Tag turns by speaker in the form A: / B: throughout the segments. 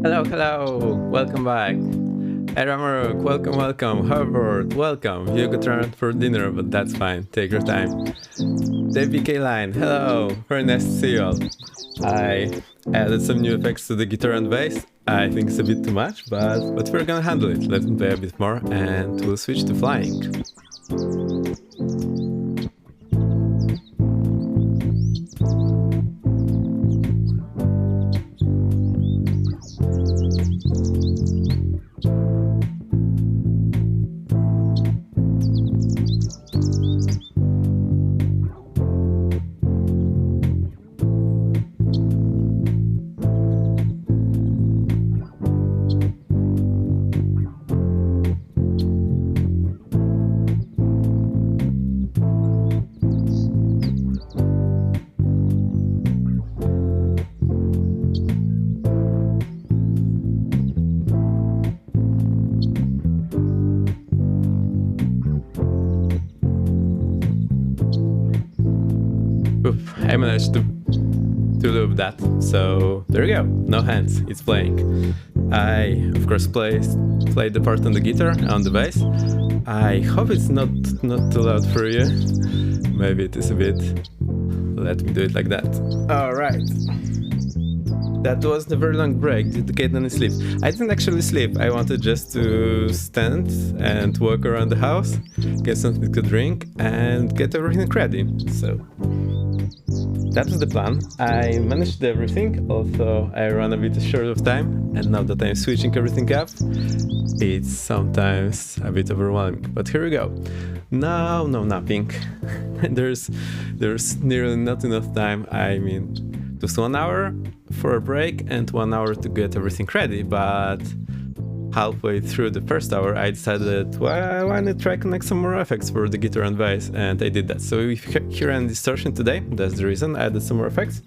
A: Hello, hello, welcome back. Eramaruk, welcome. Harvard, welcome. You could turn for dinner, but that's fine. Take your time. DBK line, hello. Very nice to see you all. I added some new effects to the guitar and bass. I think it's a bit too much, but we're gonna handle it. Let me play a bit more and we'll switch to flying. I managed to loop that, so there you go, no hands, it's playing. I, of course, played the part on the guitar, on the bass. I hope it's not too loud for you. Maybe it is a bit. Let me do it like that. Alright. That was a very long break. Did you get any sleep? I didn't actually sleep. I wanted just to stand and walk around the house, get something to drink, and get everything ready. So that was the plan. I managed everything, although I ran a bit short of time, and now that I'm switching everything up, it's sometimes a bit overwhelming. But here we go. No napping. there's nearly not enough time. I mean, just 1 hour for a break and 1 hour to get everything ready, but halfway through the first hour I decided, well, why not try connect some more effects for the guitar and bass, and I did that. So if you hear any distortion today, that's the reason I added some more effects.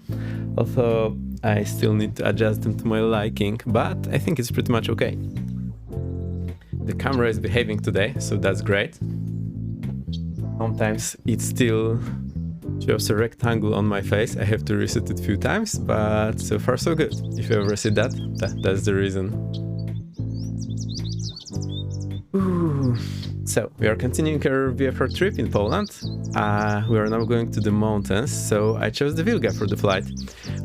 A: Although I still need to adjust them to my liking, but I think it's pretty much okay. The camera is behaving today, so that's great. Sometimes it still shows a rectangle on my face. I have to reset it a few times, but so far so good. If you ever see that's the reason. Ooh. So we are continuing our VFR trip in Poland. We are now going to the mountains, so I chose the Wilga for the flight.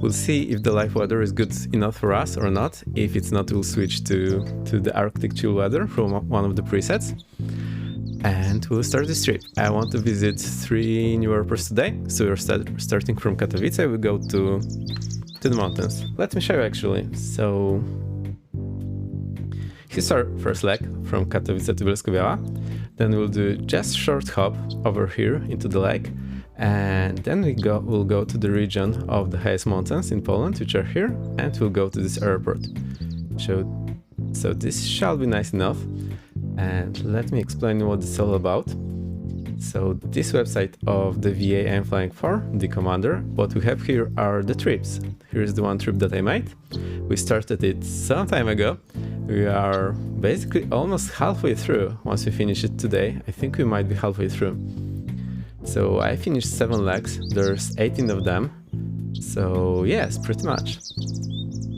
A: We'll see if the live weather is good enough for us or not. If it's not, we'll switch to the Arctic chill weather from one of the presets. And we'll start this trip. I want to visit 3 new airports today, so we're starting from Katowice. We go to the mountains. Let me show you actually. So here's our first leg from Katowice to Bielsko-Biała. Then we'll do just short hop over here into the lake, and then we'll go to the region of the highest mountains in Poland, which are here, and we'll go to this airport. So this shall be nice enough. And let me explain what it's all about. So this website of the VA I'm flying for, the commander, what we have here are the trips. Here's the one trip that I made. We started it some time ago. We are basically almost halfway through. Once we finish it today, I think we might be halfway through. So I finished 7 legs, there's 18 of them. So yes, pretty much.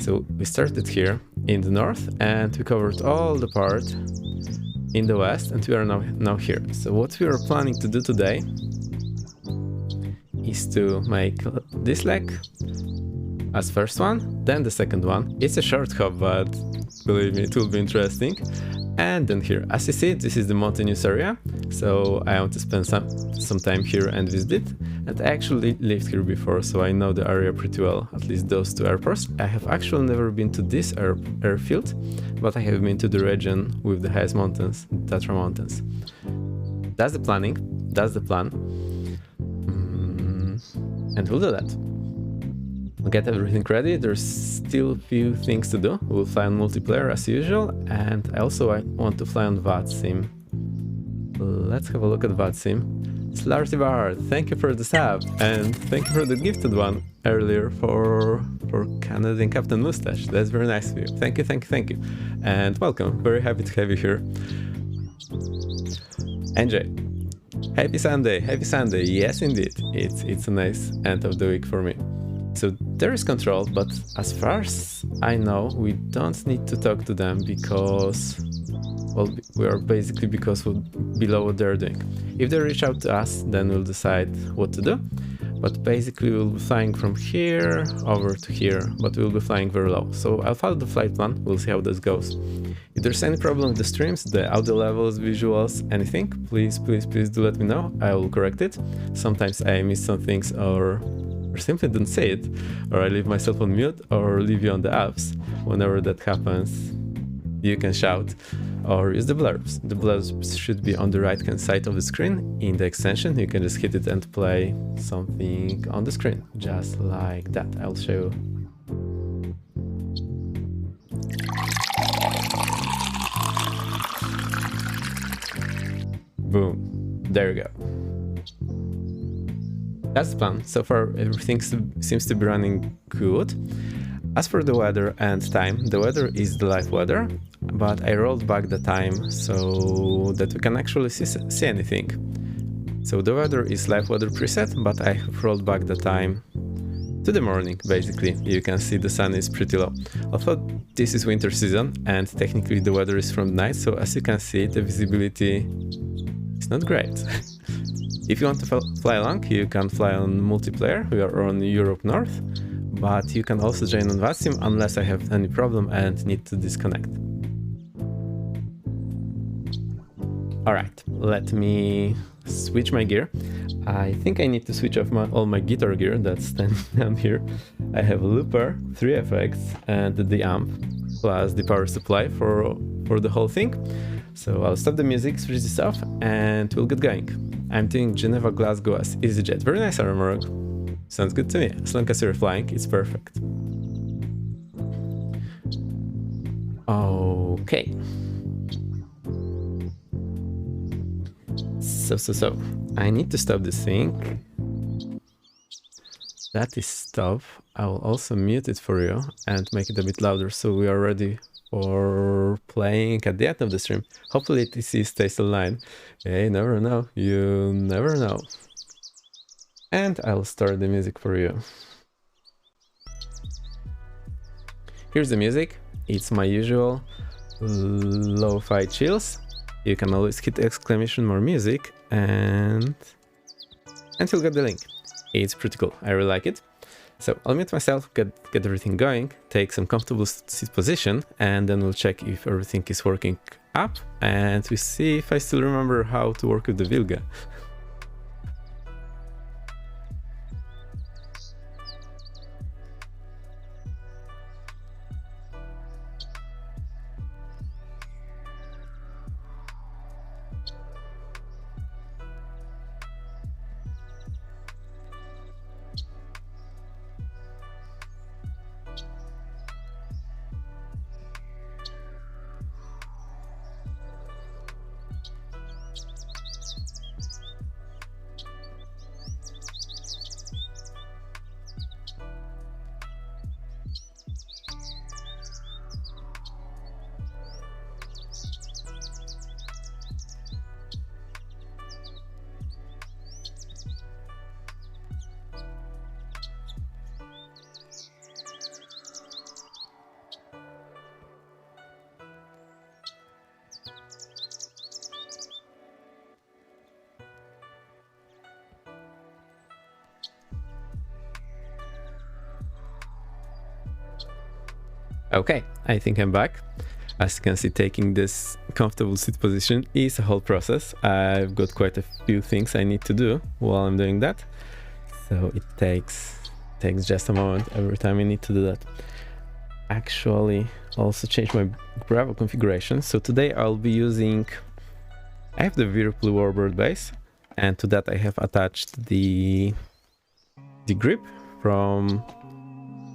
A: So we started here in the north and we covered all the part in the west, and we are now here. So what we are planning to do today is to make this leg as first one, then the second one. It's a short hop, but believe me, it will be interesting. And then here, as you see, this is the mountainous area, so I want to spend some time here and visit it. And I actually lived here before, so I know the area pretty well, at least those 2 airports. I have actually never been to this airfield, but I have been to the region with the highest mountains, Tatra Mountains. That's the planning, that's the plan. And we'll do that. We'll get everything ready. There's still a few things to do. We'll fly on multiplayer as usual, and I want to fly on VATSIM. Let's have a look at VATSIM. Slarty Bar, thank you for the sub, and thank you for the gifted one earlier for Canadian Captain Mustache. That's very nice of you. Thank you. And welcome. Very happy to have you here. Enjoy. Happy Sunday. Yes, indeed. It's a nice end of the week for me. So there is control, but as far as I know, we don't need to talk to them because, well, we are basically below what they're doing. If they reach out to us, then we'll decide what to do. But basically we'll be flying from here over to here, but we'll be flying very low. So I'll follow the flight plan, we'll see how this goes. If there's any problem with the streams, the audio levels, visuals, anything, please do let me know, I will correct it. Sometimes I miss some things or simply don't say it, or I leave myself on mute or leave you on the apps. Whenever that happens, you can shout or use the blurbs. The blurbs should be on the right hand side of the screen. In the extension, you can just hit it and play something on the screen, just like that. I'll show you. Boom, there you go. That's the plan. So far, everything seems to be running good. As for the weather and time, the weather is the live weather, but I rolled back the time so that we can actually see anything. So the weather is live weather preset, but I have rolled back the time to the morning, basically. You can see the sun is pretty low. Although this is winter season and technically the weather is from night, so as you can see, the visibility is not great. If you want to fly along, you can fly on multiplayer. We are on Europe North, but you can also join on VASIM unless I have any problem and need to disconnect. Alright, let me switch my gear. I think I need to switch off all my guitar gear that's standing down here. I have a looper, 3 effects, and the amp, plus the power supply for the whole thing. So I'll stop the music, switch this off, and we'll get going. I'm doing Geneva Glasgow as EasyJet. Very nice, Armor. Sounds good to me. As long as you're flying, it's perfect. Okay. So, I need to stop this thing. That is stop. I will also mute it for you and make it a bit louder so we are ready for playing at the end of the stream. Hopefully TC stays alive. You never know. You never know. And I'll start the music for you. Here's the music. It's my usual lo-fi chills. You can always hit exclamation more music and you'll get the link. It's pretty cool. I really like it. So I'll mute myself, get everything going, take some comfortable seat position, and then we'll check if everything is working up, and we see if I still remember how to work with the Wilga. Okay, I think I'm back. As you can see, taking this comfortable seat position is a whole process. I've got quite a few things I need to do while I'm doing that. So it takes just a moment every time I need to do that. Actually, also change my Bravo configuration. So today I'll be using, I have the Whirlpool Warbird base, and to that I have attached the grip from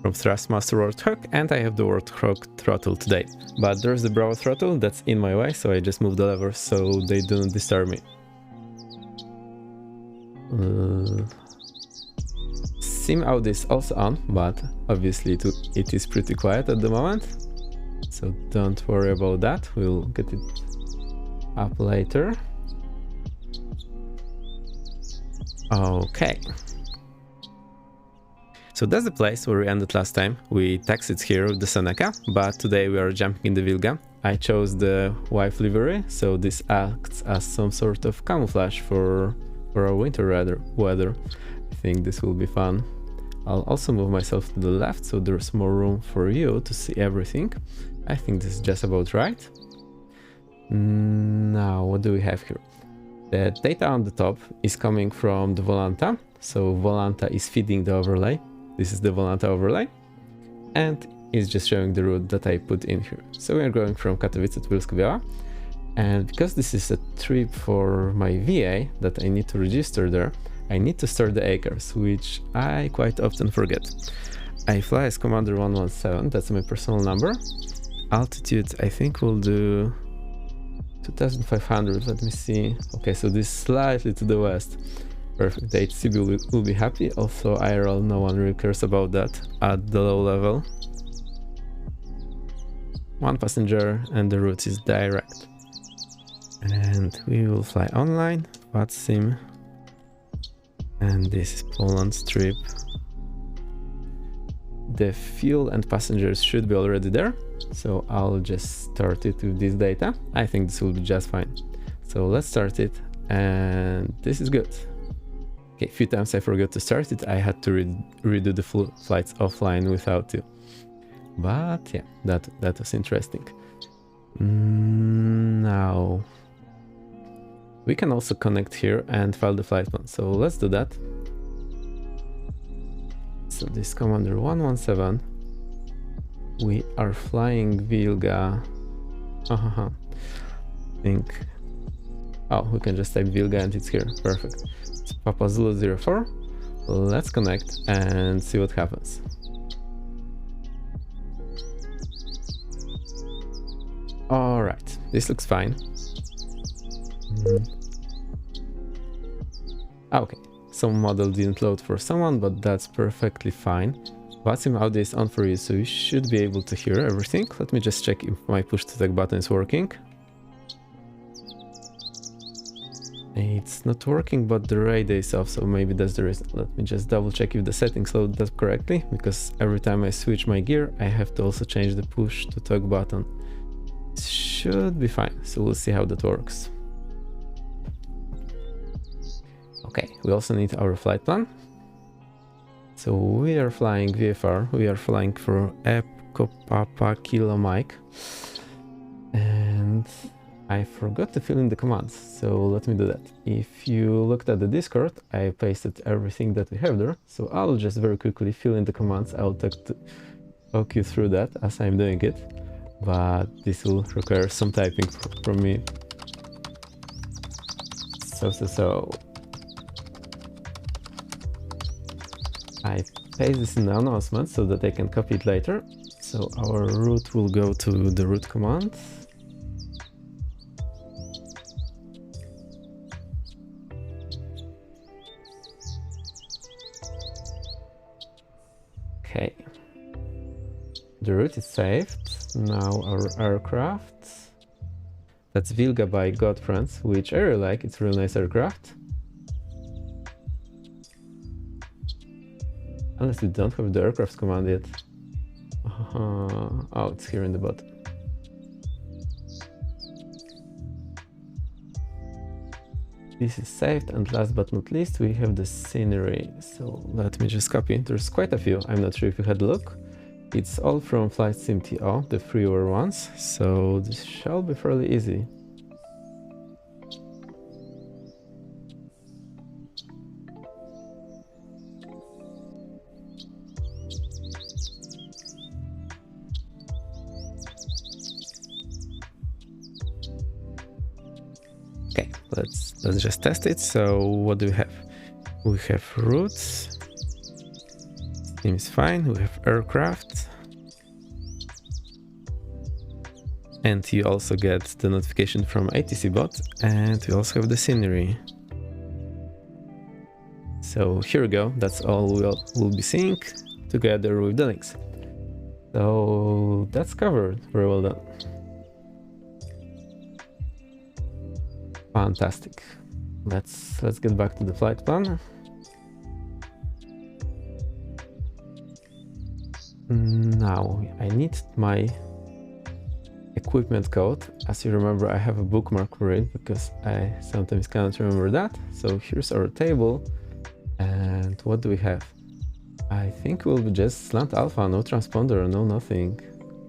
A: Thrustmaster Warthog, and I have the Warthog throttle today. But there's the Bravo throttle that's in my way, so I just move the levers so they don't disturb me. Sim audio is also on, but obviously it is pretty quiet at the moment, so don't worry about that. We'll get it up later. Okay. So that's the place where we ended last time. We taxied here with the Seneca, but today we are jumping in the Wilga. I chose the wife livery, so this acts as some sort of camouflage for our winter weather. I think this will be fun. I'll also move myself to the left so there's more room for you to see everything. I think this is just about right. Now, what do we have here? The data on the top is coming from the Volanta. So Volanta is feeding the overlay. This is the Volanta overlay. And it's just showing the route that I put in here. So we are going from Katowice to Wilga. And because this is a trip for my VA that I need to register there, I need to store the acres, which I quite often forget. I fly as Commander 117, that's my personal number. Altitude, I think we'll do 2500, let me see. Okay, so this is slightly to the west. Perfect, the HCB will be happy. Also IRL, no one really cares about that at the low level. One passenger and the route is direct. And we will fly online, VATSIM. And this is Poland's trip. The fuel and passengers should be already there. So I'll just start it with this data. I think this will be just fine. So let's start it, and this is good. Okay, a few times I forgot to start it. I had to redo the full flights offline without you. But yeah, that was interesting. Now we can also connect here and file the flight plan. So let's do that. So this Commander 117. We are flying Wilga. I think. Oh, we can just type Wilga and it's here. Perfect. It's Papa Zulu 04. Let's connect and see what happens. Alright, this looks fine. Okay, some model didn't load for someone, but that's perfectly fine. VATSIM audio is on for you, so you should be able to hear everything. Let me just check if my push to talk button is working. It's not working, but the radar is off, so maybe that's the reason. Let me just double check if the settings load up correctly, because every time I switch my gear, I have to also change the push to talk button. It should be fine, so we'll see how that works. Okay, we also need our flight plan. So we are flying VFR, we are flying for Echo Papa Kilo Mike. And I forgot to fill in the commands, so let me do that. If you looked at the Discord, I pasted everything that we have there. So I'll just very quickly fill in the commands. I'll talk you through that as I'm doing it. But this will require some typing from me. So. I paste this in the announcement so that I can copy it later. So our route will go to the route command. Okay. The route is saved. Now our aircraft. That's Wilga by Godfriends, which I really like. It's a really nice aircraft. Unless we don't have the aircraft command yet. Oh, it's here in the bottom. This is saved, and last but not least, we have the scenery. So let me just copy. There's quite a few. I'm not sure if you had a look. It's all from Flight Sim TO, the freeware ones. So this shall be fairly easy. Okay, let's just test it. So what do we have? We have routes. Seems fine. We have aircraft. And you also get the notification from ATC bot, and we also have the scenery. So here we go. That's all we'll be seeing together with the links. So that's covered. Very well done. Fantastic. Let's get back to the flight plan. Now I need my equipment code. As you remember, I have a bookmark for it because I sometimes cannot remember that. So here's our table. And what do we have? I think we'll be just slant alpha, no transponder, no nothing.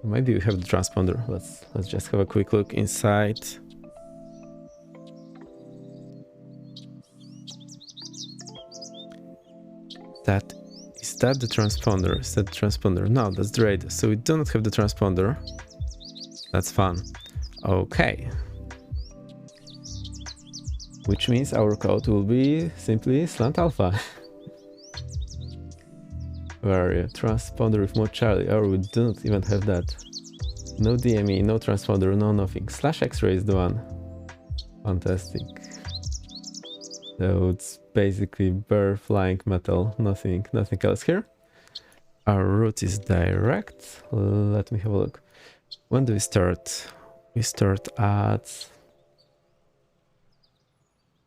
A: Maybe we have the transponder. Let's just have a quick look inside. Is that the transponder? Is that the transponder? No, that's the radio. So we do not have the transponder. That's fun. Okay. Which means our code will be simply slant alpha. Where are you? Transponder with mode Charlie. Oh, we do not even have that. No DME, no transponder, no nothing. Slash X-ray is the one. Fantastic. So it's basically bare flying metal, nothing else here. Our route is direct. Let me have a look. When do we start? We start at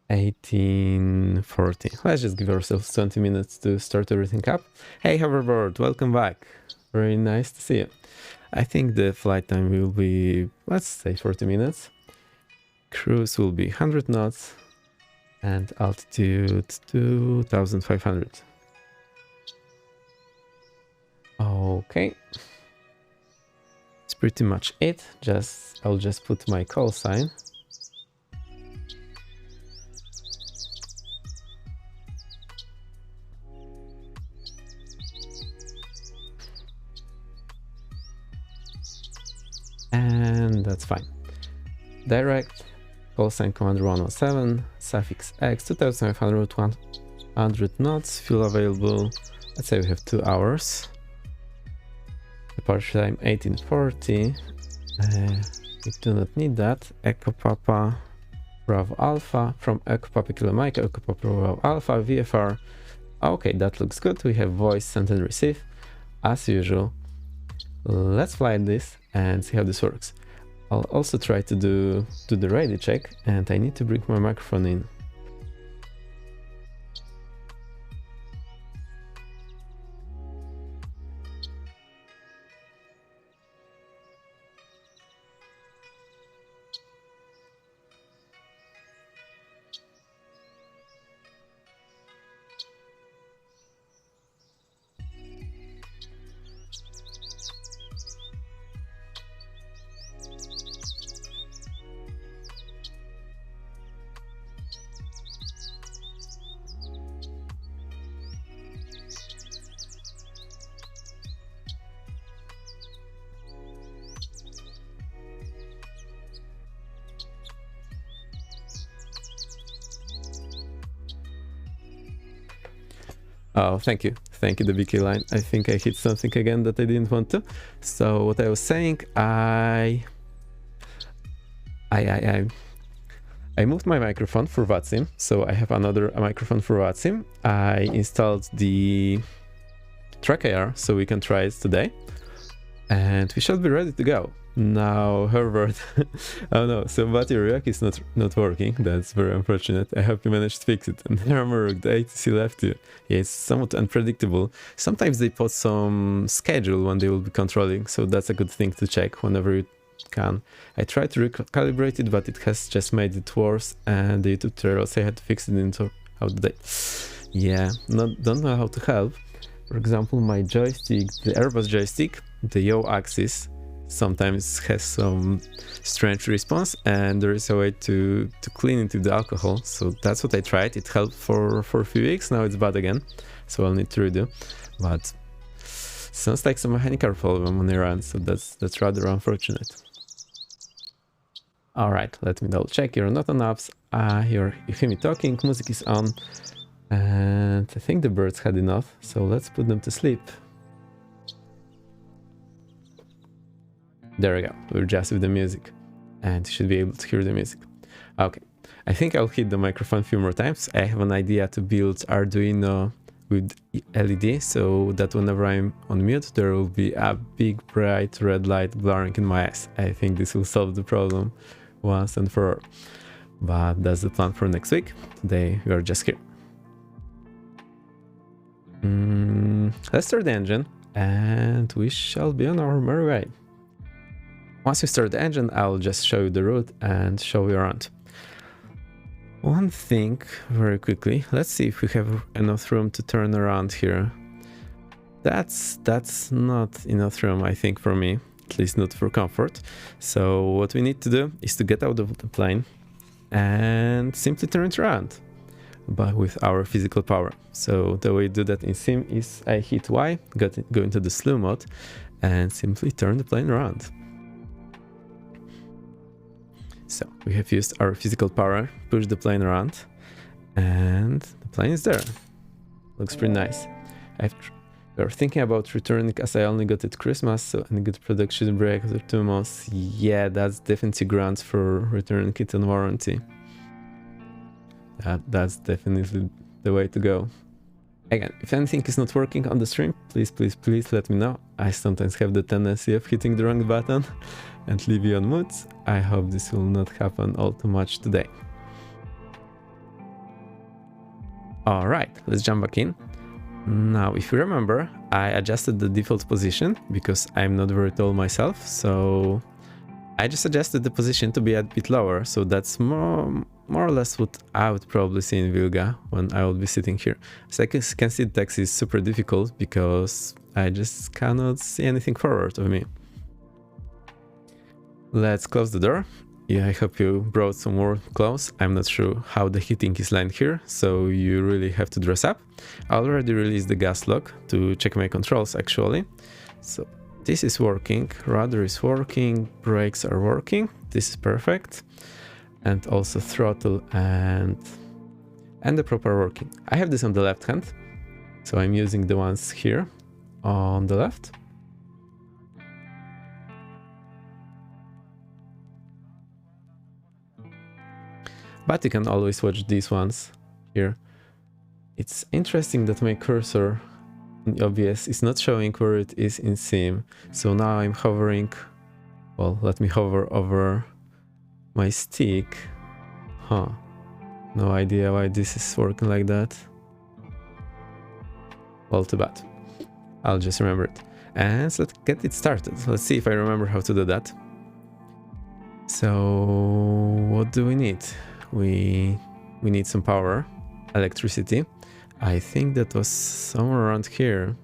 A: 1840. Let's just give ourselves 20 minutes to start everything up. Hey hoverboard, welcome back. Very nice to see you. I think the flight time will be, let's say 40 minutes. Cruise will be 100 knots. And altitude 2500. Okay. It's pretty much it. I'll just put my call sign. And that's fine. Direct. Call sign commander 107, suffix X, 2500 knots, fuel available, let's say we have 2 hours. Departure time 1840, we do not need that. Echo Papa Bravo Alpha, from Echo Papa Kilo Mike, Echo Papa Bravo Alpha, VFR. Okay, that looks good, we have voice, send and receive, as usual. Let's fly this and see how this works. I'll also try to do the radio check, and I need to bring my microphone in. Oh, thank you, the BK line. I think I hit something again that I didn't want to. So what I was saying, I moved my microphone for VATSIM, so I have another microphone for VATSIM. I installed the track AR so we can try it today, and we should be ready to go. Now, however, oh no, so battery rack is not working. That's very unfortunate. I hope you managed to fix it. And Hammer, the ATC left you. Yeah, it's somewhat unpredictable. Sometimes they put some schedule when they will be controlling, so that's a good thing to check whenever you can. I tried to recalibrate it, but it has just made it worse, and the YouTube tutorial say I had to fix it into out the day. Yeah, don't know how to help. For example, my joystick, the Airbus joystick, the yaw axis, sometimes has some strange response, and there is a way to clean it with the alcohol. So that's what I tried. It helped for a few weeks. Now it's bad again, so I'll need to redo. But sounds like some mechanical problem on your end, so that's rather unfortunate. All right, let me double check. You're not on apps. You hear me talking. Music is on, and I think the birds had enough. So let's put them to sleep. There we go, we're just with the music, and you should be able to hear the music. Okay, I think I'll hit the microphone a few more times. I have an idea to build Arduino with LED, so that whenever I'm on mute, there will be a big bright red light glaring in my eyes. I think this will solve the problem once and for all. But that's the plan for next week. Today we are just here. Let's start the engine. and we shall be on our merry way. Once you start the engine, I'll just show you the route and show you around. One thing very quickly, let's see if we have enough room to turn around here. That's not enough room, I think, for me, at least not for comfort. So what we need to do is to get out of the plane and simply turn it around, but with our physical power. So the way you do that in sim is I hit Y, go into the slew mode, and simply turn the plane around. So we have used our physical power, push the plane around, and the plane is there. Looks pretty nice. We're thinking about returning as I only got it Christmas, so any good product should break after 2 months. Yeah, that's definitely grounds for returning it on warranty. That's definitely the way to go. Again, if anything is not working on the stream, please let me know. I sometimes have the tendency of hitting the wrong button and leave you on mute. I hope this will not happen all too much today. Alright, let's jump back in. Now, if you remember, I adjusted the default position because I'm not very tall myself, so I just adjusted the position to be a bit lower, so that's more or less what I would probably see in Wilga when I would be sitting here. So I can see the taxi is super difficult because I just cannot see anything forward of me. Let's close the door. Yeah, I hope you brought some more clothes. I'm not sure how the heating is lined here, so you really have to dress up. I already released the gas lock to check my controls actually. So this is working, rudder is working, brakes are working. This is perfect. And also throttle and the proper working. I have this on the left hand, so I'm using the ones here on the left. But you can always watch these ones here. It's interesting that my cursor in OBS is not showing where it is in sim. So now I'm hovering, well, let me hover over my stick. Huh. No idea why this is working like that. Well, too bad. I'll just remember it. And so let's get it started. Let's see if I remember how to do that. So what do we need? We need some power, electricity. I think that was somewhere around here.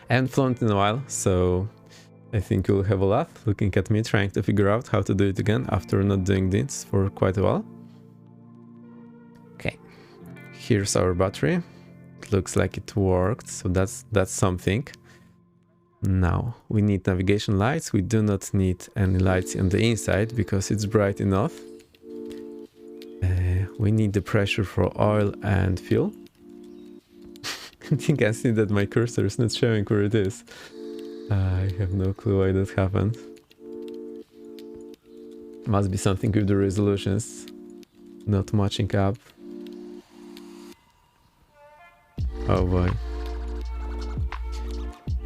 A: I haven't flown in a while, so I think you'll have a laugh looking at me trying to figure out how to do it again after not doing this for quite a while. Okay, here's our battery. It looks like it worked, so that's something. Now we need navigation lights. We do not need any lights on the inside because it's bright enough. We need the pressure for oil and fuel. I think I see that my cursor is not showing where it is. I have no clue why that happened. Must be something with the resolutions not matching up. Oh boy.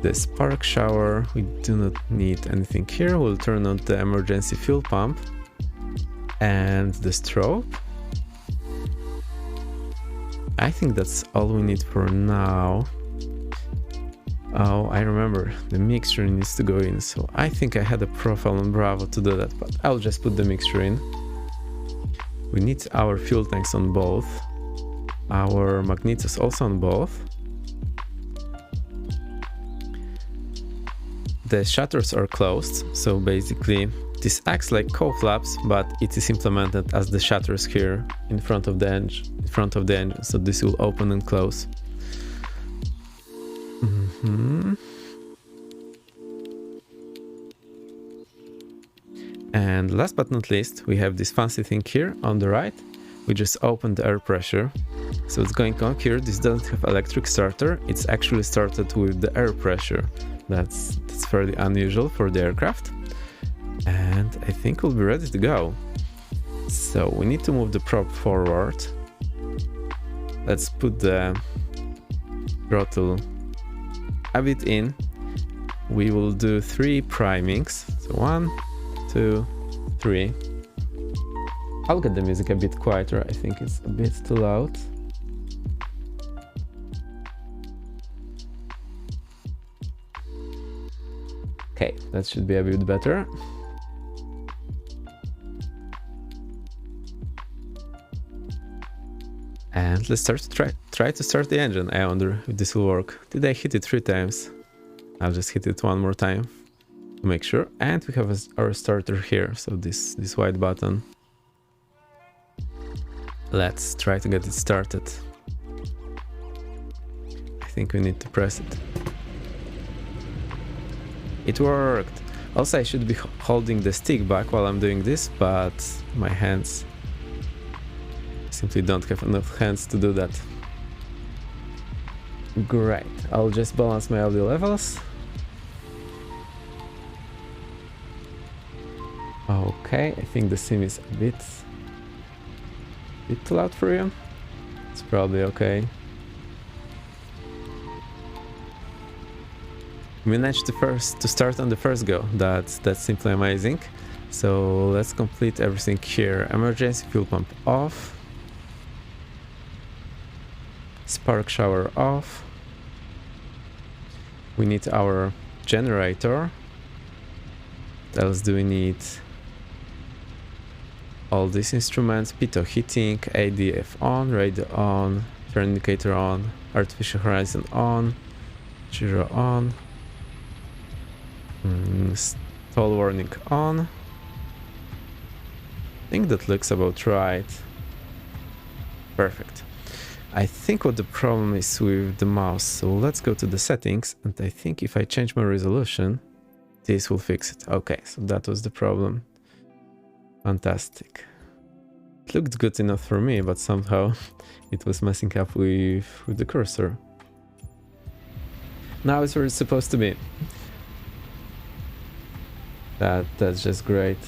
A: The spark shower, we do not need anything here. We'll turn on the emergency fuel pump and the strobe. I think that's all we need for now. Oh, I remember, the mixture needs to go in, so I think I had a profile on Bravo to do that, but I'll just put the mixture in. We need our fuel tanks on both, our magnetos also on both. The shutters are closed, so basically this acts like co-flaps, but it is implemented as the shutters here in front of the engine, so this will open and close. And last but not least, we have this fancy thing here on the right. We just opened the air pressure, so it's going on here. This doesn't have electric starter, it's actually started with the air pressure. That's fairly unusual for the aircraft. And I think we'll be ready to go. So we need to move the prop forward. Let's put the throttle a bit in. We will do 3 primings. So 1, 2, 3. I'll get the music a bit quieter. I think it's a bit too loud. Okay, that should be a bit better. And let's try to start the engine. I wonder if this will work. Did I hit it 3 times? I'll just hit it one more time to make sure. And we have our starter here, so this white button. Let's try to get it started. I think we need to press it. It worked! Also, I should be holding the stick back while I'm doing this, but my hands simply don't have enough hands to do that. Great, I'll just balance my audio levels. Okay, I think the sim is a bit too loud for you. It's probably okay. We managed to start on the first go. That's simply amazing. So let's complete everything here. Emergency fuel pump off. Spark shower off. We need our generator. What else do we need? All these instruments, pitot heating, ADF on, radio on, turn indicator on, artificial horizon on, gyro on, stall warning on. I think that looks about right. Perfect. I think what the problem is with the mouse, so let's go to the settings, and I think if I change my resolution, this will fix it. Okay, so that was the problem. Fantastic. It looked good enough for me, but somehow it was messing up with the cursor. Now it's where it's supposed to be. That's just great.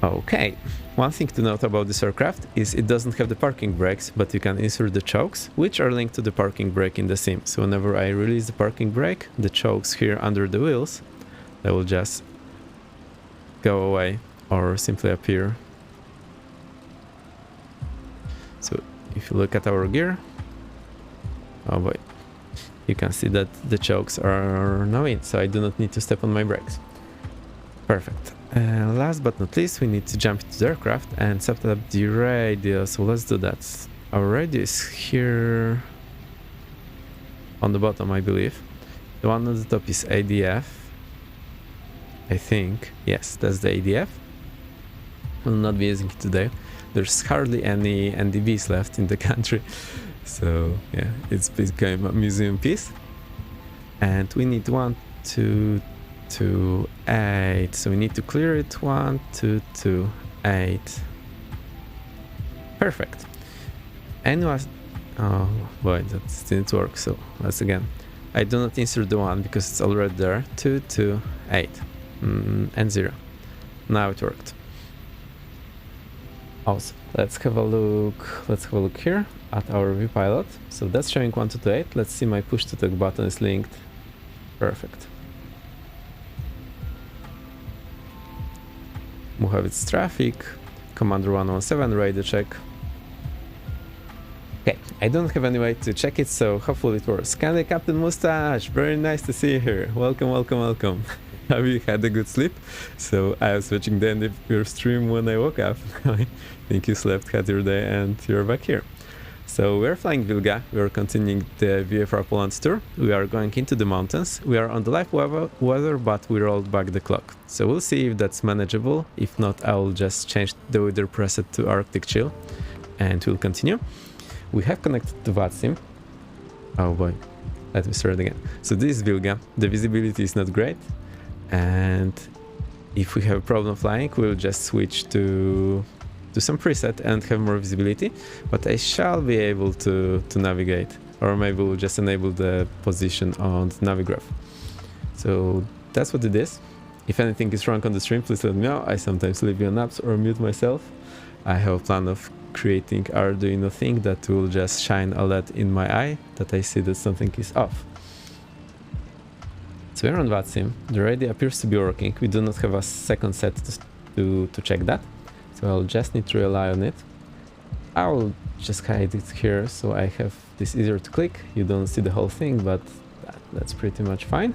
A: Okay, one thing to note about this aircraft is it doesn't have the parking brakes, but you can insert the chokes, which are linked to the parking brake in the sim. So whenever I release the parking brake, the chokes here under the wheels, they will just go away or simply appear. So if you look at our gear, oh boy, you can see that the chokes are now in, so I do not need to step on my brakes. Perfect. Last but not least, we need to jump into the aircraft and set up the radio, so let's do that. Our radio is here on the bottom, I believe. The one on the top is ADF, I think. Yes, that's the ADF. We'll not be using it today. There's hardly any NDVs left in the country, so yeah, it's become a museum piece. And we need 1, 2, 2, 8. So we need to clear it. 1, 2, 2, 8. Perfect. And oh boy, that didn't work. So let's again. I do not insert the 1 because it's already there. 2, 2, 8, and 0. Now it worked. Awesome. Let's have a look. Let's have a look here at our VPilot. So that's showing 1, 2, 2, 8. Let's see, my push to talk button is linked. Perfect. Mojave traffic, Commander 117, radio check. Okay, I don't have any way to check it, so hopefully it works. Candy Captain Mustache, very nice to see you here. Welcome, welcome, welcome. Have you had a good sleep? So I was watching the end of your stream when I woke up. I think you slept, had your day, and you're back here. So we're flying Wilga, we're continuing the VFR Poland tour. We are going into the mountains. We are on the live weather, but we rolled back the clock. So we'll see if that's manageable. If not, I will just change the weather preset to Arctic Chill and we'll continue. We have connected to VATSIM. Oh boy, let me start again. So this is Wilga. The visibility is not great. And if we have a problem flying, we'll just switch to some preset and have more visibility, but I shall be able to navigate, or maybe we'll just enable the position on the navigraph. So that's what it is. If anything is wrong on the stream, please let me know. I sometimes leave you on apps or mute myself. I have a plan of creating Arduino thing that will just shine a LED in my eye that I see that something is off. So we're on VATSIM. The radio appears to be working. We do not have a second set to check that. so I'll just need to rely on it. I'll just hide it here so I have this easier to click. You don't see the whole thing, but that's pretty much fine.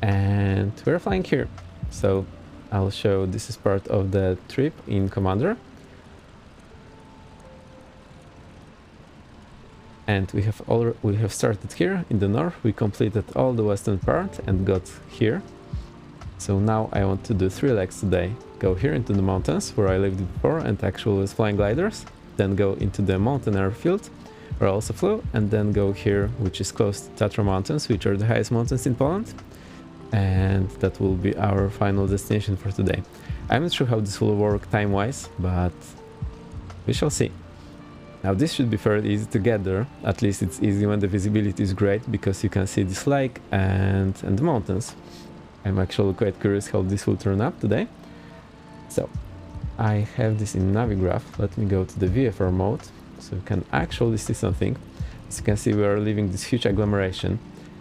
A: And we're flying here, so I'll show this is part of the trip in Commander. And we have started here in the north. We completed all the western part and got here. So now I want to do 3 legs today. Go here into the mountains where I lived before and actually was flying gliders. Then go into the mountain airfield where I also flew, and then go here, which is close to Tatra Mountains, which are the highest mountains in Poland. And that will be our final destination for today. I'm not sure how this will work time-wise, but we shall see. Now this should be fairly easy to get there. At least it's easy when the visibility is great, because you can see this lake and the mountains. I'm actually quite curious how this will turn up today. So I have this in Navigraph. Let me go to the VFR mode so you can actually see something. As you can see, we are leaving this huge agglomeration.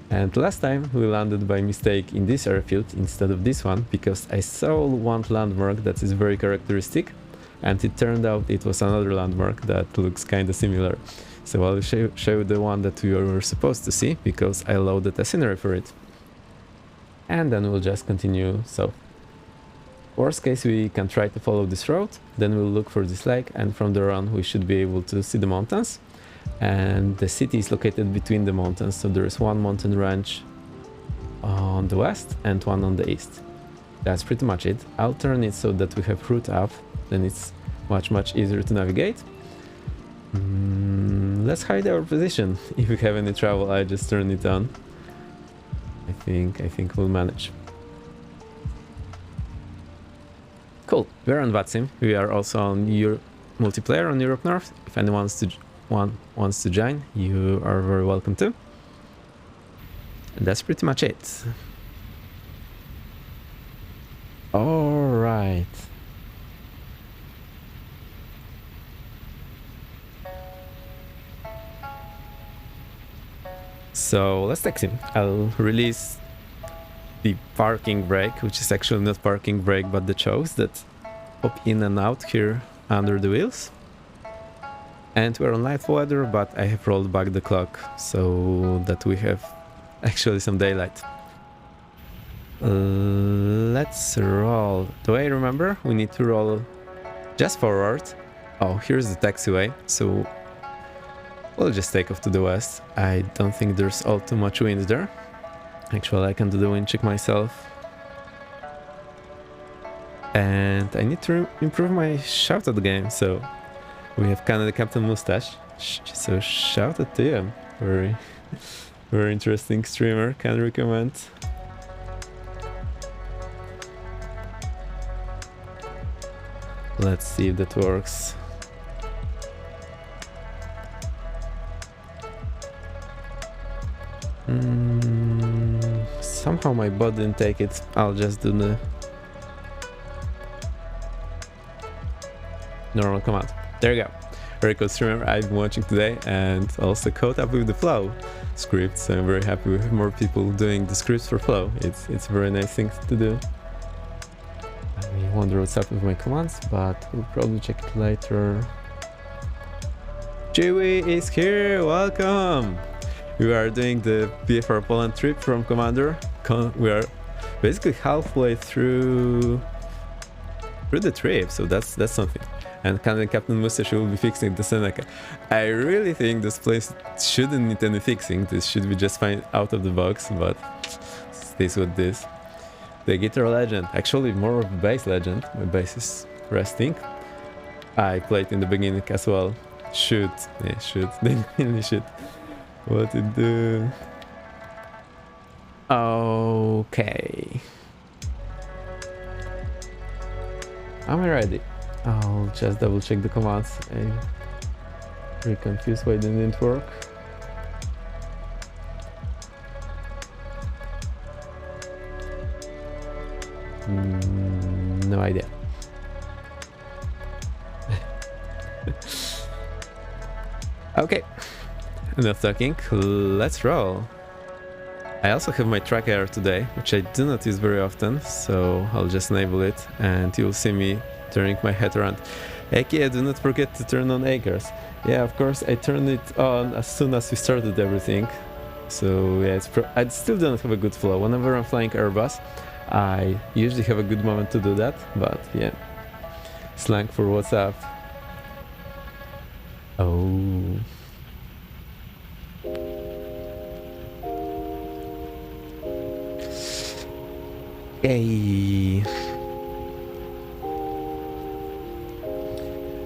A: And last time we landed by mistake in this airfield instead of this one, because I saw one landmark that is very characteristic, and it turned out it was another landmark that looks kind of similar. So I'll show the one that we were supposed to see, because I loaded a scenery for it. And then we'll just continue south. Worst case, we can try to follow this road, then we'll look for this lake, and from there on we should be able to see the mountains. And the city is located between the mountains, so there is one mountain range on the west and one on the east. That's pretty much it. I'll turn it so that we have route up, then it's much easier to navigate. Let's hide our position. If we have any trouble, I just turn it on. I think we'll manage. Cool, we're on VATSIM. We are also on multiplayer on Europe North. If anyone wants to join, you are very welcome to. And that's pretty much it. All right. So let's text him. I'll release the parking brake, which is actually not parking brake, but the chokes that pop in and out here under the wheels. And we're on light weather, but I have rolled back the clock so that we have actually some daylight. Let's roll. Do I remember? We need to roll just forward. Oh, here's the taxiway, so we'll just take off to the west. I don't think there's all too much wind there. Actually, I can do the wind check myself. And I need to improve my shout at the game, so we have Canada Captain Mustache. So shout out to you. Very interesting streamer, can recommend. Let's see if that works. Somehow my bot didn't take it. I'll just do the normal command. There you go. Very cool streamer I've been watching today, and also caught up with the Flow script. So I'm very happy we have more people doing the scripts for Flow. It's a very nice thing to do. I wonder what's up with my commands, but we'll probably check it later. Chewy is here, welcome! We are doing the VFR Poland trip from Commander. We are basically halfway through the trip, so that's something. And Captain Mustache will be fixing the Seneca. I really think this place shouldn't need any fixing. This should be just fine out of the box, but stays with this. The Guitar Legend, actually more of a bass legend. My bass is resting. I played in the beginning as well. Shoot, yeah, shoot, they really should. What to do? Okay. Am I ready? I'll just double check the commands. I'm very confused why it didn't work. No idea. Okay, enough talking, let's roll. I also have my track error today, which I do not use very often, so I'll just enable it and you'll see me turning my head around. Aka, do not forget to turn on acres. Yeah, of course, I turned it on as soon as we started everything. So yeah, I still don't have a good flow. Whenever I'm flying Airbus, I usually have a good moment to do that, but yeah. Slang for what's up. Oh. Okay.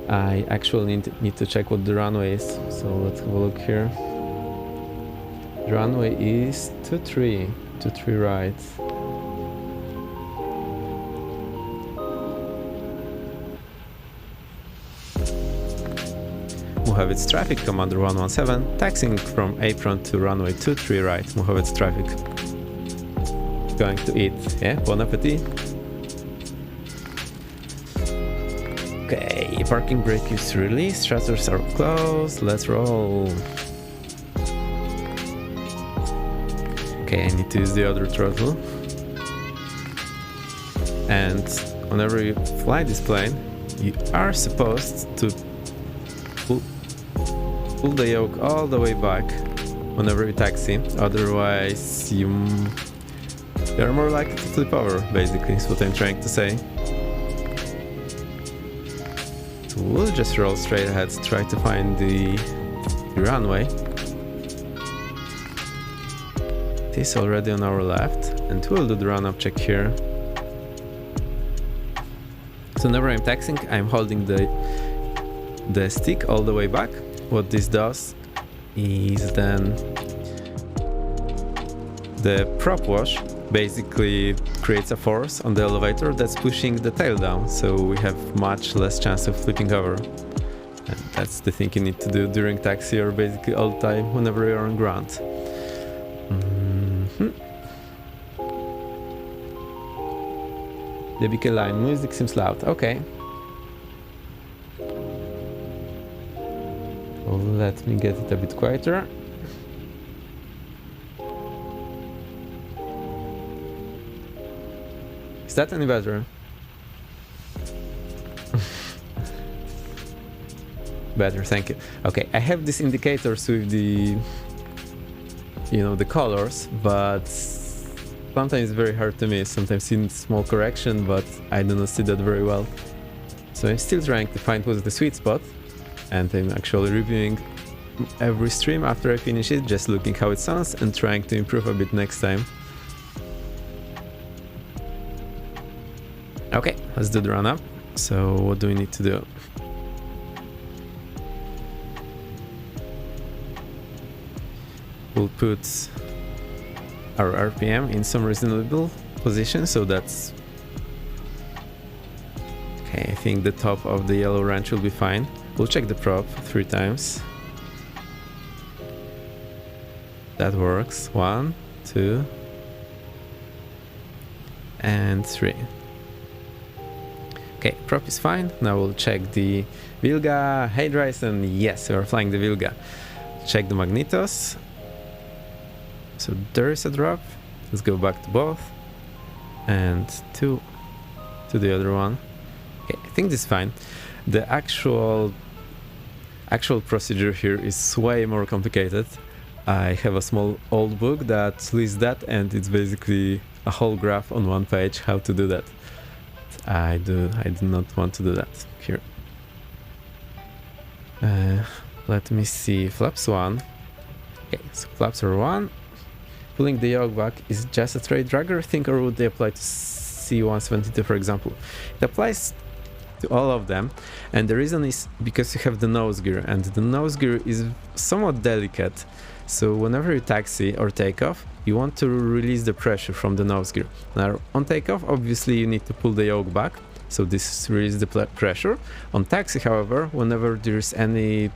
A: I actually need to check what the runway is, so let's have a look here. The runway is 23 right. Mojave traffic, Commander 117, taxiing from apron to runway 23 right, Mojave traffic. Going to eat, yeah, bon appetit. Okay, parking brake is released, shutters are closed, let's roll. Okay, I need to use the other throttle. And whenever you fly this plane, you are supposed to pull the yoke all the way back whenever you taxi, otherwise you're more likely to flip over, basically, is what I'm trying to say. So we'll just roll straight ahead, try to find the runway. It is already on our left, and we'll do the run-up check here. So whenever I'm taxiing, I'm holding the stick all the way back. What this does is then the prop wash basically creates a force on the elevator that's pushing the tail down, so we have much less chance of flipping over. And that's the thing you need to do during taxi or basically all the time whenever you're on ground. The BK line music seems loud. Okay. Well, let me get it a bit quieter. Is that any better? Better, thank you. Okay, I have these indicators with the, the colors, but sometimes it's very hard to miss. Sometimes see small correction, but I do not see that very well. So I'm still trying to find what's the sweet spot, and I'm actually reviewing every stream after I finish it, just looking how it sounds and trying to improve a bit next time. Okay, let's do the run-up. So what do we need to do? We'll put our RPM in some reasonable position, so that's... Okay, I think the top of the yellow ranch will be fine. We'll check the prop 3 times. That works. 1, 2, and 3. Okay, prop is fine. Now we'll check the Wilga. Hey Dryson, yes, we are flying the Wilga. Check the magnetos. So there is a drop. Let's go back to both. And to the other one. Okay, I think this is fine. The actual procedure here is way more complicated. I have a small old book that lists that, and it's basically a whole graph on one page how to do that. I do not want to do that here. Let me see, flaps 1. Okay, so flaps are 1. Pulling the yoke back is just a straight dragger thing, or would they apply to C172, for example? It applies to all of them, and the reason is because you have the nose gear, and the nose gear is somewhat delicate. So whenever you taxi or take off, you want to release the pressure from the nose gear. Now on takeoff, obviously you need to pull the yoke back, so this releases the pressure. On taxi, however, whenever there's any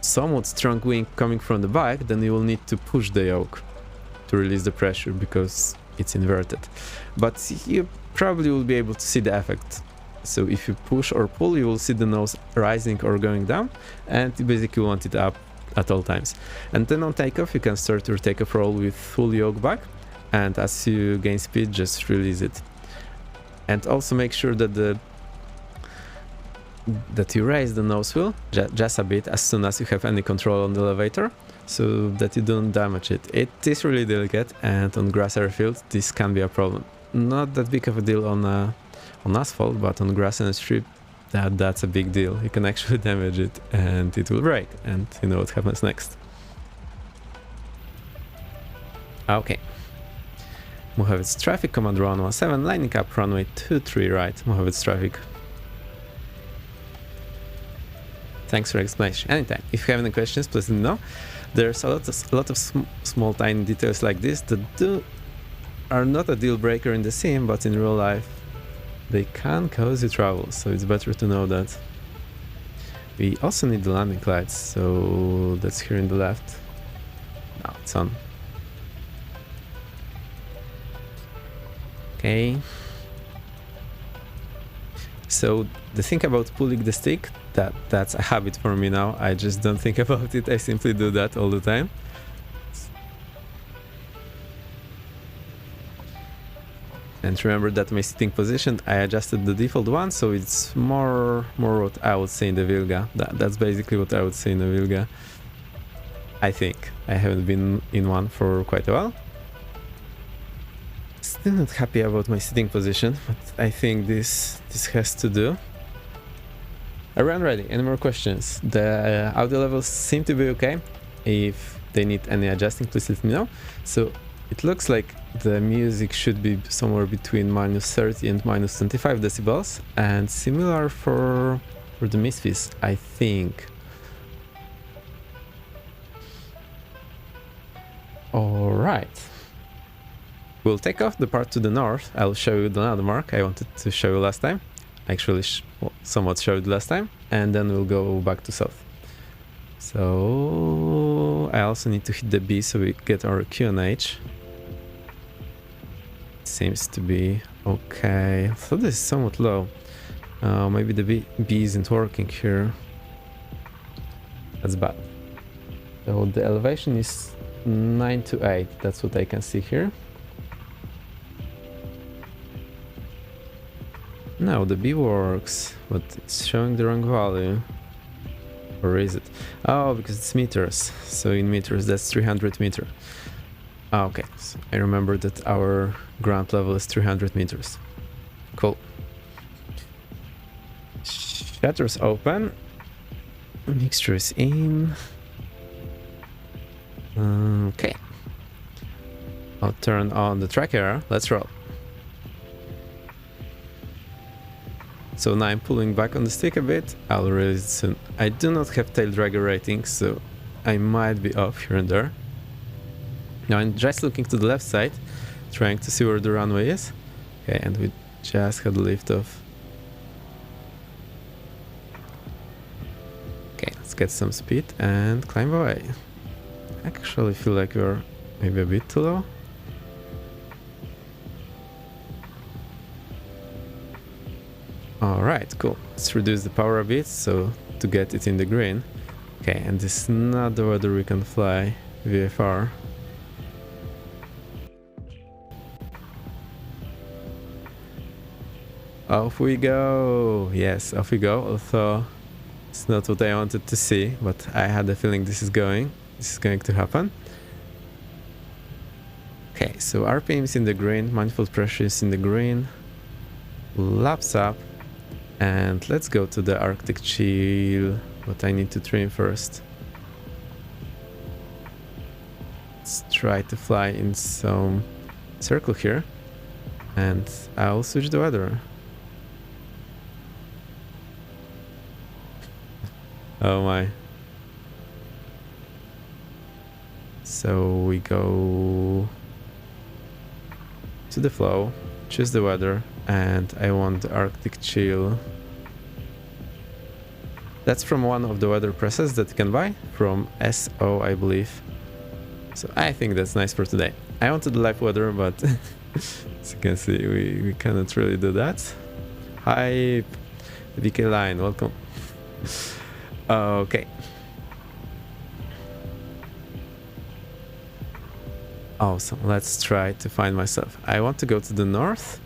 A: somewhat strong wind coming from the back, then you will need to push the yoke to release the pressure because it's inverted. But you probably will be able to see the effect. So if you push or pull, you will see the nose rising or going down, and you basically want it up at all times. And then on takeoff, you can start your takeoff roll with full yoke back, and as you gain speed, just release it. And also make sure that you raise the nose wheel just a bit as soon as you have any control on the elevator, so that you don't damage it. It is really delicate, and on grass airfield this can be a problem. Not that big of a deal on asphalt, but on grass and a strip, that's a big deal. You can actually damage it and it will break, and you know what happens next. Okay. Mojave traffic, command 117, lining up runway 23 right, Mojave traffic. Thanks for explanation. Anytime. If you have any questions, please let me know. There's a lot of small tiny details like this that are not a deal breaker in the sim, but in real life they can cause you trouble, so it's better to know that. We also need the landing lights, so that's here in the left. Now it's on. Okay. So the thing about pulling the stick, that's a habit for me now. I just don't think about it, I simply do that all the time. And remember that my sitting position, I adjusted the default one, so it's more what I would say in the Wilga. That's basically what I would say in the Wilga. I think. I haven't been in one for quite a while. Still not happy about my sitting position, but I think this has to do. Around ready. Any more questions? The audio levels seem to be okay. If they need any adjusting, please let me know. So it looks like the music should be somewhere between -30 and -25 decibels, and similar for the Misfits, I think. All right. We'll take off the part to the north. I'll show you the landmark I wanted to show you last time. Actually, somewhat showed last time, and then we'll go back to south. So I also need to hit the B so we get our QNH. Seems to be okay. I thought this is somewhat low. Maybe the B isn't working here. That's bad. So the elevation is 9 to 8. That's what I can see here. No, the B works, but it's showing the wrong value. Or is it? Oh, because it's meters. So in meters, that's 300 meters. Okay, so I remember that our ground level is 300 meters. Cool. Shutters open. Mixture is in. Okay. I'll turn on the tracker. Let's roll. So now I'm pulling back on the stick a bit. I'll release it soon. I do not have tail dragger rating, so I might be off here and there. Now I'm just looking to the left side, trying to see where the runway is. Okay, and we just had a lift off. Okay, let's get some speed and climb away. I actually feel like we're maybe a bit too low. Alright, cool. Let's reduce the power a bit so to get it in the green. Okay, and this is not the weather we can fly VFR. Off we go! Yes, off we go. Although it's not what I wanted to see, but I had a feeling this is going to happen. Okay, so RPM is in the green, manifold pressure is in the green. Laps up. And let's go to the Arctic chill, but I need to trim first. Let's try to fly in some circle here, and I'll switch the weather. Oh my. So we go to the flow, choose the weather, and I want the Arctic chill. That's from one of the weather presets that you can buy, from SO, I believe. So I think that's nice for today. I wanted the live weather, but as you can see, we cannot really do that. Hi, VK Line, welcome. Okay. Awesome, let's try to find myself. I want to go to the north,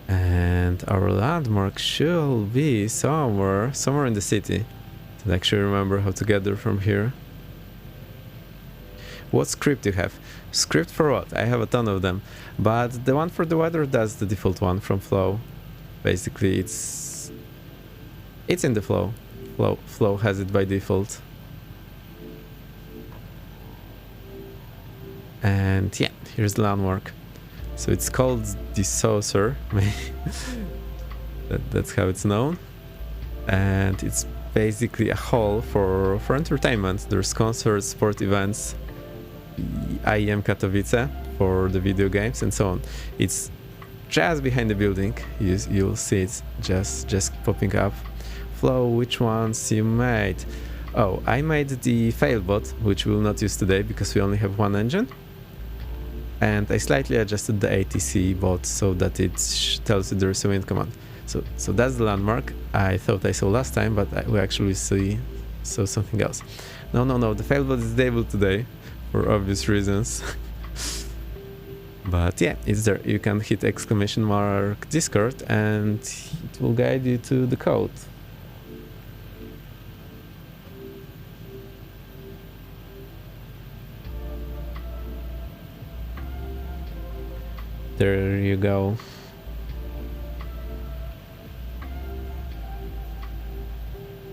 A: and our landmark should be somewhere in the city. To actually remember how to get there from here. What script you have? Script for what? I have a ton of them, but the one for the weather, that's the default one from Flow. Basically, it's in the Flow. Flow has it by default. And yeah, here's the landmark. So it's called the Saucer. That's how it's known. And it's basically a hall for entertainment. There's concerts, sport events, IEM Katowice for the video games and so on. It's just behind the building. You'll see it just popping up. Flow, which ones you made? Oh, I made the failbot, which we'll not use today because we only have one engine. And I slightly adjusted the ATC bot so that it tells you there's a wind command. So that's the landmark I thought I saw last time, but we actually saw something else. No, the failbot is disabled today for obvious reasons. But yeah, it's there. You can hit !mark Discord and it will guide you to the code. There you go.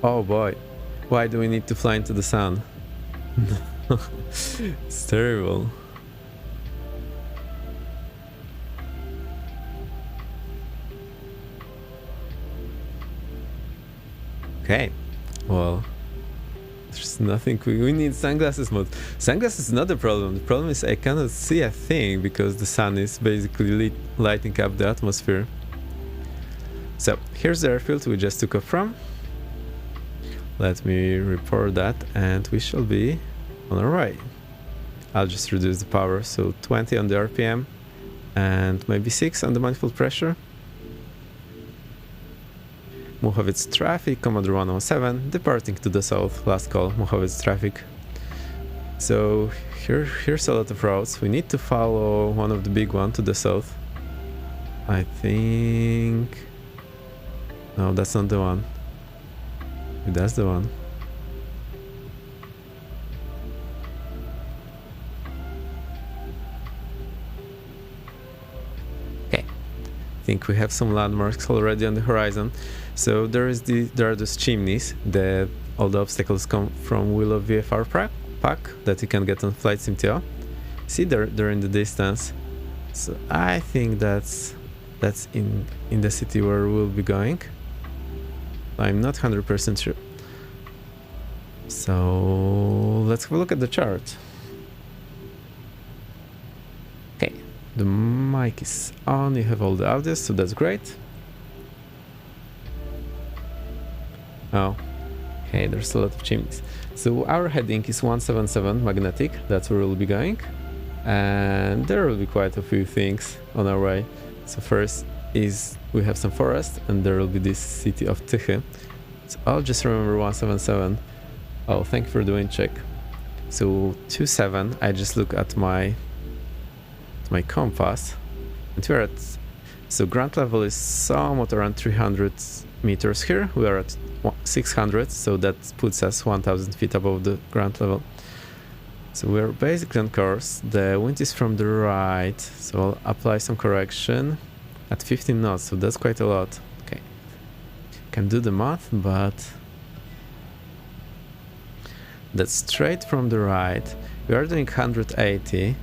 A: Oh boy, why do we need to fly into the sun? It's terrible. Okay, well, there's nothing. We need sunglasses mode. Sunglasses is not the problem. The problem is I cannot see a thing because the sun is basically lighting up the atmosphere. So here's the airfield we just took off from. Let me report that and we shall be on our way. I'll just reduce the power, so 20 on the RPM and maybe 6 on the manifold pressure. Muchowiec traffic, Commodore 107, departing to the south, last call, Muchowiec traffic. So here's a lot of routes. We need to follow one of the big ones to the south. I think... No, that's not the one. That's the one. Okay, I think we have some landmarks already on the horizon. So there are those chimneys that all the obstacles come from Willow VFR pack that you can get on Flight Sim 2. See, they're in the distance. So I think that's in the city where we'll be going. I'm not 100% sure. So let's have a look at the chart. Okay, the mic is on, you have all the audio, so that's great. Oh, okay, there's a lot of chimneys. So our heading is 177 magnetic, that's where we'll be going. And there will be quite a few things on our way. So first is we have some forest and there will be this city of Tychy. So I'll just remember 177. Oh, thank you for the wind check. So 27, I just look at my compass and we're at, so ground level is somewhat around 300 meters here. We are at 600, so that puts us 1000 feet above the ground level. So we're basically on course. The wind is from the right, so I'll apply some correction at 15 knots, so that's quite a lot. Okay, can do the math, but that's straight from the right. We are doing 180,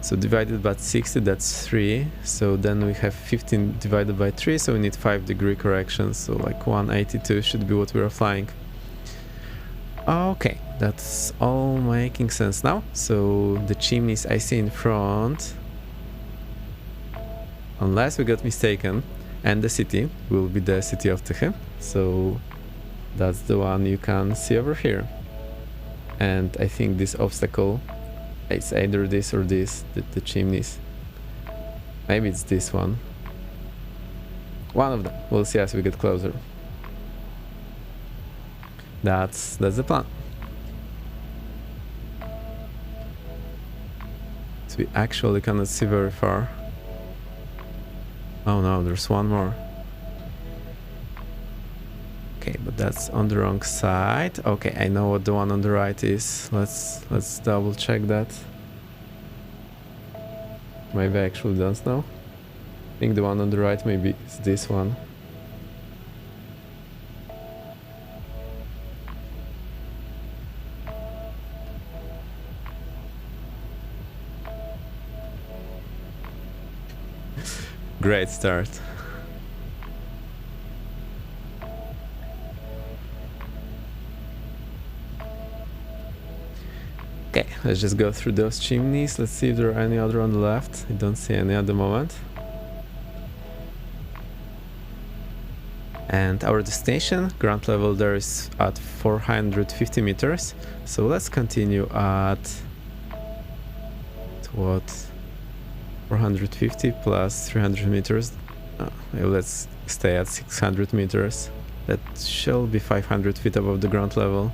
A: so divided by 60, that's 3. So then we have 15 divided by 3, so we need 5-degree correction, so like 182 should be what we are flying. Okay, that's all making sense now. So the chimneys I see in front, unless we got mistaken, and the city will be the city of Tychy. So that's the one you can see over here. And I think this obstacle, it's either this or this, the chimneys. Maybe it's this one. One of them. We'll see as we get closer. That's the plan. But we actually cannot see very far. Oh no, there's one more. Okay, but that's on the wrong side. Okay, I know what the one on the right is. Let's double check that. Maybe I actually don't know. I think the one on the right maybe is this one. Great start. Okay, let's just go through those chimneys. Let's see if there are any other on the left. I don't see any at the moment. And our destination, ground level there is at 450 meters. So let's continue at what? 450 plus 300 meters. Let's stay at 600 meters. That shall be 500 feet above the ground level.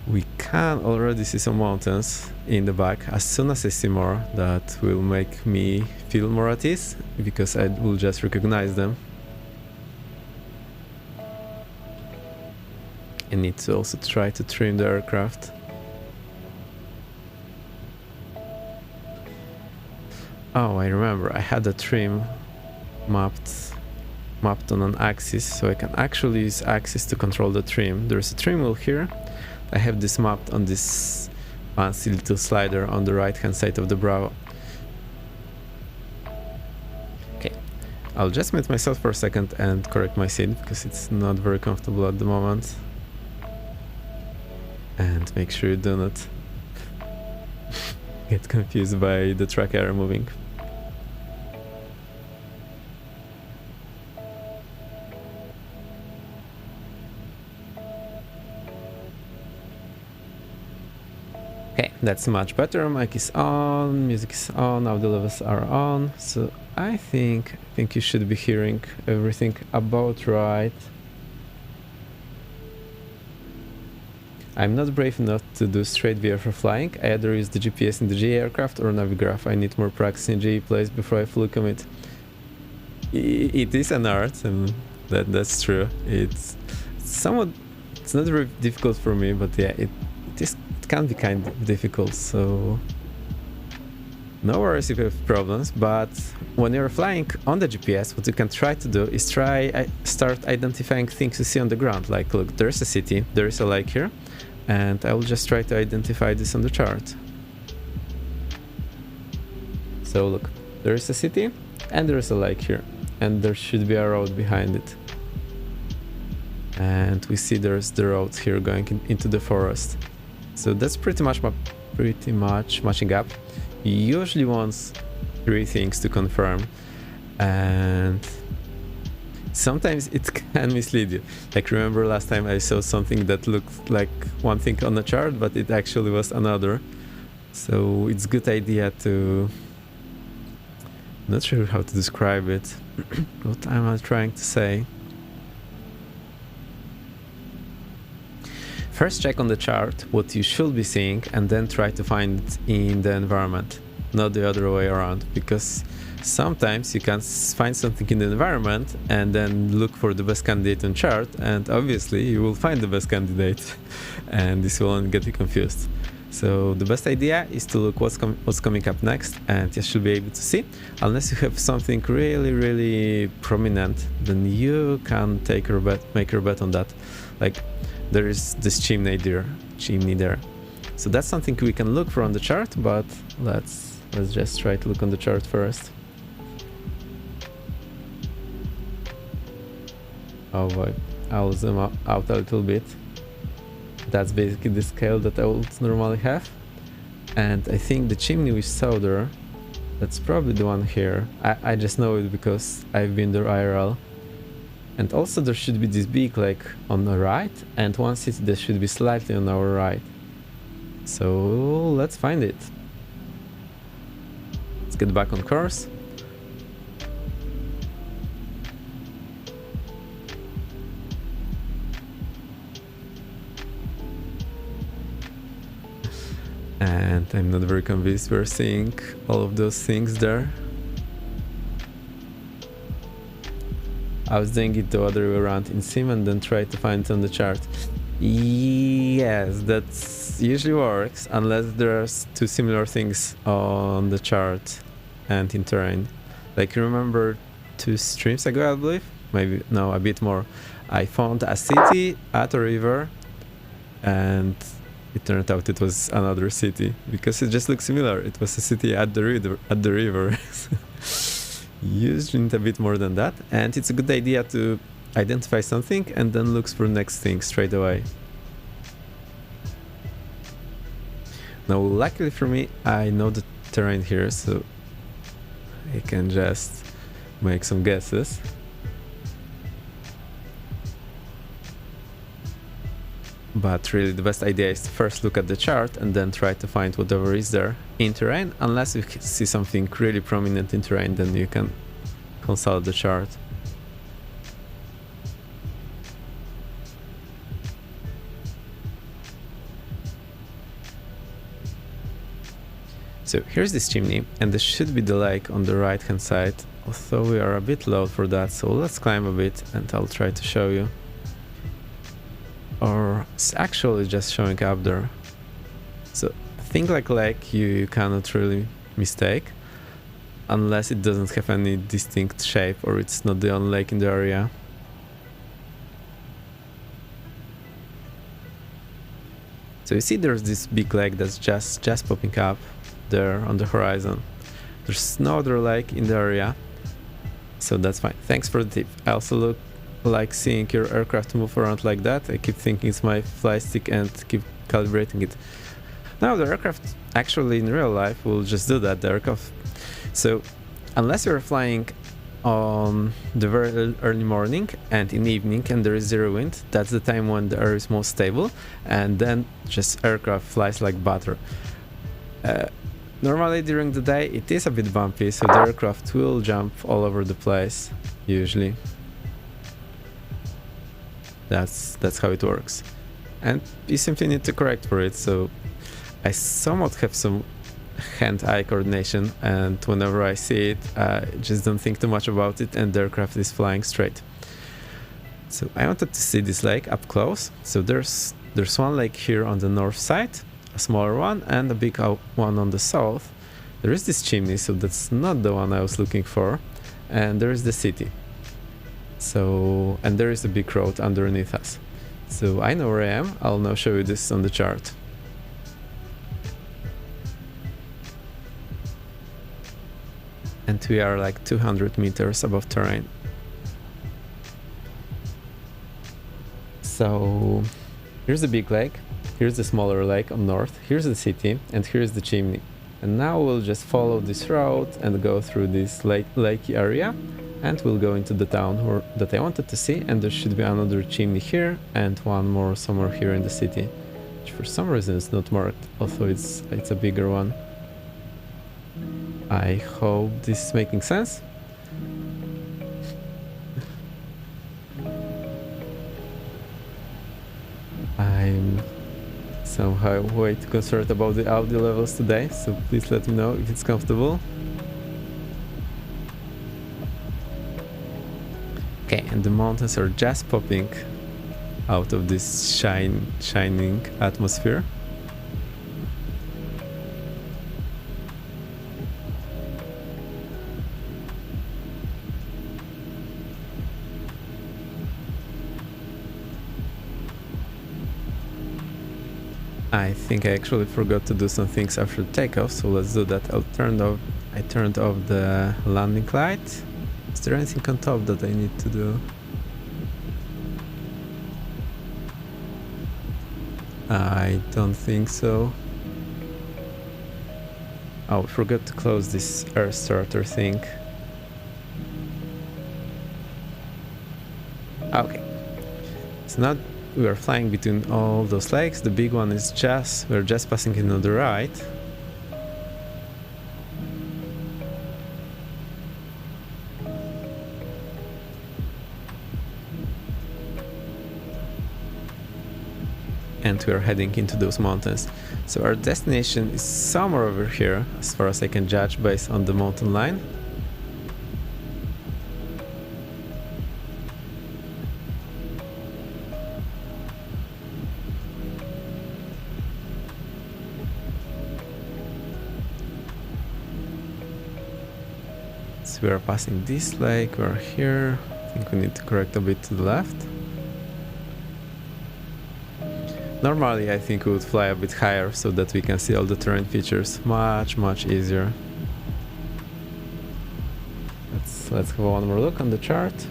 A: We can already see some mountains in the back. As soon as I see more, that will make me feel more at ease, because I will just recognize them. I need to also try to trim the aircraft. Oh, I remember, I had a trim mapped on an axis, so I can actually use axis to control the trim. There's a trim wheel here. I have this mapped on this fancy little slider on the right hand side of the Bravo. Okay, I'll just mute myself for a second and correct my seat, because it's not very comfortable at the moment. And make sure you do not get confused by the track error moving. Okay, that's much better. Mic is on, music is on, audio levels are on. So I think you should be hearing everything about right. I'm not brave enough to do straight VFR flying. I either use the GPS in the GE aircraft or Navigraph. I need more practice in GE plays before I fully commit. It is an art, and that's true. It's not very difficult for me, but yeah, it can be kind of difficult, so no worries if you have problems. But when you're flying on the GPS, what you can try to do is start identifying things you see on the ground. Like, look, there's a city, there is a lake here, and I will just try to identify this on the chart. So look, there is a city and there is a lake here, and there should be a road behind it. And we see there's the road here going into the forest. So that's pretty much matching up. You usually want 3 things to confirm, and sometimes it can mislead you. Like, remember last time I saw something that looked like one thing on the chart, but it actually was another. So it's a good idea to... Not sure how to describe it. What am I trying to say? First check on the chart what you should be seeing, and then try to find it in the environment, not the other way around, because sometimes you can find something in the environment and then look for the best candidate on chart, and obviously you will find the best candidate and this will get you confused. So the best idea is to look what's coming up next, and you should be able to see. Unless you have something really prominent, then you can make your bet on that. Like, there is this chimney there. So that's something we can look for on the chart, but let's just try to look on the chart first. Oh boy, I'll zoom out a little bit. That's basically the scale that I would normally have. And I think the chimney we saw there, that's probably the one here. I just know it because I've been there IRL. And also there should be this big lake on the right, and one city that should be slightly on our right. So let's find it. Let's get back on course. And I'm not very convinced we're seeing all of those things there. I was doing it the other way around in sim and then try to find it on the chart. Yes, that usually works unless there's two similar things on the chart and in terrain. Like, remember 2 streams ago, I believe? Maybe, no, a bit more. I found a city at a river and it turned out it was another city because it just looks similar. It was a city at the river. Usually a bit more than that, and it's a good idea to identify something and then look for next thing straight away. Now, luckily for me, I know the terrain here, so I can just make some guesses. But really the best idea is to first look at the chart and then try to find whatever is there in terrain. Unless you see something really prominent in terrain, then you can consult the chart. So here's this chimney, and this should be the lake on the right hand side, although we are a bit low for that, so let's climb a bit and I'll try to show you. Or it's actually just showing up there. So a thing like lake you cannot really mistake unless it doesn't have any distinct shape or it's not the only lake in the area. So you see there's this big lake that's just popping up there on the horizon. There's no other lake in the area, so that's fine. Thanks for the tip. I also like seeing your aircraft move around like that. I keep thinking it's my fly stick and keep calibrating it. Now the aircraft actually in real life will just do that, the aircraft. So unless you're flying on the very early morning and in the evening and there is zero wind, that's the time when the air is most stable, and then just aircraft flies like butter. Normally during the day it is a bit bumpy, so the aircraft will jump all over the place usually. That's how it works, and you simply need to correct for it. So I somewhat have some hand-eye coordination, and whenever I see it, I just don't think too much about it and the aircraft is flying straight. So I wanted to see this lake up close. So there's one lake here on the north side, a smaller one, and a big one on the south. There is this chimney, so that's not the one I was looking for, and there is the city. So, and there is a big road underneath us. So I know where I am. I'll now show you this on the chart. And we are like 200 meters above terrain. So here's the big lake, here's the smaller lake on north, here's the city, and here's the chimney. And now we'll just follow this road and go through this lakey area, and we'll go into the town that I wanted to see, and there should be another chimney here and one more somewhere here in the city, which for some reason is not marked, although it's a bigger one. I hope this is making sense. I'm somehow way too concerned about the audio levels today, so please let me know if it's comfortable. Okay, and the mountains are just popping out of this shining atmosphere. I think I actually forgot to do some things after takeoff, so let's do that. I turned off the landing light. Is there anything on top that I need to do? I don't think so. Oh, I forgot to close this air starter thing. Okay. So now we are flying between all those lakes. The big one is we're just passing it on the right. and we are heading into those mountains. So our destination is somewhere over here, as far as I can judge based on the mountain line. So we are passing this lake, we are here. I think we need to correct a bit to the left. Normally I think we would fly a bit higher so that we can see all the terrain features much easier. Let's have one more look on the chart.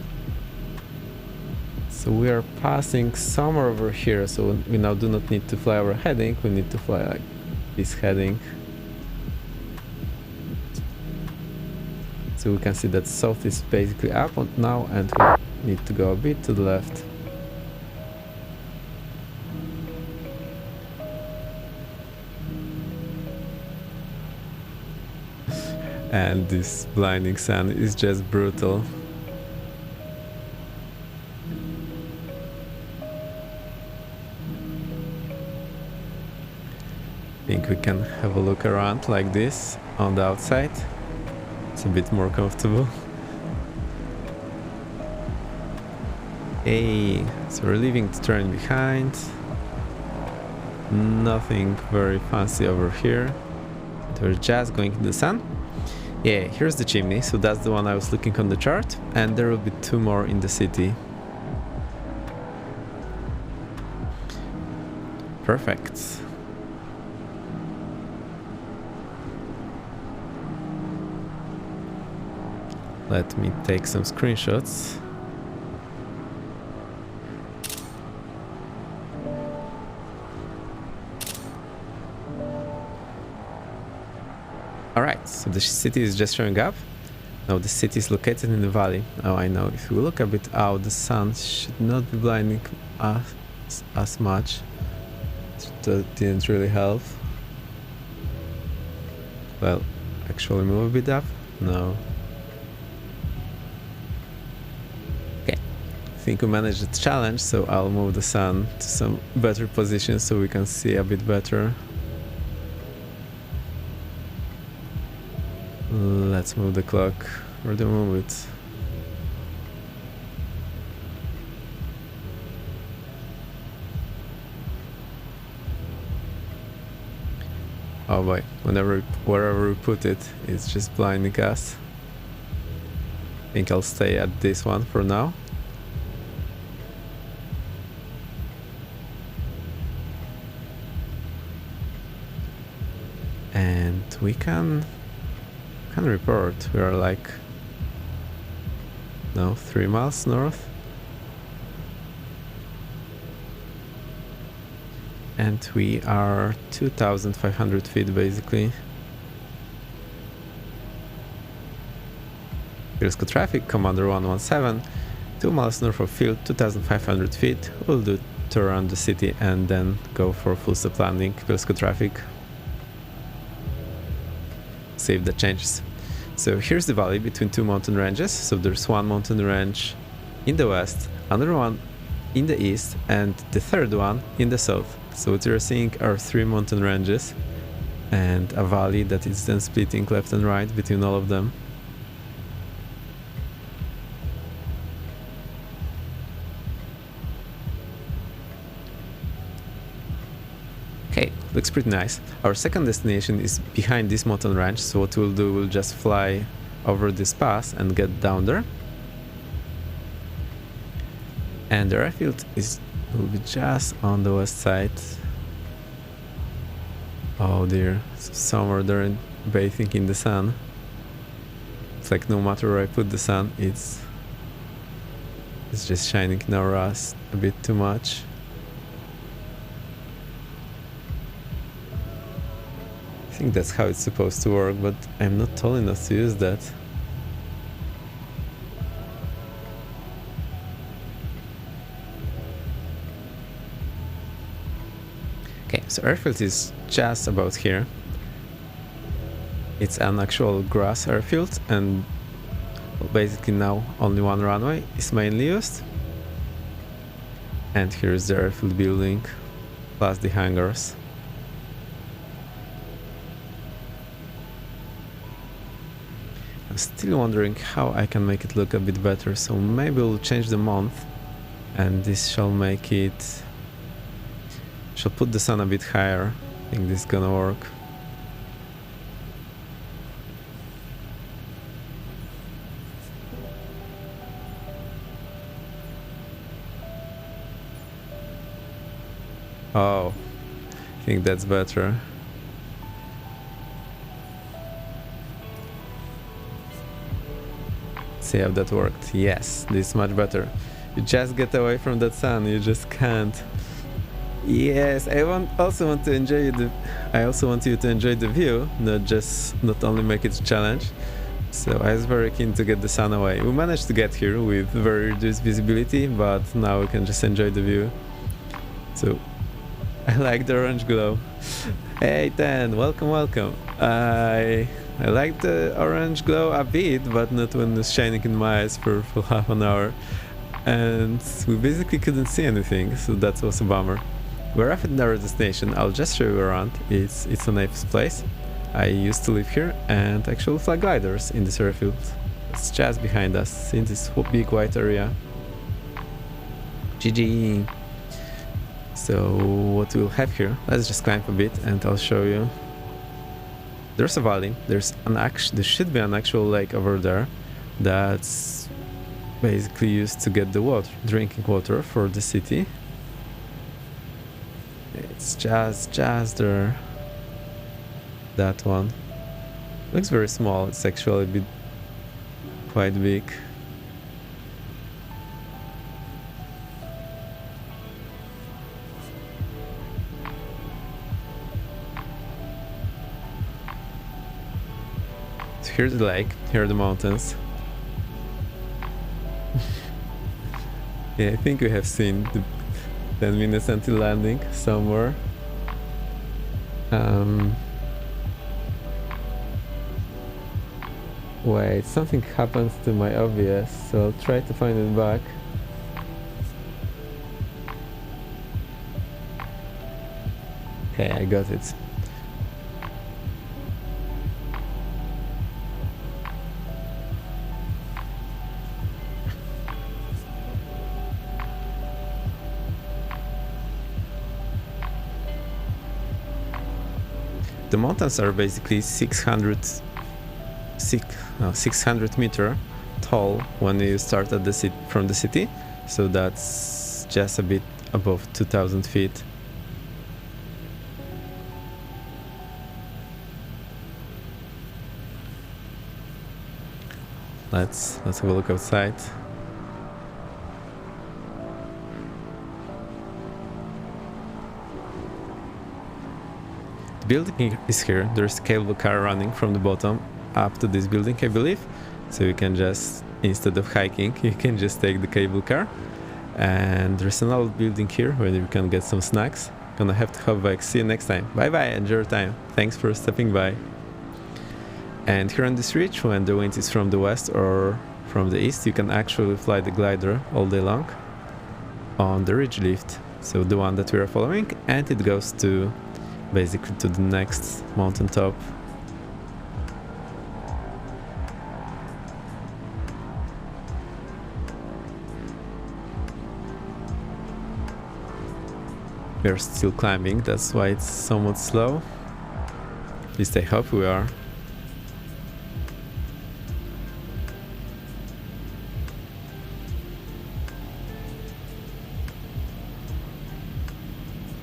A: So we are passing somewhere over here, so we now do not need to fly our heading, we need to fly like this heading. So we can see that south is basically up now, and we need to go a bit to the left. And this blinding sun is just brutal. I think we can have a look around like this on the outside. It's a bit more comfortable. Hey, so we're leaving the terrain behind. Nothing very fancy over here. We're just going in the sun. Yeah, here's the chimney, so that's the one I was looking on the chart, and there will be two more in the city. Perfect. Let me take some screenshots. Alright, so the city is just showing up. Now the city is located in the valley. Now I know if we look a bit out, the sun should not be blinding us as much. That didn't really help. Well, actually move a bit up? No. Okay, I think we managed the challenge, so I'll move the sun to some better position so we can see a bit better. Let's move the clock. Where do we move it? Oh boy, wherever we put it, it's just blinding us. I think I'll stay at this one for now. And we can report. We are like 3 miles north, and we are 2,500 feet basically. Wilga traffic, Commander 117, 2 miles north of field, 2,500 feet. We'll do tour around the city and then go for full stop landing. Wilga traffic. See if that changes. So here's the valley between two mountain ranges. So there's one mountain range in the west, another one in the east, and the third one in the south. So what you're seeing are 3 mountain ranges and a valley that is then splitting left and right between all of them. Okay, looks pretty nice. Our second destination is behind this mountain range, so what we'll do, we'll just fly over this pass and get down there. And the airfield will be just on the west side. Oh dear, somewhere there bathing in the sun. It's like no matter where I put the sun, it's just shining in our ass a bit too much. I think that's how it's supposed to work, but I'm not tall enough to use that. Okay, so airfield is just about here. It's an actual grass airfield, and basically now only one runway is mainly used. And here's the airfield building. plus the hangars. I'm still wondering how I can make it look a bit better, so maybe we'll change the month, and this shall make it... shall put the sun a bit higher. I think this is gonna work. Oh, I think that's better. See how that worked. Yes, this is much better. You just get away from that sun, you just can't. Yes, I also want to enjoy I also want you to enjoy the view, not only make it a challenge. So I was very keen to get the sun away. We managed to get here with very reduced visibility, but now we can just enjoy the view. So I like the orange glow. Hey Dan, welcome. I like the orange glow a bit, but not when it's shining in my eyes for half an hour. And we basically couldn't see anything, so that was a bummer. We're at our destination. I'll just show you around. It's a nice place. I used to live here and actually fly gliders in this airfield. It's just behind us in this big white area. GG. So what we'll have here, let's just climb a bit and I'll show you. There's a valley, there should be an actual lake over there that's basically used to get the drinking water for the city. It's just there. That one. Looks very small, it's actually a bit quite big. So here's the lake, here are the mountains. Yeah, I think we have seen the 10 minutes until landing somewhere. Wait, something happens to my OBS, so I'll try to find it back. Okay, I got it. The mountains are basically 600 meter tall when you start at from the city, so that's just a bit above 2000 feet. Let's have a look outside. The building is here. There's a cable car running from the bottom up to this building, I believe. So you can just, instead of hiking, you can just take the cable car. And there's another building here where you can get some snacks. Gonna have to hop back. See you next time. Bye bye, enjoy your time. Thanks for stopping by. And here on this ridge, when the wind is from the west or from the east, you can actually fly the glider all day long on the ridge lift. So the one that we are following, and it goes to basically to the next mountain top. We are still climbing, that's why it's somewhat slow. At least I hope we are.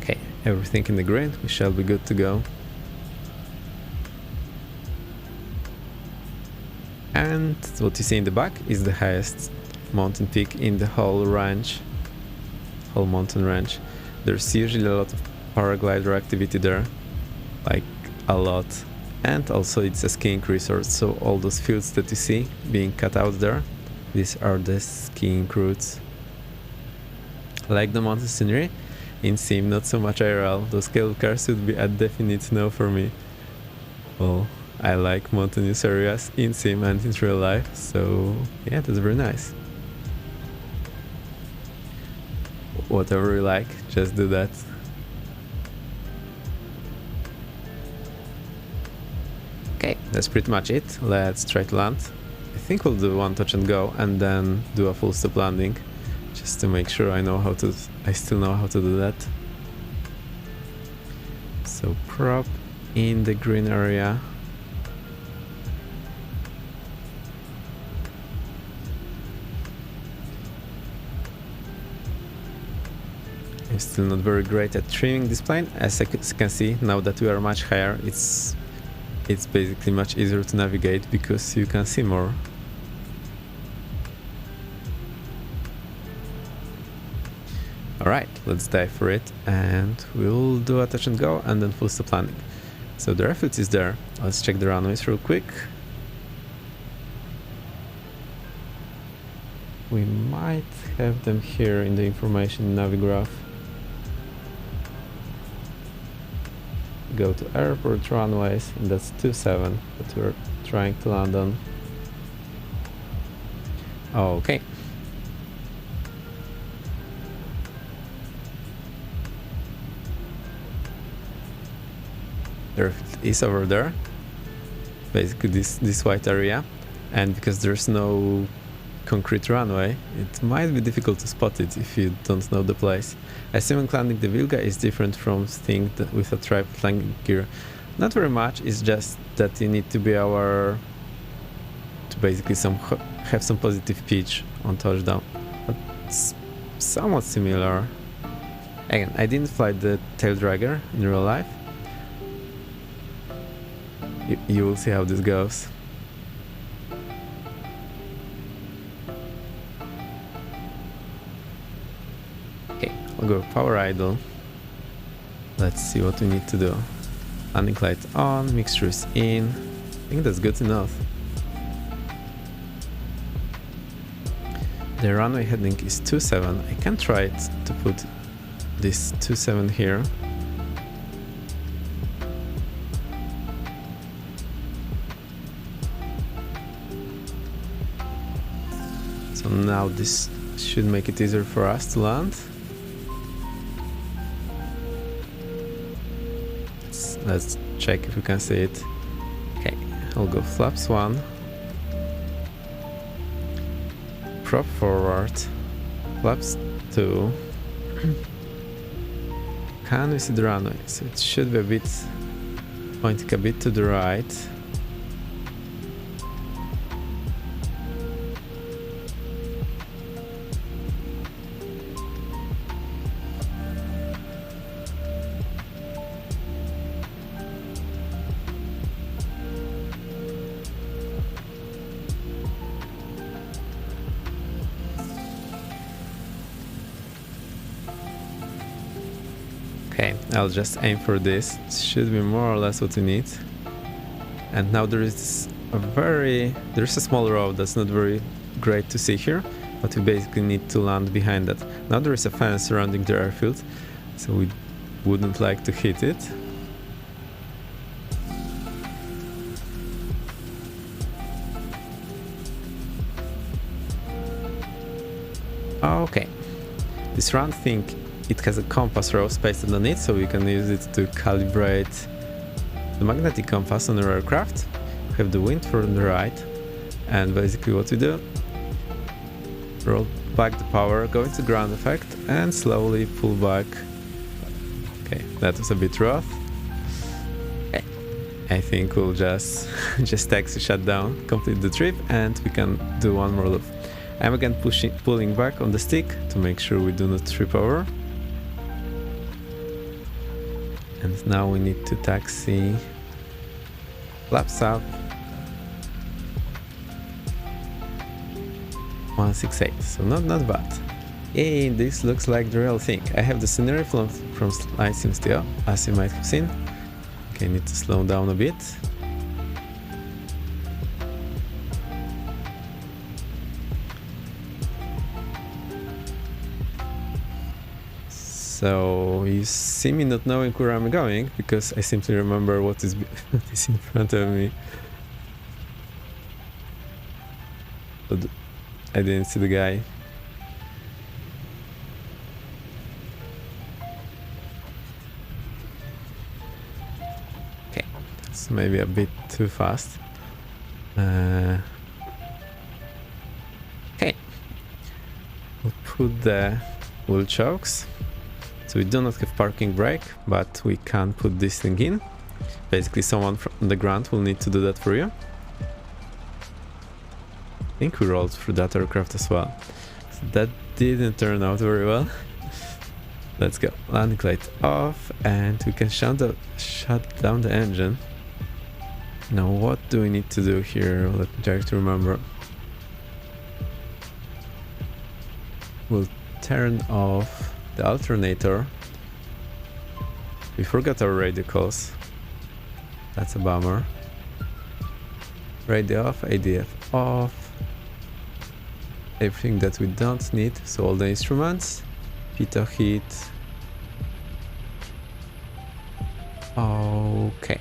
A: Okay, everything in the green, we shall be good to go. And what you see in the back is the highest mountain peak in the whole range, whole mountain range. There's usually a lot of paraglider activity there, like a lot. And also it's a skiing resort, so all those fields that you see being cut out there, these are the skiing routes. I like the mountain scenery. In sim, not so much IRL. Those cable cars would be a definite no for me. Well, I like mountainous areas in sim and in real life, so yeah, that's very nice. Whatever you like, just do that. Okay, that's pretty much it. Let's try to land. I think we'll do one touch and go and then do a full stop landing, just to make sure I still know how to do that. So prop in the green area. I'm still not very great at trimming this plane. As you can see, now that we are much higher, it's basically much easier to navigate because you can see more. Alright, let's dive for it and we'll do a touch and go and then full stop landing. So the airfield is there. Let's check the runways real quick. We might have them here in the information navigraph. Go to airport runways, and that's 27 that we're trying to land on. Okay. There is over there, basically this white area, and because there's no concrete runway, it might be difficult to spot it if you don't know the place. Assuming landing the Wilga is different from staying with a tripod landing gear. Not very much, it's just that you need to be aware to basically have some positive pitch on touchdown. But it's somewhat similar. Again, I didn't fly the tail dragger in real life. You will see how this goes. Okay, I'll go power idle. Let's see what we need to do. Landing light on, mixture is in. I think that's good enough. The runway heading is 27. I can try it to put this 27 here. So now this should make it easier for us to land. Let's check if we can see it. Okay, I'll go flaps 1. Prop forward. Flaps 2. Can we see the runway? So it should be a bit pointing a bit to the right. Okay, I'll just aim for this. It should be more or less what we need. And now there is there's a small road that's not very great to see here, but we basically need to land behind that. Now there is a fence surrounding the airfield, so we wouldn't like to hit it. Okay, this round thing, it has a compass rose pasted on it, so we can use it to calibrate the magnetic compass on our aircraft. We have the wind from the right, and basically what we do, roll back the power, go into ground effect, and slowly pull back. Okay, that was a bit rough. Okay, I think we'll just taxi shut down, complete the trip, and we can do one more loop. I'm again pulling back on the stick to make sure we do not trip over. And now we need to taxi flaps up 168, so not bad. Hey, this looks like the real thing. I have the scenery from Slide Sim still, as you might have seen. Okay, need to slow down a bit. So you see me not knowing where I'm going because I simply remember what is in front of me. But I didn't see the guy. Okay, It's maybe a bit too fast. Okay. We'll put the wheel chokes. So we do not have parking brake, but we can put this thing in. Basically someone from the ground will need to do that for you. I think we rolled through that aircraft as well. So that didn't turn out very well. Let's go. Landing light off, and we can shut down the engine. Now what do we need to do here? Let me try to remember. We'll turn off the alternator. We forgot our radio calls. That's a bummer. Radio off, ADF off. Everything that we don't need, so all the instruments. Pitot heat. Okay.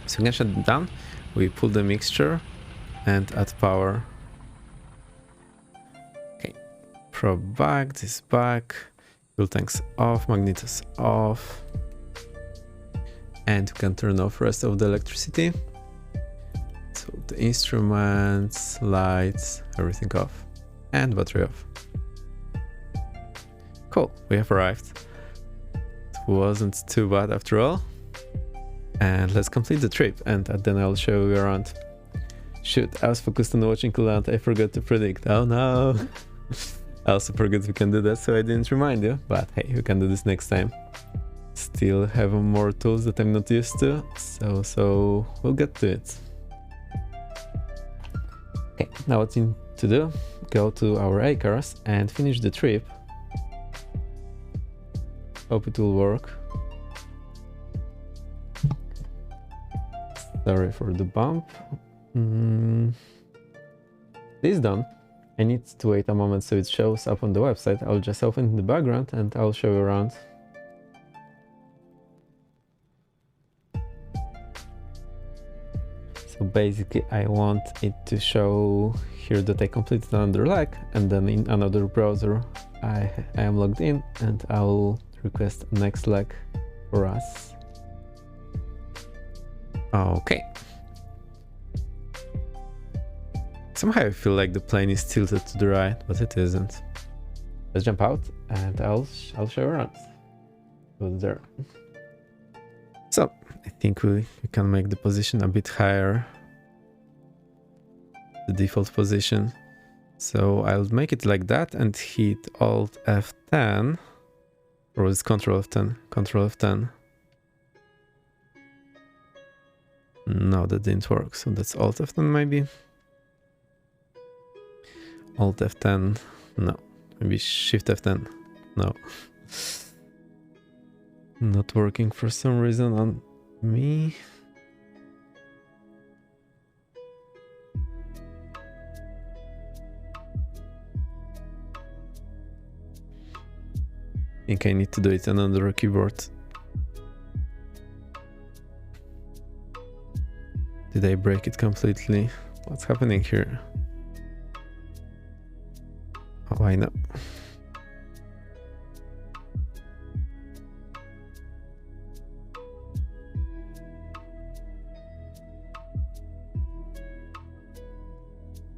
A: So we can shut it down. We pull the mixture and add power. Okay. Probe back, this back. Fuel tanks off, magnetos off. And we can turn off rest of the electricity. So the instruments, lights, everything off. And battery off. Cool, we have arrived. It wasn't too bad after all. And let's complete the trip, and then I'll show you around. Shoot, I was focused on watching land, I forgot to predict. Oh no! I also forgot we can do that, so I didn't remind you. But hey, we can do this next time. Still have more tools that I'm not used to, so we'll get to it. Okay, now what we need to do, go to our A cars and finish the trip. Hope it will work. Sorry for the bump. This is done. I need to wait a moment so it shows up on the website. I'll just open in the background and I'll show you around. So basically I want it to show here that I completed another leg, and then in another browser I am logged in, and I'll request next leg for us. Okay. Somehow I feel like the plane is tilted to the right, but it isn't. Let's jump out and I'll show you around. What's there? So I think we can make the position a bit higher. The default position. So I'll make it like that and hit Alt F10. Or is Control F10? Control F10. No, that didn't work. So that's Alt F10 maybe. Alt F10. No. Maybe Shift F10. No. Not working for some reason on me. I think I need to do it on another keyboard. Did I break it completely? What's happening here? Oh, I know.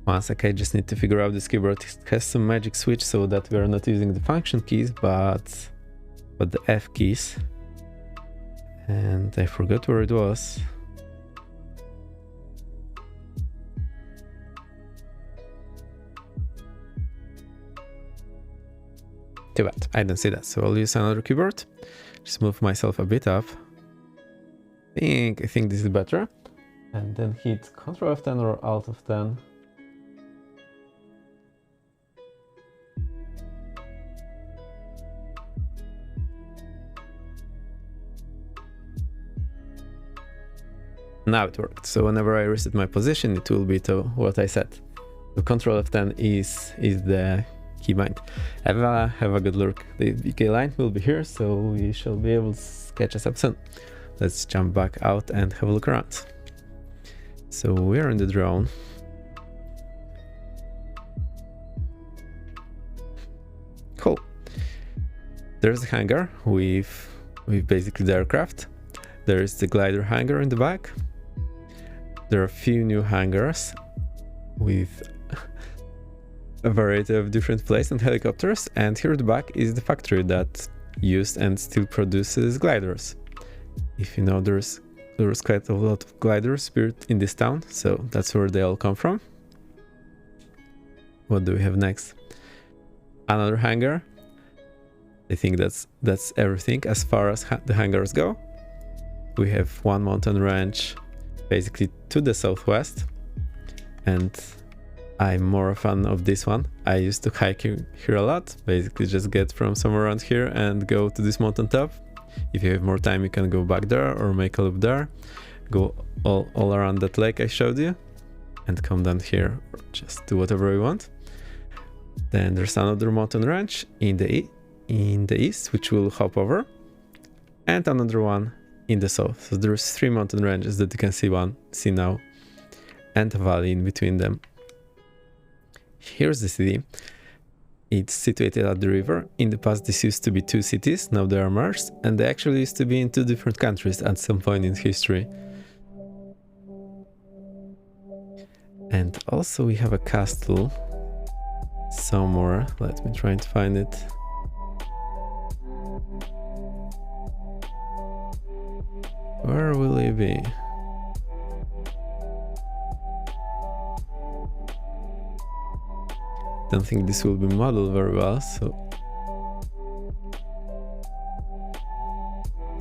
A: One sec, I just need to figure out this keyboard. It has some magic switch so that we are not using the function keys, but the F keys. And I forgot where it was. Too bad, I don't see that, so I'll use another keyboard. Just move myself a bit up. I think this is better. And then hit Ctrl F10 or Alt F10. Now it worked, so whenever I reset my position, it will be to what I said. So Ctrl F10 is the keybind. Have a good look. The VK line will be here, so we shall be able to catch us up soon. Let's jump back out and have a look around. So we're in the drone. Cool. There's a hangar with basically the aircraft. There is the glider hangar in the back. There are a few new hangars with a variety of different planes and helicopters, and here at the back is the factory that used and still produces gliders. If you know, there's quite a lot of gliders built in this town, so that's where they all come from. What do we have next? Another hangar. I think that's everything as far as the hangars go. We have one mountain range basically to the southwest, and I'm more a fan of this one. I used to hike here a lot, basically just get from somewhere around here and go to this mountain top. If you have more time, you can go back there or make a loop there, go all around that lake I showed you, and come down here, or just do whatever you want. Then there's another mountain range in the east, which we'll hop over, and another one in the south. So there's 3 mountain ranges that you can see now, and a valley in between them. Here's the city. It's situated at the river. In the past, this used to be 2 cities, now they are merged, and they actually used to be in 2 different countries at some point in history. And also we have a castle somewhere. Let me try and find it. Where will it be? Don't think this will be modeled very well, so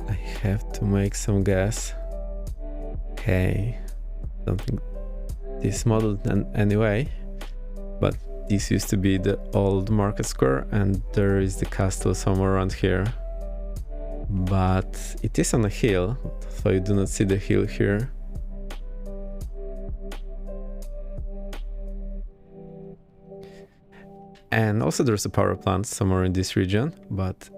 A: I have to make some guess. Okay, don't think this is modeled anyway, but this used to be the old market square, and there is the castle somewhere around here. But it is on a hill, so you do not see the hill here. And also there's a power plant somewhere in this region, but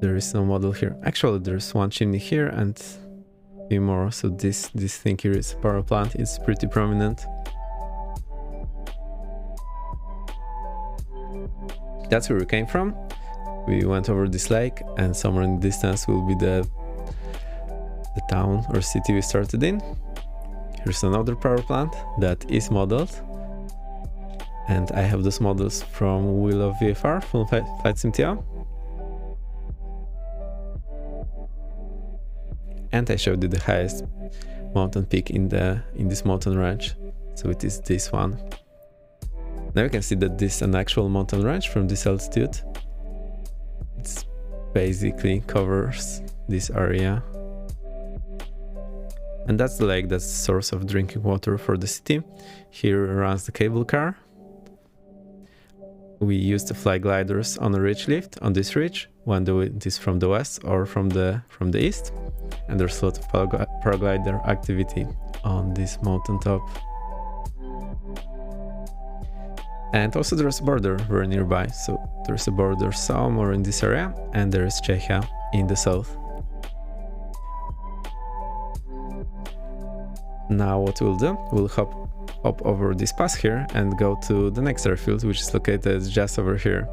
A: there is no model here. Actually, there's one chimney here and a few more, so this thing here is a power plant. It's pretty prominent. That's where we came from. We went over this lake, and somewhere in the distance will be the town or city we started in. Here's another power plant that is modeled. And I have those models from Wilga VFR, from Flight Sim TO. And I showed you the highest mountain peak in this mountain range. So it is this one. Now you can see that this is an actual mountain range from this altitude. It basically covers this area. And that's the lake, that's the source of drinking water for the city. Here runs the cable car. We used to fly gliders on a ridge lift on this ridge when the wind is from the west or from the east, and there's a lot of paraglider activity on this mountain top. And also there's a border very nearby, so there's a border somewhere in this area, and there is Czechia in the south. Now what we'll do, we'll hop over this pass here and go to the next airfield, which is located just over here.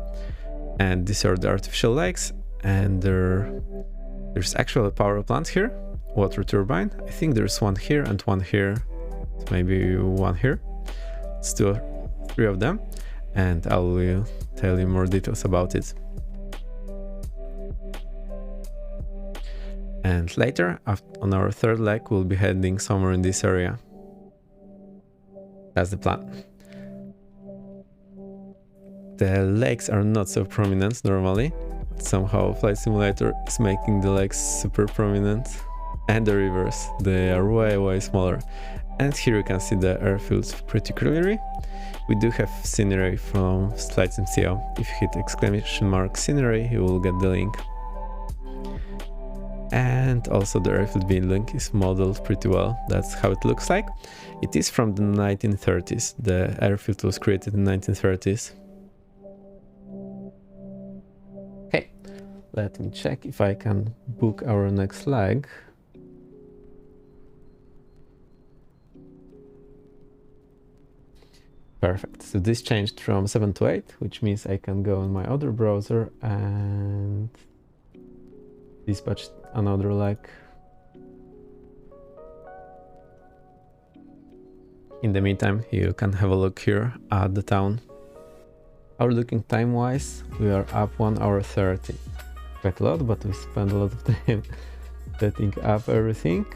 A: And these are the artificial lakes, and there's actually a power plant here, water turbine. I think there's one here and one here, maybe one here. Let's do 3 of them, and I will tell you more details about it. And later, on our 3rd leg, we'll be heading somewhere in this area. That's the plan. The lakes are not so prominent normally, but somehow Flight Simulator is making the lakes super prominent. And the rivers, they are way smaller. And here you can see the airfields pretty clearly. We do have scenery from Flight Sim TO. If you hit ! scenery, you will get the link. And also the airfield building is modeled pretty well. That's how it looks like. It is from the 1930s. The airfield was created in the 1930s. Okay, let me check if I can book our next leg. Perfect. So this changed from 7 to 8, which means I can go in my other browser and dispatch another leg. In the meantime, you can have a look here at the town. Our looking time wise, we are up 1 hour 30. Quite a lot, but we spend a lot of time setting up everything.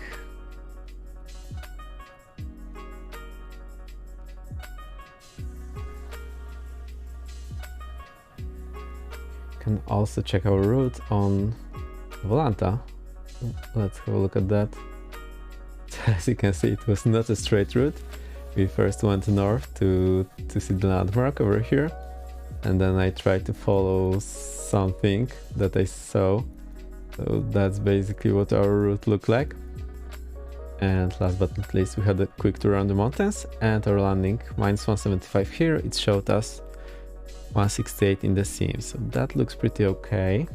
A: Can also check our route on Volanta. Let's have a look at that. As you can see, it was not a straight route. We first went north to see the landmark over here, and then I tried to follow something that I saw. So that's basically what our route looked like. And last but not least, we had a quick tour around the mountains and our landing. -175 here, it showed us 168 in the sim, so that looks pretty okay.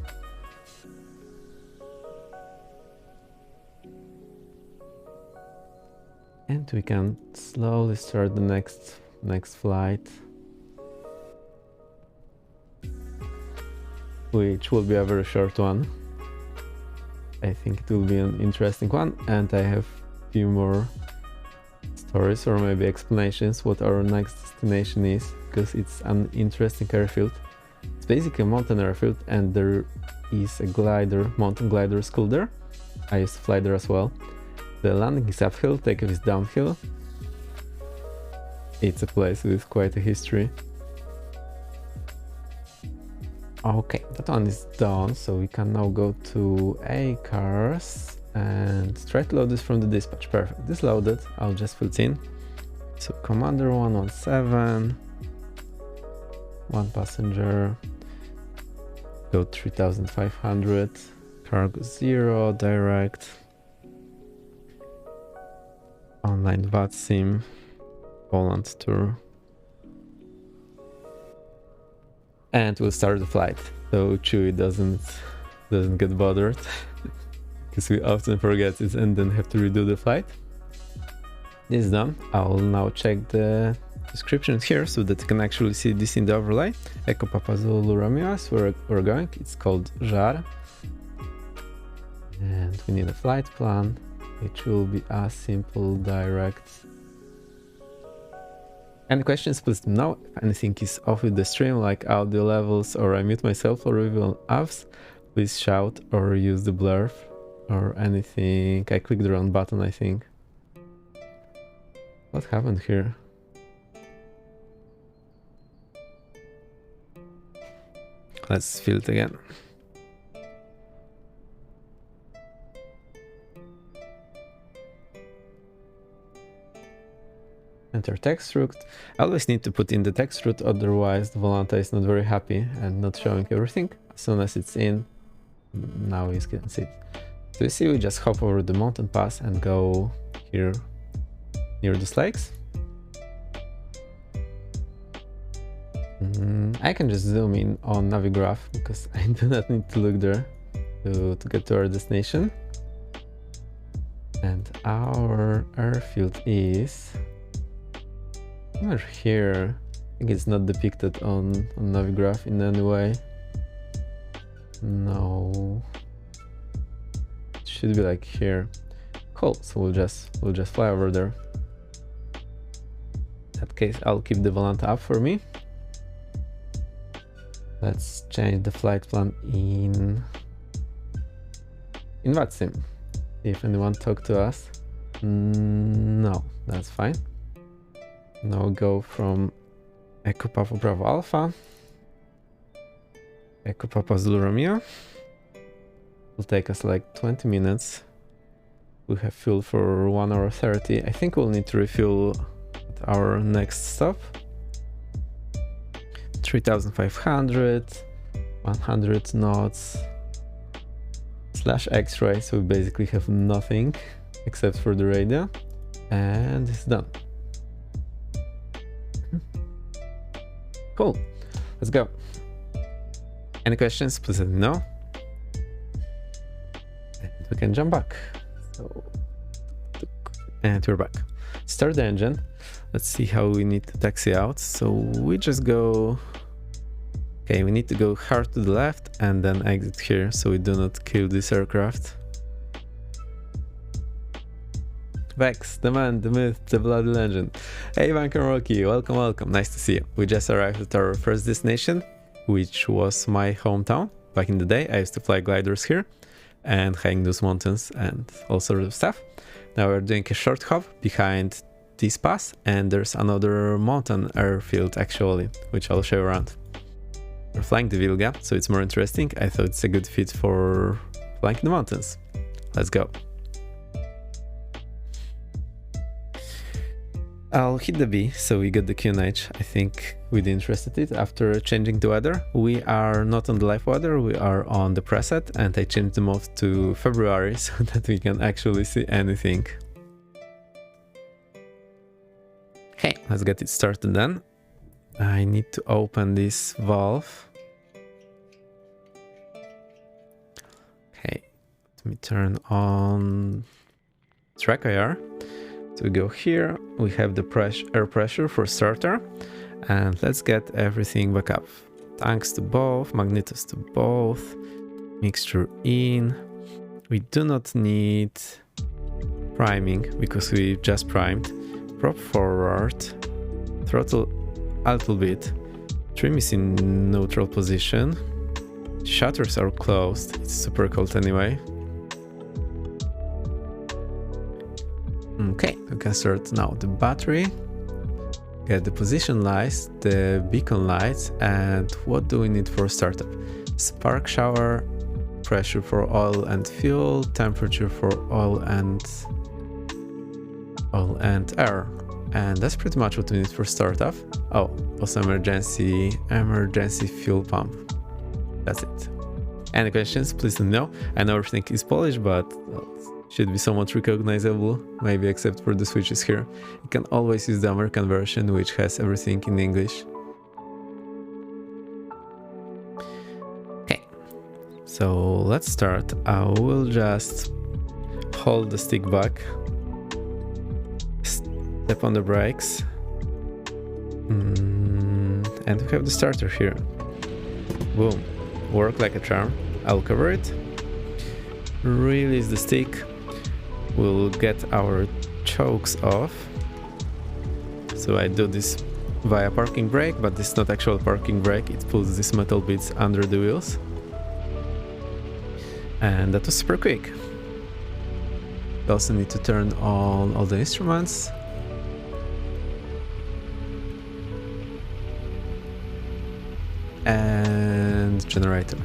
A: And we can slowly start the next flight, which will be a very short one. I think it will be an interesting one, and I have a few more stories or maybe explanations what our next destination is, because it's an interesting airfield. It's basically a mountain airfield, and there is a mountain glider school there. I used to fly there as well. The landing is uphill, takeoff is downhill. It's a place with quite a history. Okay, that one is done, so we can now go to A cars and try to load this from the dispatch. Perfect, this loaded, I'll just fill it in. So Commander 117, 1 passenger, go 3500, cargo 0, direct, online VAT sim, Poland tour. And we'll start the flight, so Chewie doesn't get bothered, because we often forget it and then have to redo the flight. This is done. I'll now check the description here so that you can actually see this in the overlay. Echo Papa Zulu Romeo is where we're going. It's called JAR. And we need a flight plan, which will be a simple direct. Any questions, please know. If anything is off with the stream, like audio levels, or I mute myself or reveal apps, please shout or use the blurb or anything. I clicked the wrong button, I think. What happened here? Let's fill it again. Enter text route. I always need to put in the text route, otherwise the Volanta is not very happy and not showing everything. As soon as it's in, now you can see it. So you see, we just hop over the mountain pass and go here near the lakes. I can just zoom in on Navigraph because I do not need to look there to get to our destination. And our airfield is over here. I think it's not depicted on Navigraph in any way. No, it should be like here. Cool. So we'll just fly over there. In that case, I'll keep the Volanta up for me. Let's change the flight plan in VATSIM. If anyone talked to us. No, that's fine. Now go from Echo Papa Bravo Alpha, Echo Papa Zulu Romeo. Will take us like 20 minutes. We have fuel for 1 hour 30. I think we'll need to refuel at our next stop. 3500, 100 knots, /X-ray, so we basically have nothing except for the radio, and it's done. Cool, let's go. Any questions, please let me know. And we can jump back. So, and we're back. Start the engine. Let's see how we need to taxi out. So we just go... Okay, we need to go hard to the left and then exit here so we do not kill this aircraft. Vex, the man, the myth, the bloody legend. Hey Ivan and Rocky, welcome, welcome, nice to see you. We just arrived at our first destination, which was my hometown. Back in the day, I used to fly gliders here and hang those mountains and all sorts of stuff. Now we're doing a short hop behind this pass, and there's another mountain airfield actually, which I'll show you around. We're flying the Wilga, so it's more interesting. I thought it's a good fit for flying in the mountains. Let's go. I'll hit the B, so we got the QNH. I think we didn't reset it after changing the weather. We are not on the live weather, we are on the preset, and I changed the mode to February so that we can actually see anything. Okay, let's get it started then. I need to open this valve. Okay, let me turn on track IR. So we go here, we have the air pressure for starter, and let's get everything back up. Tanks to both, magnetos to both, mixture in. We do not need priming because we just primed. Prop forward, throttle a little bit, trim is in neutral position, shutters are closed, it's super cold anyway. Okay, we can start now the battery, get the position lights, the beacon lights, and what do we need for startup? Spark shower, pressure for oil and fuel, temperature for oil and air. And that's pretty much what we need for startup. Oh, also emergency fuel pump. That's it. Any questions? Please let me know. I know everything is Polish, but should be somewhat recognizable, maybe except for the switches here. You can always use the American version, which has everything in English. Okay, so let's start. I will just hold the stick back, step on the brakes, and we have the starter here. Boom, work like a charm. I'll cover it, release the stick. We'll get our chokes off. So I do this via parking brake, but this is not actual parking brake. It pulls these metal bits under the wheels. And that was super quick. We also need to turn on all the instruments. And generator.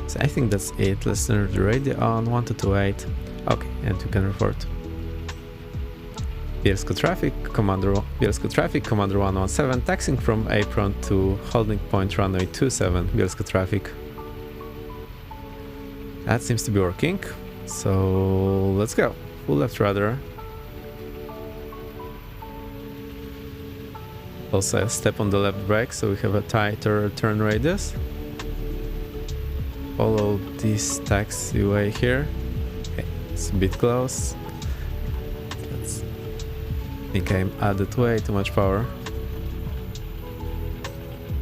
A: So I think that's it. Let's turn the radio on, 1228. Okay, and we can report. Bielsko Traffic, Commander 117, taxiing from apron to holding point runway 27, Bielsko Traffic. That seems to be working, so let's go. Full left rudder. Also a step on the left brake, so we have a tighter turn radius. Follow this taxiway here. Okay, it's a bit close. I think I added way too much power.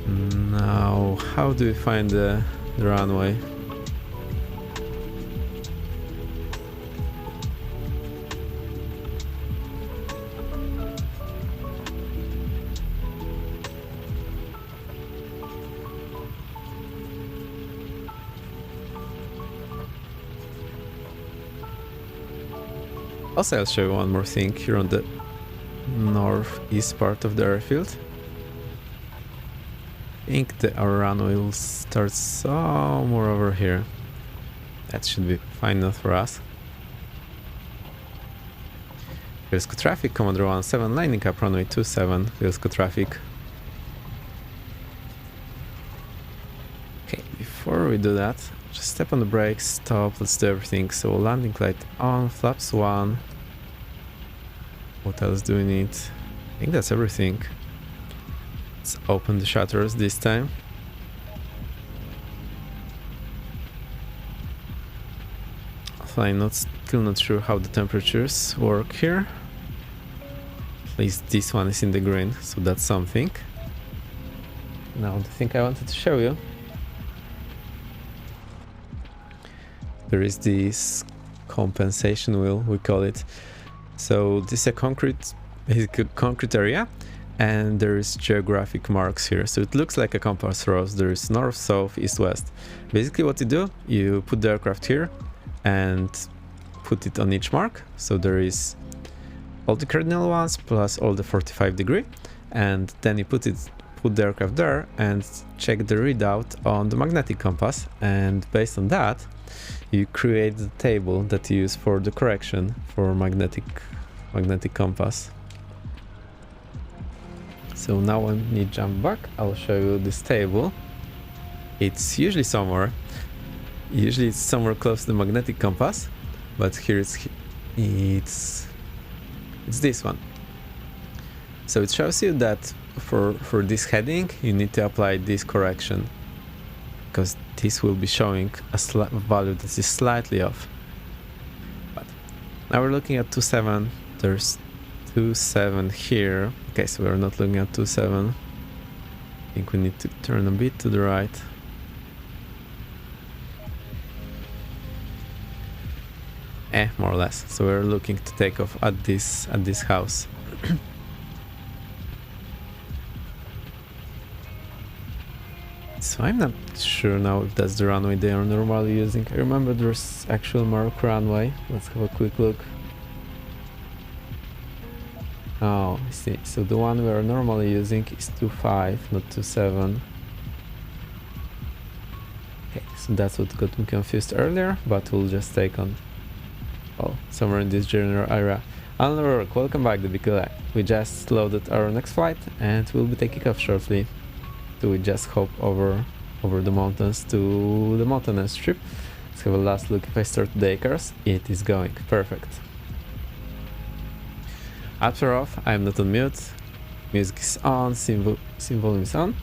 A: Now, how do we find the runway? Also, I'll show you one more thing here on the northeast part of the airfield. I think our runway will start somewhere over here. That should be fine enough for us. Bielsko Traffic, Commander 17, lining up runway 27, Bielsko Traffic. Okay, before we do that, just step on the brakes, stop, let's do everything. So landing light on, flaps 1. What else do we need? I think that's everything. Let's open the shutters this time. I'm still not sure how the temperatures work here. At least this one is in the green, so that's something. Now the thing I wanted to show you. There is this compensation wheel, we call it. So this is a concrete area, and there's geographic marks here. So it looks like a compass rose. There's north, south, east, west. Basically what you do, you put the aircraft here and put it on each mark. So there is all the cardinal ones plus all the 45-degree, and then you put the aircraft there and check the readout on the magnetic compass, and based on that you create the table that you use for the correction for magnetic compass. So now when you jump back, I'll show you this table. It's usually somewhere close to the magnetic compass, but here it's this one. So it shows you that for this heading you need to apply this correction, because this will be showing a value that is slightly off. But now we're looking at 2.7. There's 2.7 here. Okay, so we're not looking at 2.7. I think we need to turn a bit to the right. More or less. So we're looking to take off at this house. So I'm not sure now if that's the runway they are normally using. I remember there's actual mark runway. Let's have a quick look. Oh, I see. So the one we are normally using is 2.5, not 2.7. Okay, so that's what got me confused earlier, but we'll just take on somewhere in this general area. Welcome back to Wilga. We just loaded our next flight and we'll be taking off shortly. So we just hop over the mountains to the mountain strip. Let's have a last look. If I start the acres, it is going perfect. Apps are off, I'm not on mute. Music is on, sim volume is on.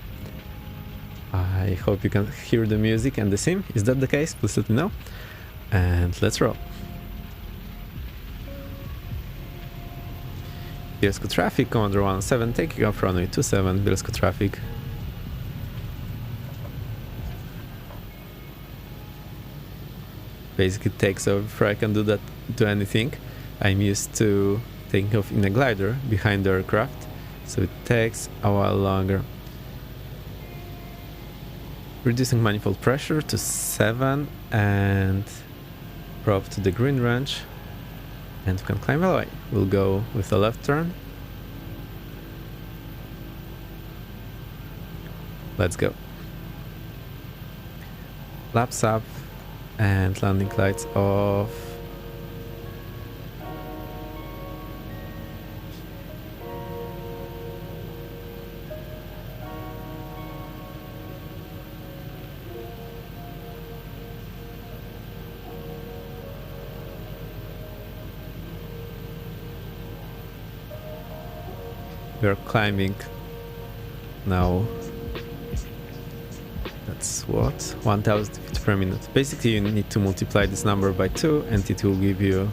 A: I hope you can hear the music and the sim. Is that the case? Please let me know. And let's roll. Bielsko traffic, Commander 17, taking off runway 27, Bielsko traffic. Basically takes over before I can do anything. I'm used to taking off in a glider behind the aircraft, so it takes a while longer. Reducing manifold pressure to 7 and prop to the green range, and we can climb away. We'll go with a left turn. Let's go. Flaps up and landing lights off. We are climbing now. That's what? 1000 feet per minute. Basically you need to multiply this number by 2 and it will give you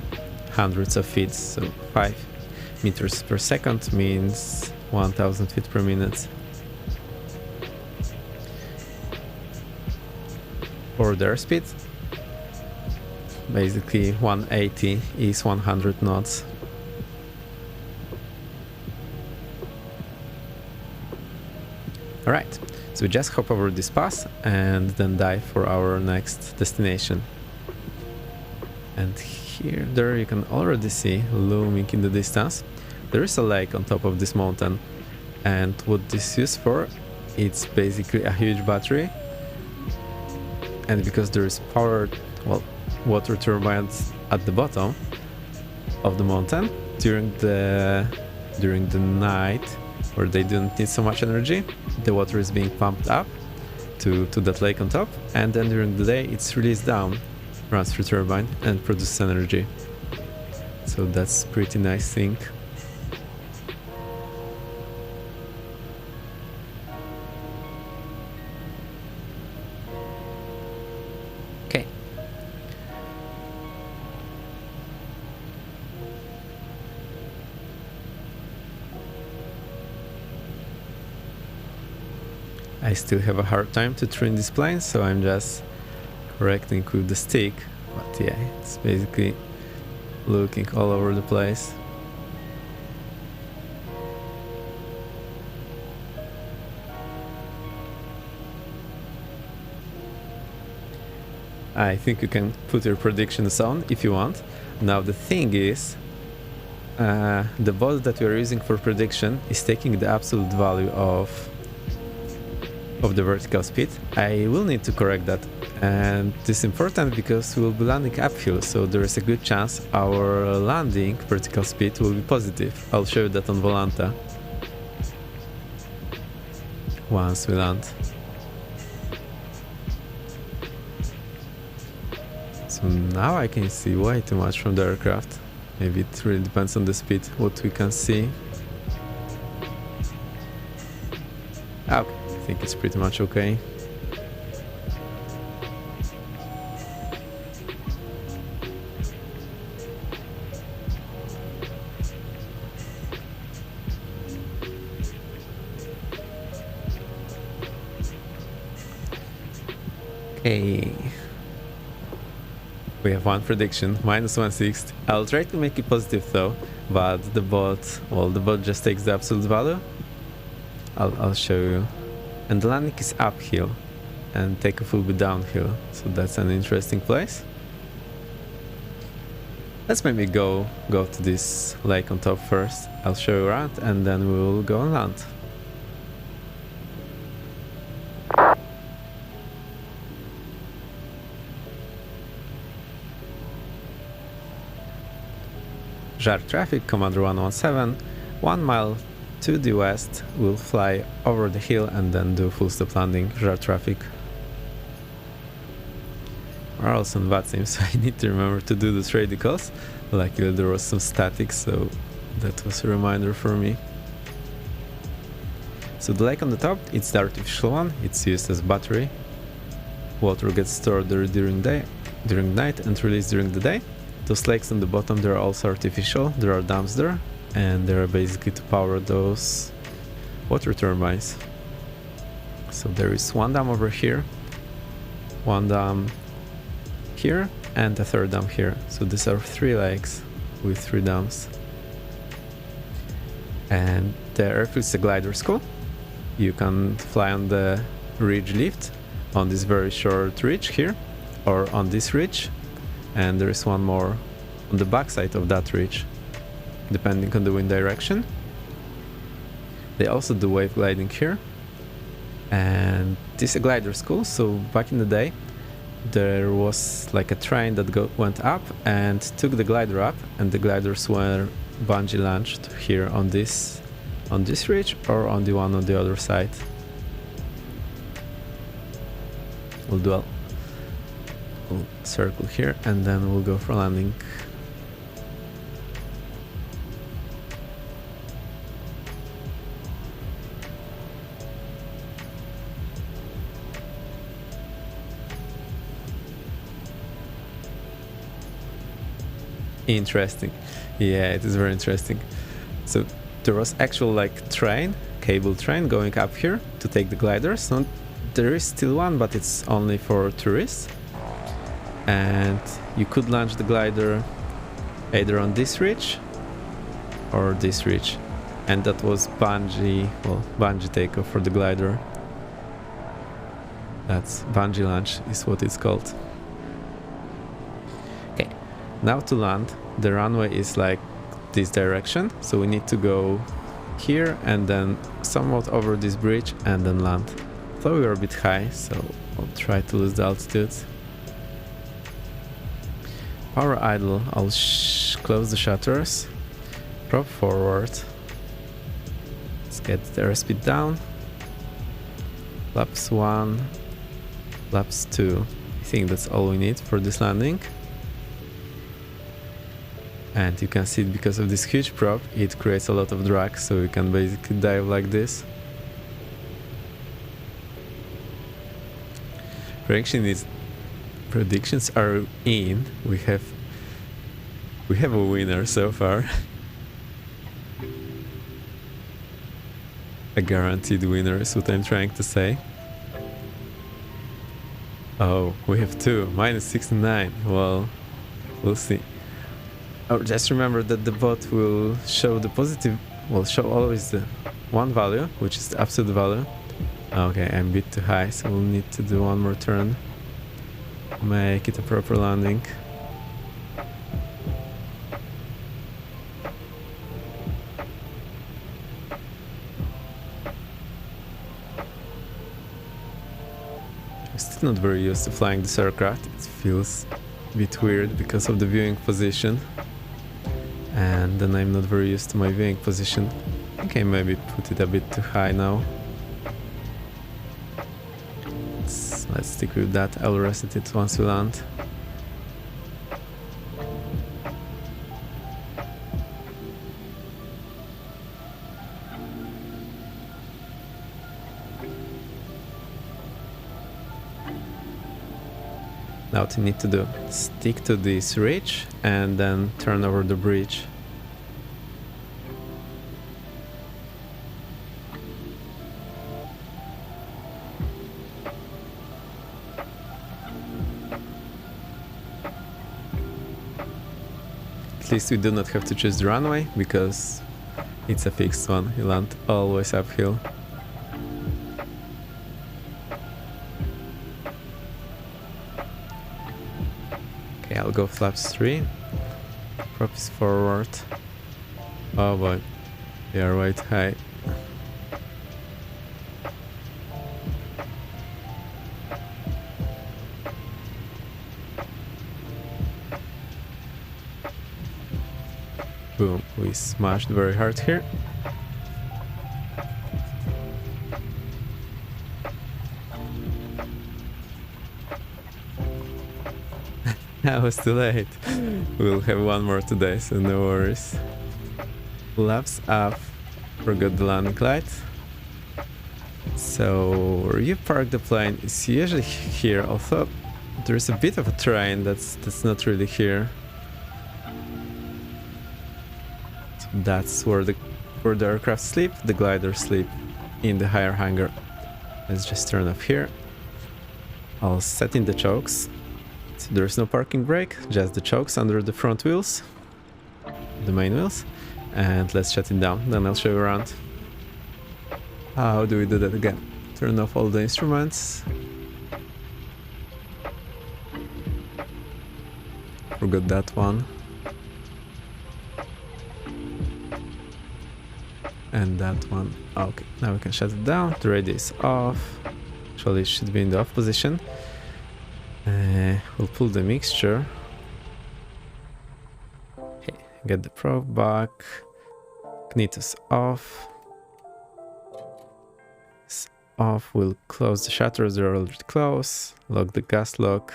A: hundreds of feet. So 5 meters per second means 1000 feet per minute. For the airspeed, basically 180 is 100 knots. Alright, so we just hop over this pass and then dive for our next destination. And there you can already see, looming in the distance, there is a lake on top of this mountain. And what this is used for, it's basically a huge battery. And because there is water turbines at the bottom of the mountain, during the night, where they don't need so much energy, the water is being pumped up to that lake on top, and then during the day it's released down, runs through turbine and produces energy. So that's pretty nice thing. Okay. I still have a hard time to trim this plane, so I'm just correcting with the stick. But yeah, it's basically looking all over the place. I think you can put your predictions on if you want. Now the thing is, the bot that we are using for prediction is taking the absolute value of the vertical speed. I will need to correct that, and this is important because we will be landing uphill, so there is a good chance our landing vertical speed will be positive. I'll show you that on Volanta once we land. So now I can see way too much from the aircraft. Maybe it really depends on the speed, what we can see. Okay, I think it's pretty much okay. Okay. We have one prediction, -1/6. I'll try to make it positive though, but the bot just takes the absolute value. I'll show you. And the landing is uphill and takeoff will be downhill, so that's an interesting place. Let's maybe go to this lake on top first. I'll show you around and then we will go and land. JAR traffic, Commander 117, 1 mile to the west, we'll fly over the hill and then do full stop landing, JAR traffic. We're also on VATSIM, so I need to remember to do the radicals. Luckily there was some static, so that was a reminder for me. So the lake on the top, it's the artificial one, it's used as battery. Water gets stored there during night and released during the day. Those lakes on the bottom, they're also artificial, there are dams there, and they're basically to power those water turbines. So there is one dam over here, one dam here, and a third dam here. So these are 3 lakes with 3 dams. And the airfield is a glider school. You can fly on the ridge lift, on this very short ridge here, or on this ridge. And there is one more on the backside of that ridge, depending on the wind direction. They also do wave gliding here. And this is a glider school, so back in the day there was like a train that went up and took the glider up, and the gliders were bungee launched here on this ridge or on the one on the other side. We'll do we'll circle here and then we'll go for landing. Interesting. Yeah, it is very interesting. So there was actual like cable train going up here to take the gliders. So there is still one, but it's only for tourists. And you could launch the glider either on this ridge or this ridge, and that was bungee takeoff for the glider. That's bungee launch is what it's called. Okay, now to land, the runway is like this direction, so we need to go here and then somewhat over this bridge and then land. Though we are a bit high, so I'll try to lose the altitude. Power idle, I'll close the shutters, prop forward, let's get the airspeed down, flaps 1, flaps 2, I think that's all we need for this landing. And you can see it, because of this huge prop, it creates a lot of drag, so you can basically dive like this. Predictions are in. We have a winner so far. A guaranteed winner is what I'm trying to say. Oh, we have 2, -69. Well, we'll see. Oh, just remember that the bot will show the positive, will show always the one value, which is the absolute value. Okay, I'm a bit too high, so we'll need to do one more turn. make it a proper landing. I'm still not very used to flying this aircraft. It feels a bit weird because of the viewing position. And then I'm not very used to my viewing position. I think I maybe put it a bit too high now. Let's stick with that. I'll reset it once we land. Now what you need to do, stick to this ridge and then turn over the bridge. At least we do not have to choose the runway because it's a fixed one, you land always uphill. Okay, I'll go flaps 3. Prop is forward. Oh boy, they are way too high. Boom, we smashed very hard here. I was too late. We'll have one more today, so no worries. Laps up. Forgot the landing light. So where you park the plane is usually here, although there's a bit of a terrain that's not really here. So that's where the aircraft sleep, the gliders sleep in the higher hangar. Let's just turn off here. I'll set in the chokes. So there's no parking brake, just the chokes under the front wheels, the main wheels, and let's shut it down, then I'll show you around. How do we do that again? Turn off all the instruments. Forgot that one. And that one. Okay, now we can shut it down. The radio is off. Actually, it should be in the off position. We'll pull the mixture. Okay, get the probe back. Ignitus off. It's off. We'll close the shutters, they're already closed. Lock the gas lock.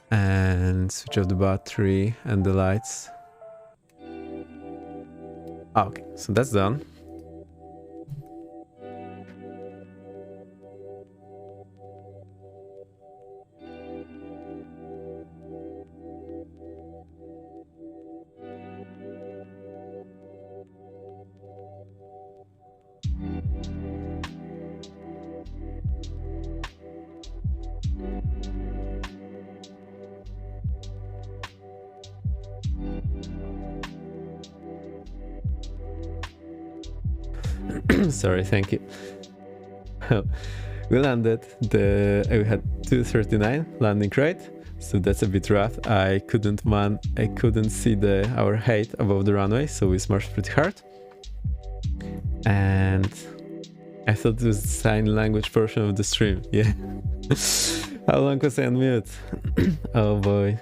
A: And switch off the battery and the lights. Okay, so that's done. Sorry, thank you. We landed. We had 239 landing rate, so that's a bit rough. I couldn't see our height above the runway, so we smashed pretty hard. And I thought it was the sign language portion of the stream. Yeah. How long was I on mute? Oh boy.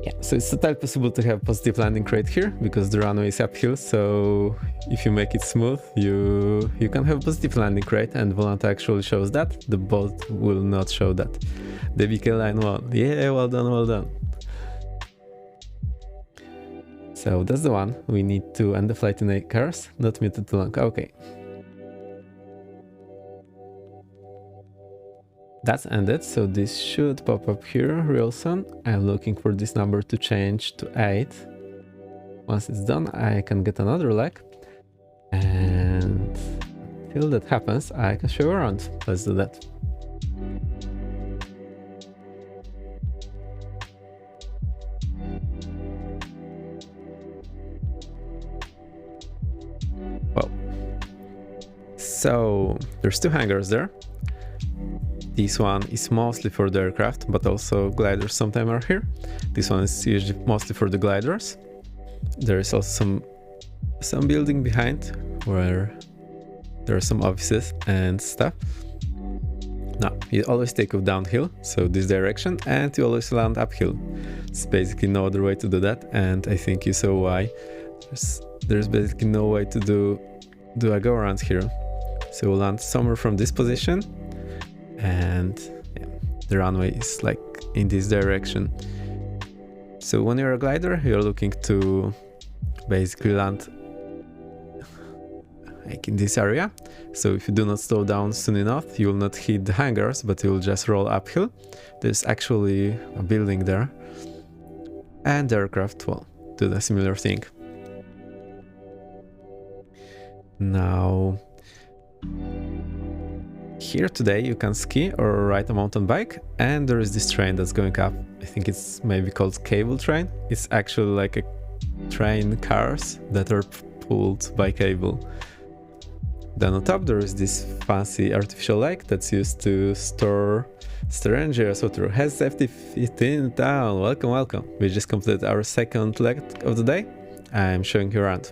A: Yeah, so it's totally possible to have positive landing rate here because the runway is uphill, so if you make it smooth, you can have positive landing rate, and Volanta actually shows that. The bot will not show that. The BK line 1. Yeah, well done, well done. So that's the one. We need to end the flight in 8 cars, not muted too long. Okay. That's ended, so this should pop up here real soon. I'm looking for this number to change to 8. Once it's done, I can get another leg. And till that happens, I can show you around. Let's do that. Well, so there's 2 hangars there. This one is mostly for the aircraft, but also gliders sometimes are here. This one is usually mostly for the gliders. There is also some building behind where there are some offices and stuff. Now, you always take off downhill, so this direction, and you always land uphill. It's basically no other way to do that, and I think you saw why. There's basically no way to do a go around here. So we'll land somewhere from this position, and yeah, the runway is like in this direction. So when you're a glider, you're looking to basically land like in this area. So if you do not slow down soon enough, you will not hit the hangars, but you will just roll uphill. There's actually a building there, and the aircraft will do the similar thing. Now, here today you can ski or ride a mountain bike, and there is this train that's going up. I think it's maybe called cable train. It's actually like a train cars that are pulled by cable. Then on top there is this fancy artificial lake that's used to store energy as water. Has safety 15 down. Welcome, welcome. We just completed our second leg of the day. I'm showing you around.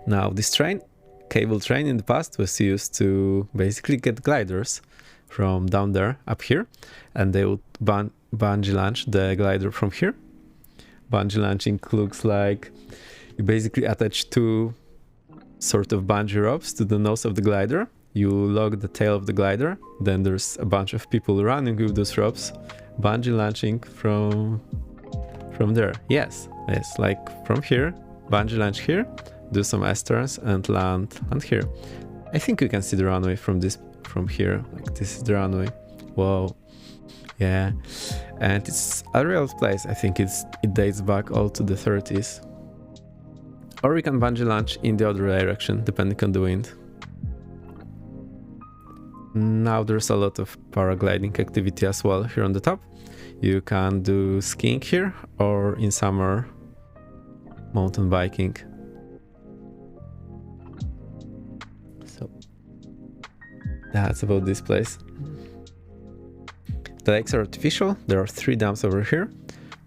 A: Now this train, cable train in the past, was used to basically get gliders from down there up here, and they would bungee launch the glider from here. Bungee launching looks like you basically attach two sort of bungee ropes to the nose of the glider. You lock the tail of the glider, then there's a bunch of people running with those ropes, bungee launching from there. Yes, like from here, bungee launch here, do some S-turns and land here. I think you can see the runway from here. Like this is the runway. Whoa, yeah, and it's a real place. I think it dates back all to the 30s. Or we can bungee launch in the other direction, depending on the wind. Now there's a lot of paragliding activity as well here on the top. You can do skiing here, or in summer, mountain biking. So that's about this place. The lakes are artificial. There are 3 dams over here.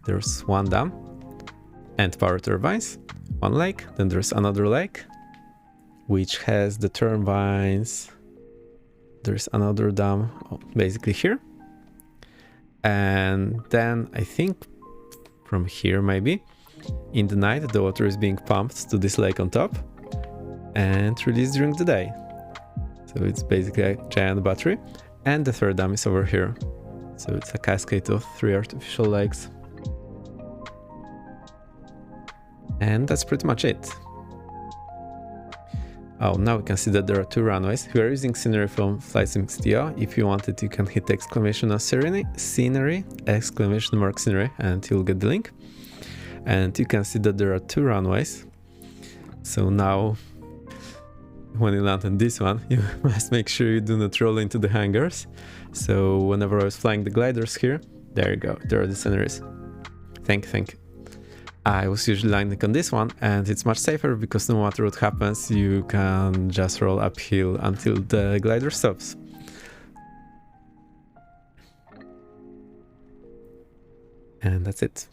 A: There's one dam and power turbines. One lake, then there's another lake which has the turbines. There's another dam basically here, and then I think from here maybe in the night the water is being pumped to this lake on top and released during the day. So it's basically a giant battery, and the third dam is over here. So it's a cascade of 3 artificial lakes. And that's pretty much it. Oh, now we can see that there are 2 runways. We are using scenery from Flight Sim Studio. If you want it, you can hit exclamation on scenery, exclamation mark scenery, and you'll get the link. And you can see that there are 2 runways. So now, when you land on this one, you must make sure you do not roll into the hangars. So whenever I was flying the gliders here, there you go, there are the sceneries. Thank you. I was usually landing on this one, and it's much safer because no matter what happens, you can just roll uphill until the glider stops. And that's it.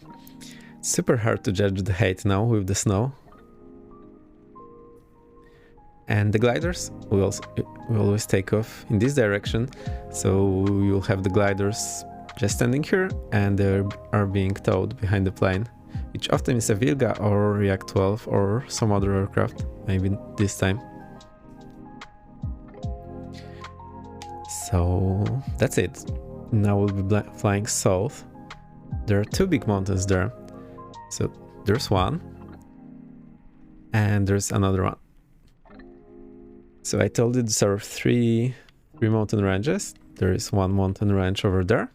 A: It's super hard to judge the height now with the snow. And the gliders will always take off in this direction, so you'll have the gliders just standing here, and they are being towed behind the plane, which often is a Wilga or Yak 12 or some other aircraft, maybe this time. So that's it. Now we'll be flying south. There are 2 big mountains there. So there's one, and there's another one. So I told you there are three mountain ranges. There is one mountain range over there.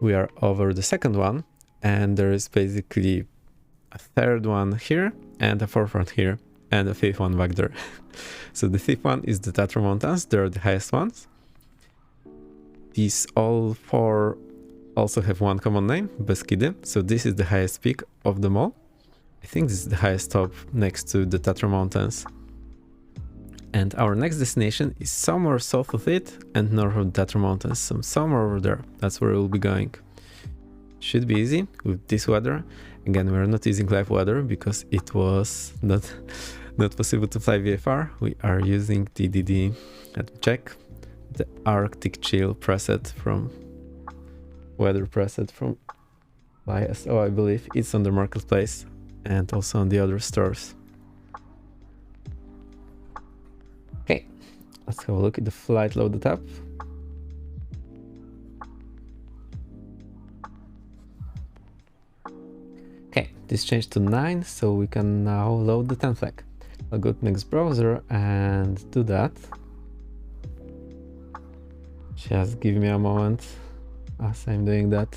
A: We are over the second one, and there is basically a third one here, and a fourth one here, and a fifth one back there. So the fifth one is the Tatra Mountains. They're the highest ones. These all 4 also have one common name, Beskidy. So this is the highest peak of them all. I think this is the highest top next to the Tatra Mountains. And our next destination is somewhere south of it and north of the Tatra Mountains, somewhere over there. That's where we'll be going. Should be easy with this weather. Again, we're not using live weather because it was not possible to fly VFR. We are using the let me check, the Arctic Chill preset from weather preset from ISO, I believe. It's on the marketplace and also on the other stores. Okay, let's have a look at the flight loaded up. Okay, this changed to 9, so we can now load the 10 flag. I'll go to next browser and do that. Just give me a moment as I'm doing that.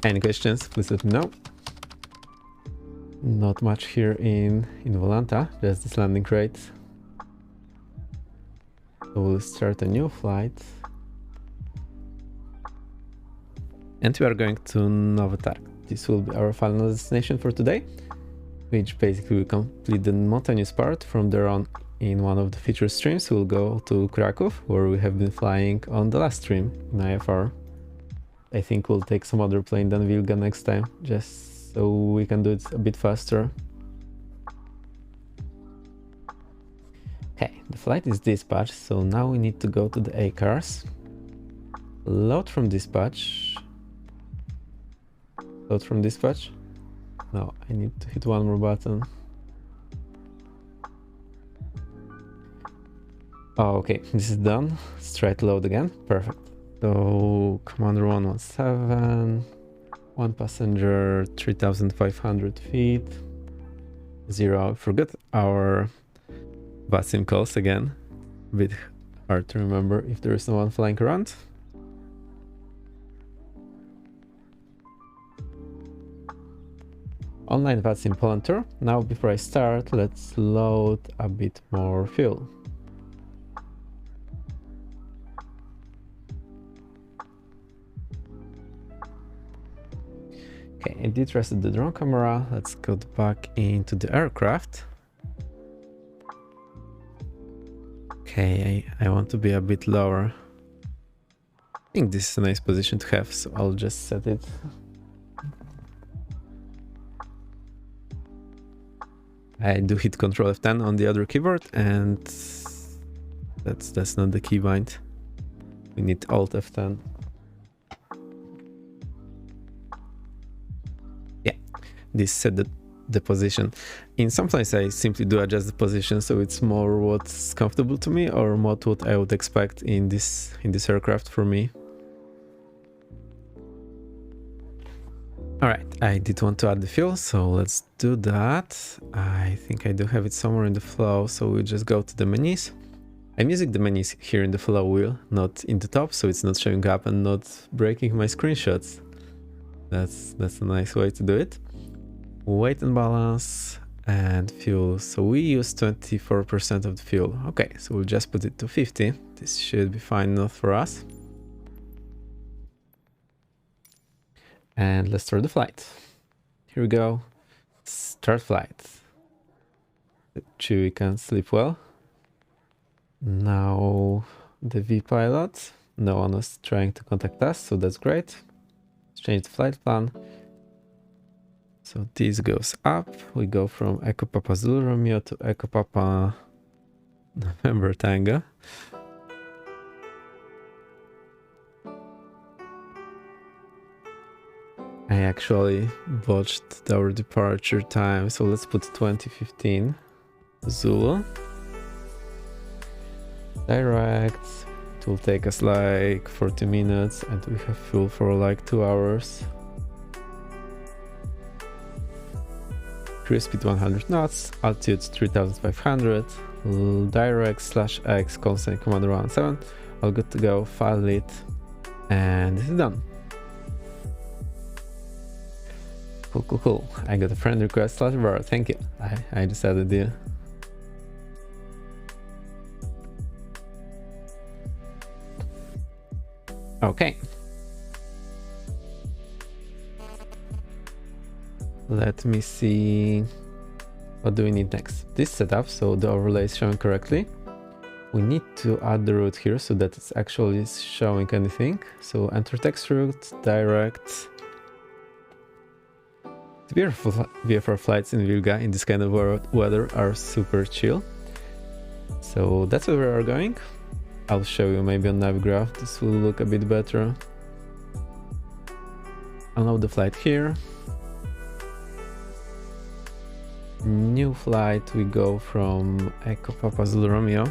A: Any questions, please let me know. Not much here in Volanta, just this landing crate. So we'll start a new flight. And we are going to Novotarg. This will be our final destination for today, which basically will complete the mountainous part. From there on, in one of the feature streams, we'll go to Kraków, where we have been flying on the last stream in IFR. I think we'll take some other plane than Wilga next time, just so we can do it a bit faster. Okay, the flight is dispatched, so now we need to go to the A cars. Load from dispatch. Load from dispatch. No, I need to hit one more button. Oh, okay, this is done. Let's try to load again. Perfect. So, Commander 117, one passenger, 3,500 feet, 0. Forgot our VATSIM calls again. A bit hard to remember if there is no one flying around. Online VATSIM Poland tour. Now, before I start, let's load a bit more fuel. Okay, I did reset the drone camera. Let's go back into the aircraft. Okay, I want to be a bit lower. I think this is a nice position to have, so I'll just set it. I do hit Ctrl F10 on the other keyboard, and that's not the keybind. We need Alt F10. This set the position. In some places I simply do adjust the position, so it's more what's comfortable to me or more what I would expect in this aircraft for me. Alright, I did want to add the fuel, so let's do that. I think I do have it somewhere in the flow, so we'll just go to the menus. I'm using the menus here in the flow wheel, not in the top, so it's not showing up and not breaking my screenshots. That's a nice way to do it. Weight and balance and fuel. So we use 24% of the fuel. Okay, so we'll just put it to 50. This should be fine enough for us. And let's start the flight. Here we go. Start flight. Chewie can sleep well. Now the V-pilot. No one was trying to contact us, so that's great. Let's change the flight plan. So this goes up. We go from Echo Papa Zulu Romeo to Echo Papa November Tango. I actually botched our departure time, so let's put 2015 Zulu. Direct. It will take us like 40 minutes and we have fuel for like 2 hours. Cruise speed 100 knots, altitude 3500, direct /X constant Commander 117. All good to go, file lit, and this is done. Cool. I got a friend request /bar, thank you. I just added you. Okay. Let me see. What do we need next? This setup, so the overlay is showing correctly. We need to add the route here so that it's actually showing anything. So enter text route, direct. The VFR flights in Wilga in this kind of weather are super chill. So that's where we are going. I'll show you maybe on Navigraph. This will look a bit better. Unload the flight here. New flight, we go from Echo Papa Zulu Romeo.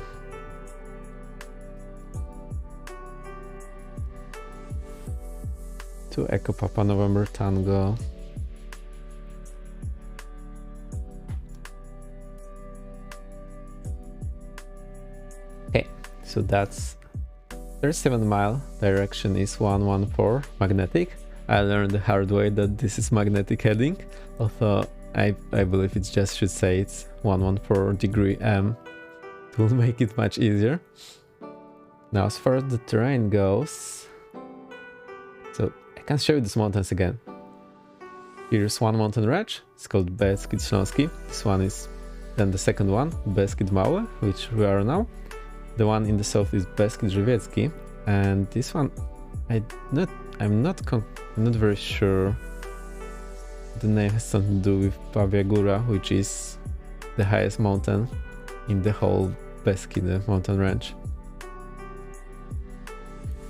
A: To Echo Papa November Tango. Okay, so that's 37 mile, direction is 114 magnetic. I learned the hard way that this is magnetic heading, although I believe it just should say it's 114 degree M. It will make it much easier. Now as far as the terrain goes, so I can show you these mountains again. Here's one mountain range, it's called Beskid Śląski. This one is then the second one, Beskid Mały, which we are now. The one in the south is Beskid Żywiecki, and this one I'm not very sure. The name has something to do with Pawia Góra, which is the highest mountain in the whole Beskid mountain range.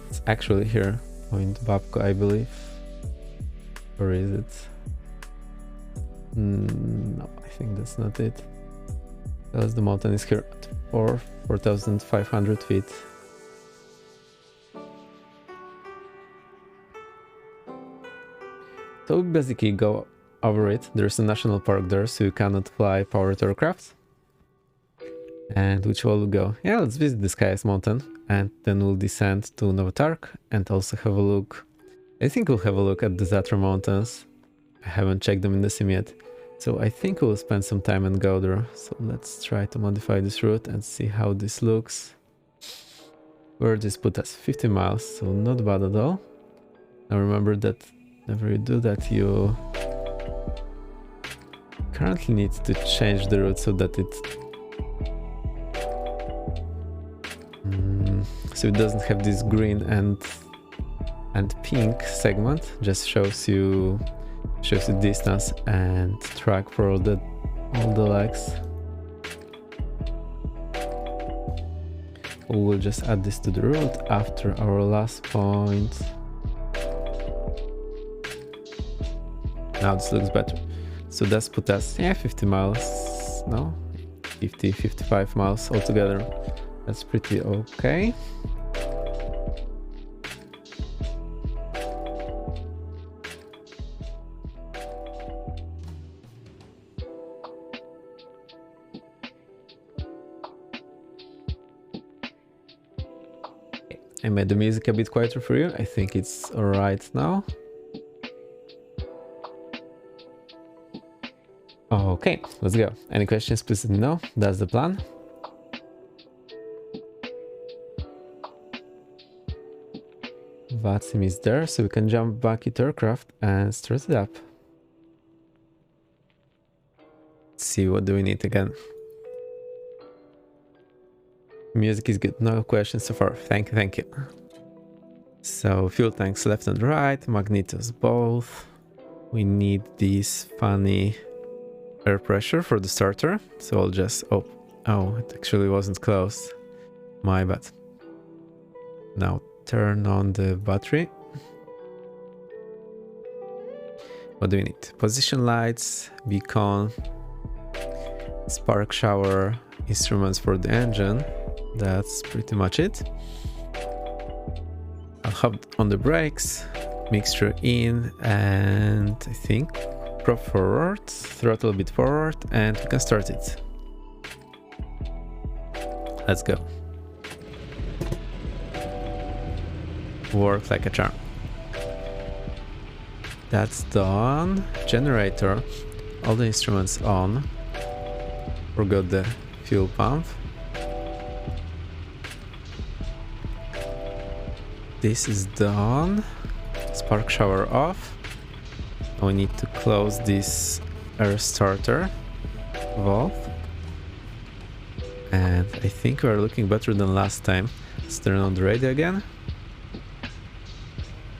A: It's actually here, Point Babko, I believe. Or is it? No, I think that's not it. Because the mountain is here at 4,500 feet. So we basically go over it. There's a national park there, so you cannot fly powered aircraft. And which way will we go? Yeah, let's visit this highest mountain, and then we'll descend to Nowy Targ and also have a look. I think we'll have a look at the Zatra Mountains. I haven't checked them in the sim yet. So I think we'll spend some time and go there. So let's try to modify this route and see how this looks. Where this put us? 50 miles, so not bad at all. Now remember that whenever you do that, you currently need to change the route so that it doesn't have this green and pink segment. Just shows you distance and track for all the legs. We'll just add this to the route after our last point. Now this looks better. So that's put us, 50 miles, no? 55 miles altogether. That's pretty okay. I made the music a bit quieter for you. I think it's alright now. Okay, let's go. Any questions, please let me know. That's the plan. Vatsim is there, so we can jump back into aircraft and start it up. Let's see, what do we need again? Music is good, no questions so far. Thank you. So fuel tanks left and right, magnetos both. We need this funny air pressure for the starter. So I'll just, oh, it actually wasn't close. My bad. Now turn on the battery. What do we need? Position lights, beacon, spark shower, instruments for the engine. That's pretty much it. I'll hop on the brakes, mixture in, and I think prop forward, throttle a bit forward, and we can start it. Let's go. Work like a charm. That's done. Generator, all the instruments on. Forgot the fuel pump. this is done. Spark shower off. We need to close this air starter valve. And I think we're looking better than last time. Let's turn on the radio again.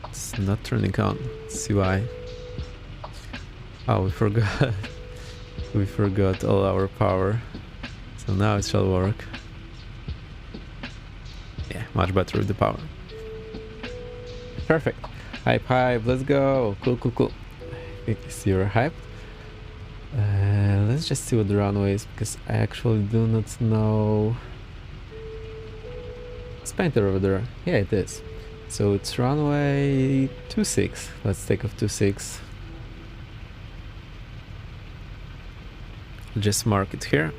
A: It's not turning on. Let's see why. Oh, we forgot. We forgot all our power. So now it shall work. Yeah, much better with the power. Perfect. Hype, let's go. Cool. I think I see you're hyped. Let's just see what the runway is, because I actually do not know. It's painted over there. Yeah, it is. So it's runway 26. Let's take off 26. Just mark it here.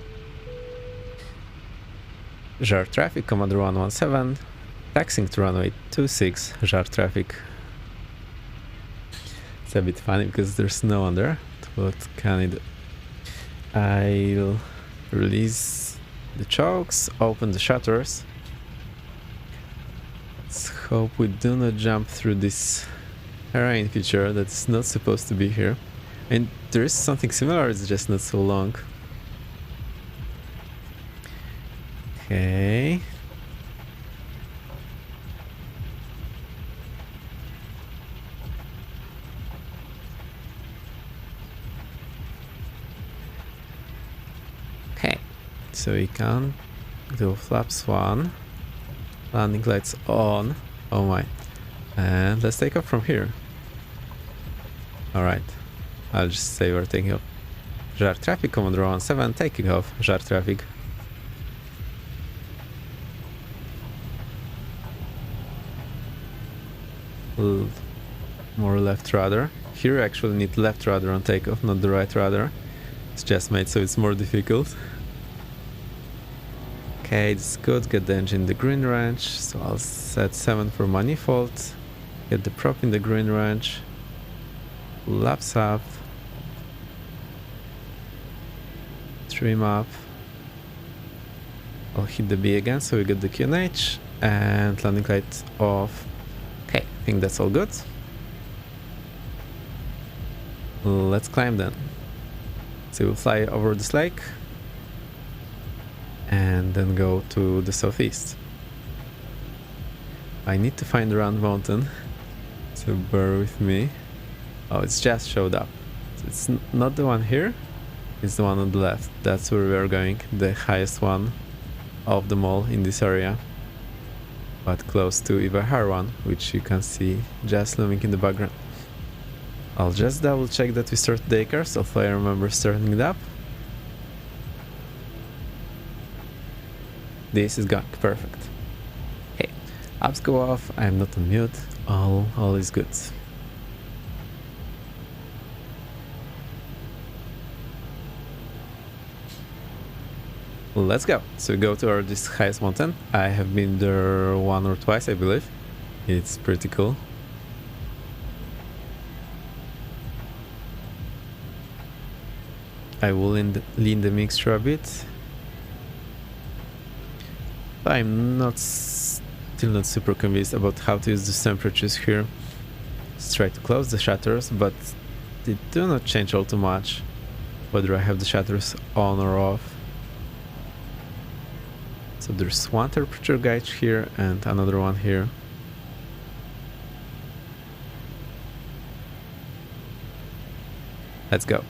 A: JAR traffic, Commander 117. Taxing to runway 26, JAR traffic. It's a bit funny because there's no one there. What can I do? I'll release the chokes, open the shutters. Let's hope we do not jump through this terrain feature that's not supposed to be here. And there is something similar, it's just not so long. Okay. So we can do flaps 1, landing lights on, oh my, and let's take off from here. Alright, I'll just say we're taking off. JAR traffic, Commander 17, taking off, JAR traffic. More left rudder. Here you actually need left rudder on takeoff, not the right rudder. It's just made so it's more difficult. Okay, it's good. Get the engine in the green range. So I'll set 7 for manifold. Get the prop in the green range. Laps up. Trim up. I'll hit the B again so we get the QNH. And landing light off. Okay, I think that's all good. Let's climb then. So we'll fly over this lake. And then go to the southeast. I need to find the round mountain, so bear with me. Oh, it's just showed up. So it's not the one here, it's the one on the left. That's where we are going, the highest one of them all in this area. But close to VFR one, which you can see just looming in the background. I'll just double check that we start the daycare, so if I remember starting it up. This is going perfect. Okay, apps go off, I'm not on mute, all is good. Let's go. So we go to this highest mountain. I have been there 1 or twice, I believe. It's pretty cool. I will lean the mixture a bit. I'm still not super convinced about how to use the temperatures here. Let's try to close the shutters, but they do not change all too much whether I have the shutters on or off. So there's one temperature gauge here and another one here. Let's go.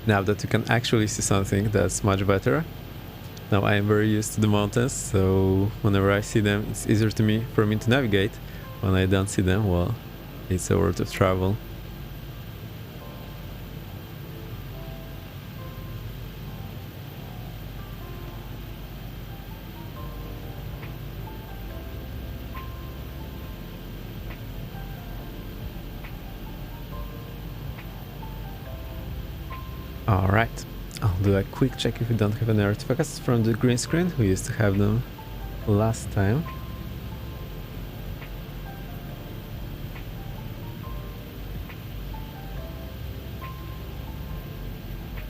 A: Now that you can actually see something, that's much better. Now I am very used to the mountains, so whenever I see them, it's easier for me to navigate. When I don't see them, well, it's a world of travel. Alright, I'll do a quick check if we don't have any artifacts from the green screen. We used to have them last time.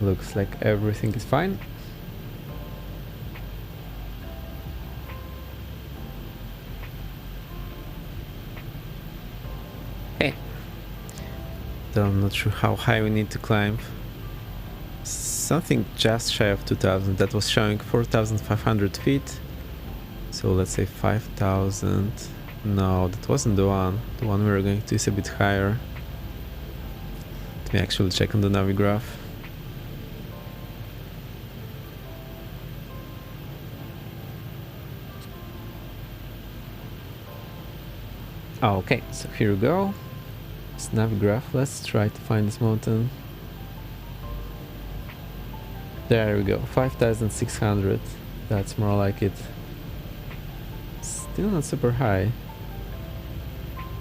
A: Looks like everything is fine. Though I'm not sure how high we need to climb. Something just shy of 2000. That was showing 4500 feet. So let's say 5000. No, that wasn't the one. The one we were going to is a bit higher. Let me actually check on the Navi graph. Oh, okay, so here we go. It's Navi graph. Let's try to find this mountain. There we go, 5600. That's more like it. Still not super high.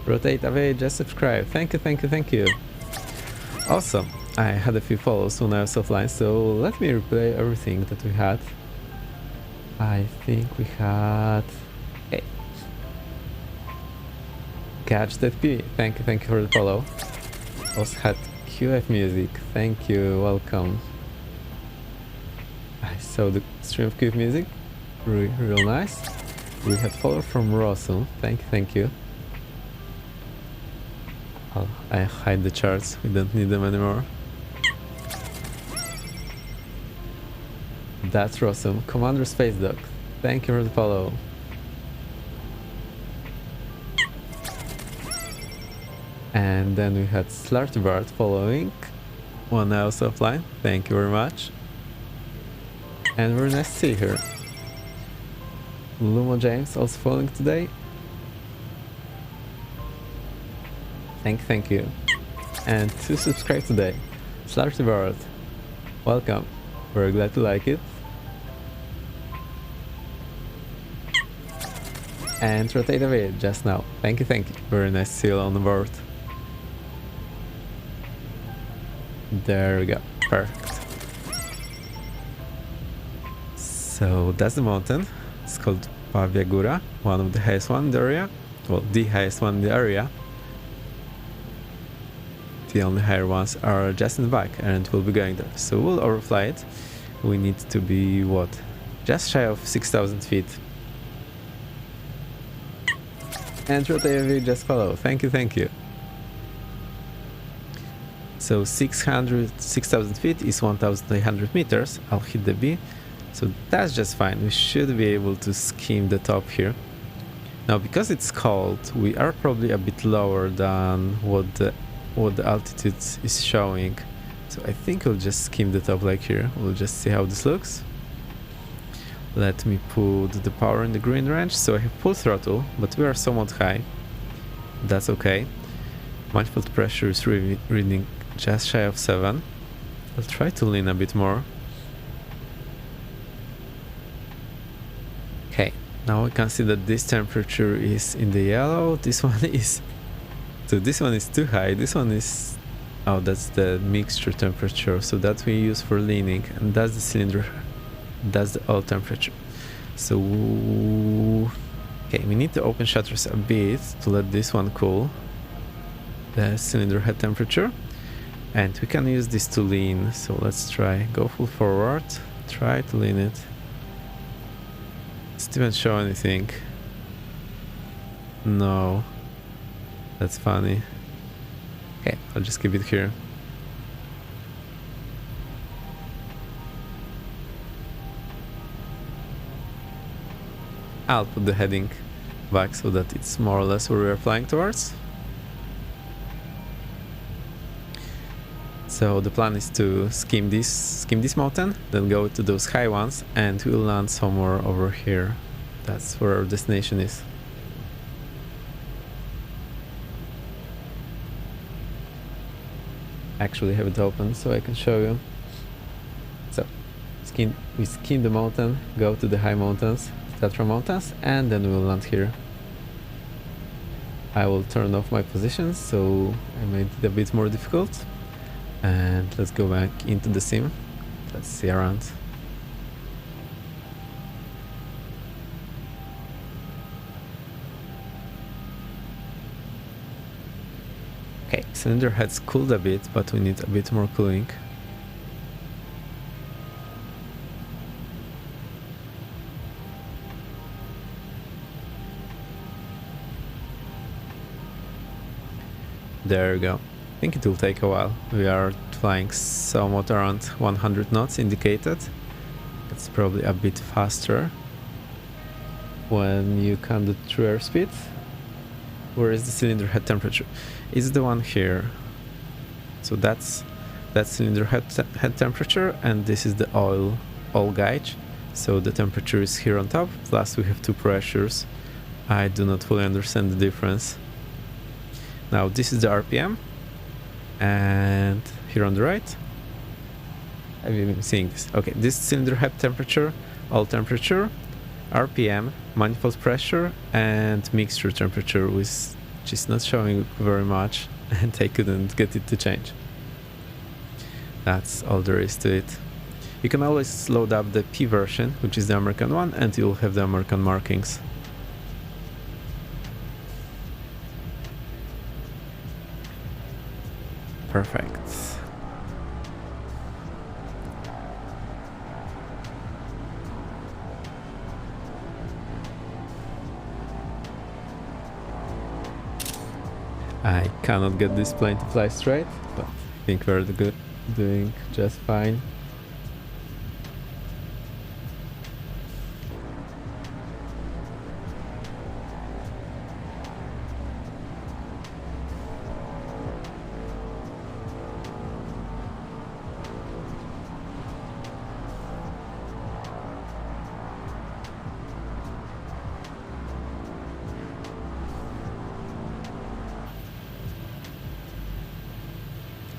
A: Rotate away, just subscribe. Thank you, thank you, thank you. Awesome. I had a few follows when I was offline, so let me replay everything that we had. I think we had... Hey. Catch that P. Thank you for the follow. Also had QF music. Thank you, welcome. I saw the stream of QF music. Real nice. We had follow from Rosu. Thank you. I hide the charts, we don't need them anymore. That's awesome. Commander Space Dog, thank you for the follow. And then we had Slartbart following. One else offline, thank you very much. And very nice to see her. Lumo James also following today. Thank you. And to subscribe today, Slartbart, welcome. We're glad to like it. And rotate away just now. Thank you. Very nice to see you on the board. There we go. Perfect. So that's the mountain. It's called Pavia Gura, one of the highest one in the area. Well, the highest one in the area. The only higher ones are just in the back and we'll be going there. So we'll overfly it. We need to be what? Just shy of 6000 feet. And rotate, just follow. Thank you. So 6000 feet is 1800 meters. I'll hit the B. So that's just fine. We should be able to skim the top here. Now because it's cold, we are probably a bit lower than what the altitude is showing. So I think we'll just skim the top like here. We'll just see how this looks. Let me put the power in the green range. So I have full throttle, but we are somewhat high. That's okay. Manifold pressure is reading just shy of 7. I'll try to lean a bit more. Okay, now we can see that this temperature is in the yellow. This one is... So this one is too high. This one is... Oh, that's the mixture temperature. So that we use for leaning. And that's the cylinder. That's the oil temperature. So... Okay, we need to open shutters a bit to let this one cool. The cylinder head temperature. And we can use this to lean. So let's try. Go full forward. Try to lean it. Does it even show anything? No. That's funny. Okay, I'll just keep it here. I'll put the heading back so that it's more or less where we are flying towards. So the plan is to skim this mountain, then go to those high ones, and we'll land somewhere over here. That's where our destination is. Actually have it open so I can show you. So we skim the mountain, go to the high mountains, Tatra mountains, and then we'll land here. I will turn off my positions so I made it a bit more difficult. And let's go back into the sim. Let's see around. Okay, cylinder head's cooled a bit, but we need a bit more cooling. There we go. I think it will take a while. We are flying somewhat around 100 knots indicated. It's probably a bit faster when you count the true airspeed. Where is the cylinder head temperature? It's the one here. So that's cylinder head temperature, and this is the oil gauge. So the temperature is here on top, plus we have two pressures. I do not fully understand the difference. Now this is the RPM, and here on the right, have you been seeing this? Okay, this cylinder head temperature, oil temperature, RPM, manifold pressure, and mixture temperature, which is not showing very much, and I couldn't get it to change. That's all there is to it. You can always load up the P version, which is the American one, and you'll have the American markings. Perfect. I cannot get this plane to fly straight, but I think we're doing just fine.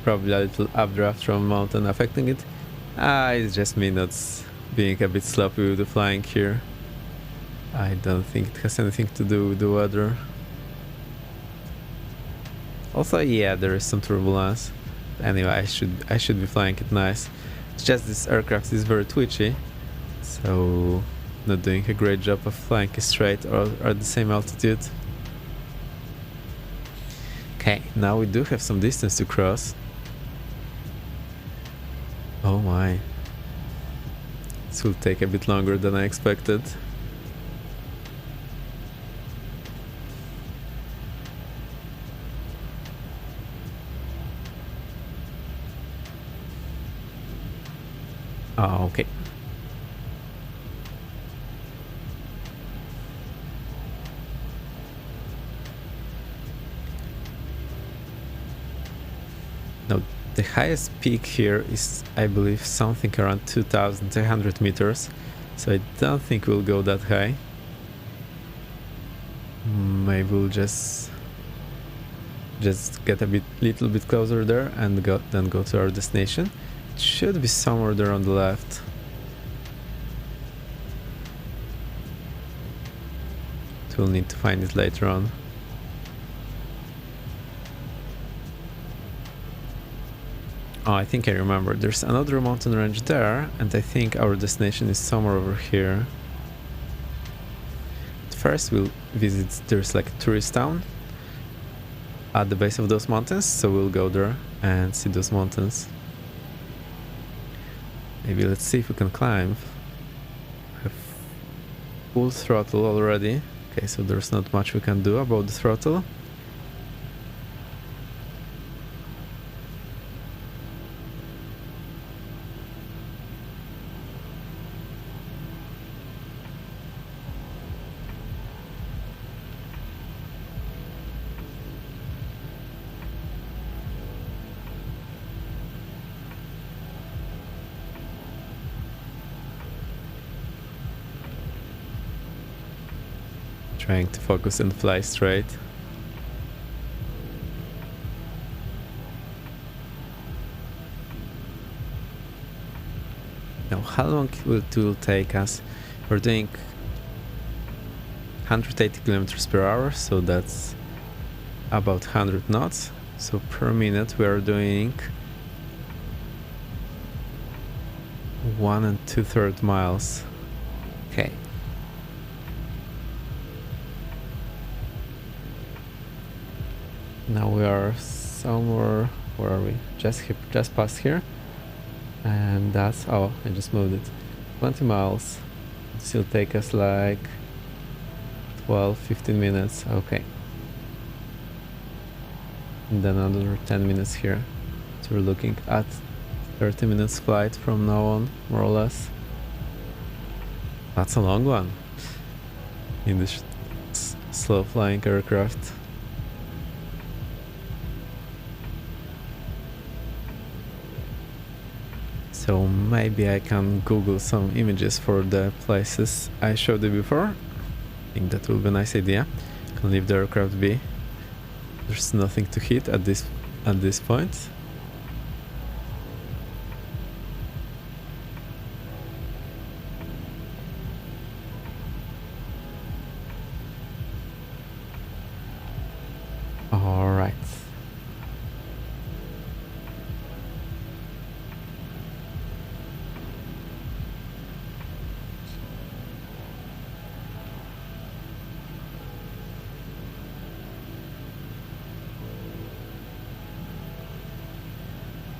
A: Probably a little updraft from mountain affecting it. It's just me not being a bit sloppy with the flying here. I don't think it has anything to do with the weather. Also, yeah, there is some turbulence. Anyway, I should be flying it nice. It's just this aircraft is very twitchy, so not doing a great job of flying it straight or at the same altitude. Okay, now we do have some distance to cross. Oh my. This will take a bit longer than I expected. Oh, okay. Now, the highest peak here is, I believe, something around 2,300 meters, so I don't think we'll go that high. Maybe we'll just get a little bit closer there and then go to our destination. It should be somewhere there on the left. We'll need to find it later on. Oh, I think I remember. There's another mountain range there, and I think our destination is somewhere over here. But first we'll visit, there's like a tourist town at the base of those mountains, so we'll go there and see those mountains. Maybe let's see if we can climb. I have full throttle already. Okay, so there's not much we can do about the throttle. Trying to focus and fly straight. Now, how long it will take us? We're doing 180 kilometers per hour, so that's about 100 knots. So per minute we are doing 1 2/3 miles. Okay. Now we are somewhere, where are we? Just past here. And that's, oh, I just moved it. 20 miles. This will take us like 12-15 minutes. Okay. and then another 10 minutes here. So we're looking at 30 minutes flight from now on, more or less. That's a long one in this slow flying aircraft. So maybe I can Google some images for the places I showed you before. I think that will be a nice idea. Can leave the aircraft be. There's nothing to hit at this point. All right.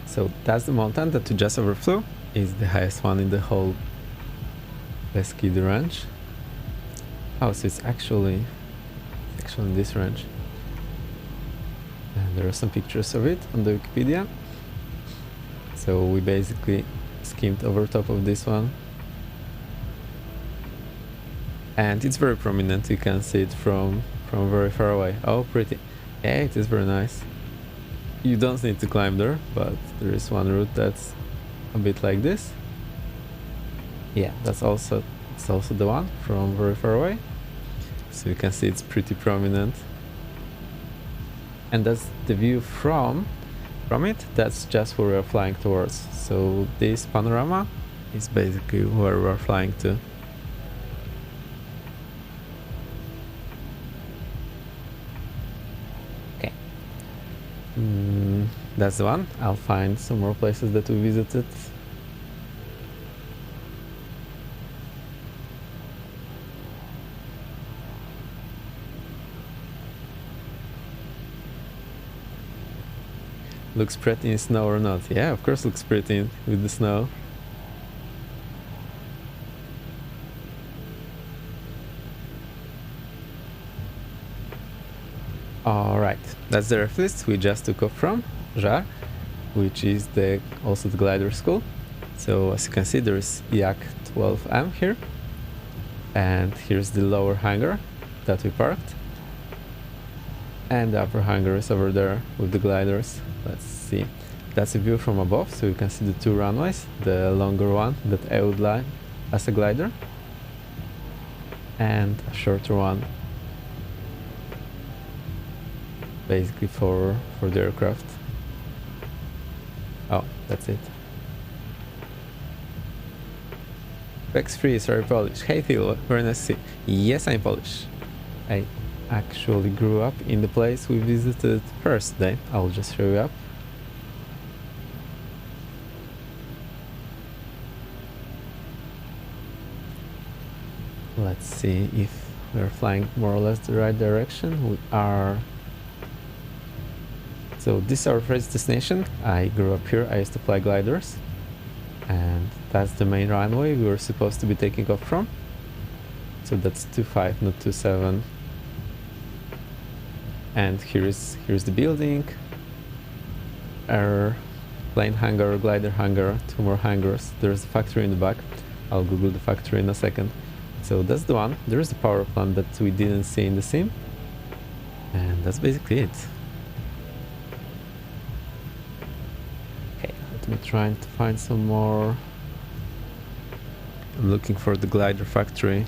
A: So that's the mountain that we just overflew. It's the highest one in the whole Beskid range. Oh, so it's actually this range. And there are some pictures of it on the Wikipedia. So we basically skimmed over top of this one. And it's very prominent, you can see it from very far away. Oh, pretty. Yeah, it is very nice. You don't need to climb there, but there is one route that's a bit like this. Yeah, it's also the one from very far away. So you can see it's pretty prominent. And that's the view from it. That's just where we're flying towards. So this panorama is basically where we're flying to. Okay. That's the one. I'll find some more places that we visited. Looks pretty in snow or not? Yeah, of course looks pretty with the snow. Alright, that's the ref list we just took off from Žar, which is also the glider school. So as you can see, there's Yak 12M here, and here's the lower hangar that we parked, and the upper hangar is over there with the gliders. Let's see, that's a view from above, so you can see the two runways, the longer one that I would like as a glider, and a shorter one basically for the aircraft. Oh, that's it. X3 is very Polish. Hey Phil, very nice to see. Yes, I'm Polish. I actually grew up in the place we visited first day. I'll just show you up. Let's see if we're flying more or less the right direction. We are. So this is our first destination. I grew up here. I used to fly gliders, and that's the main runway we were supposed to be taking off from. So that's 25, not 27. And here's the building, airplane hangar, glider hangar, two more hangars. There's the factory in the back. I'll Google the factory in a second. So that's the one. There's the power plant that we didn't see in the sim, and that's basically it. Okay, let me try to find some more. I'm looking for the glider factory.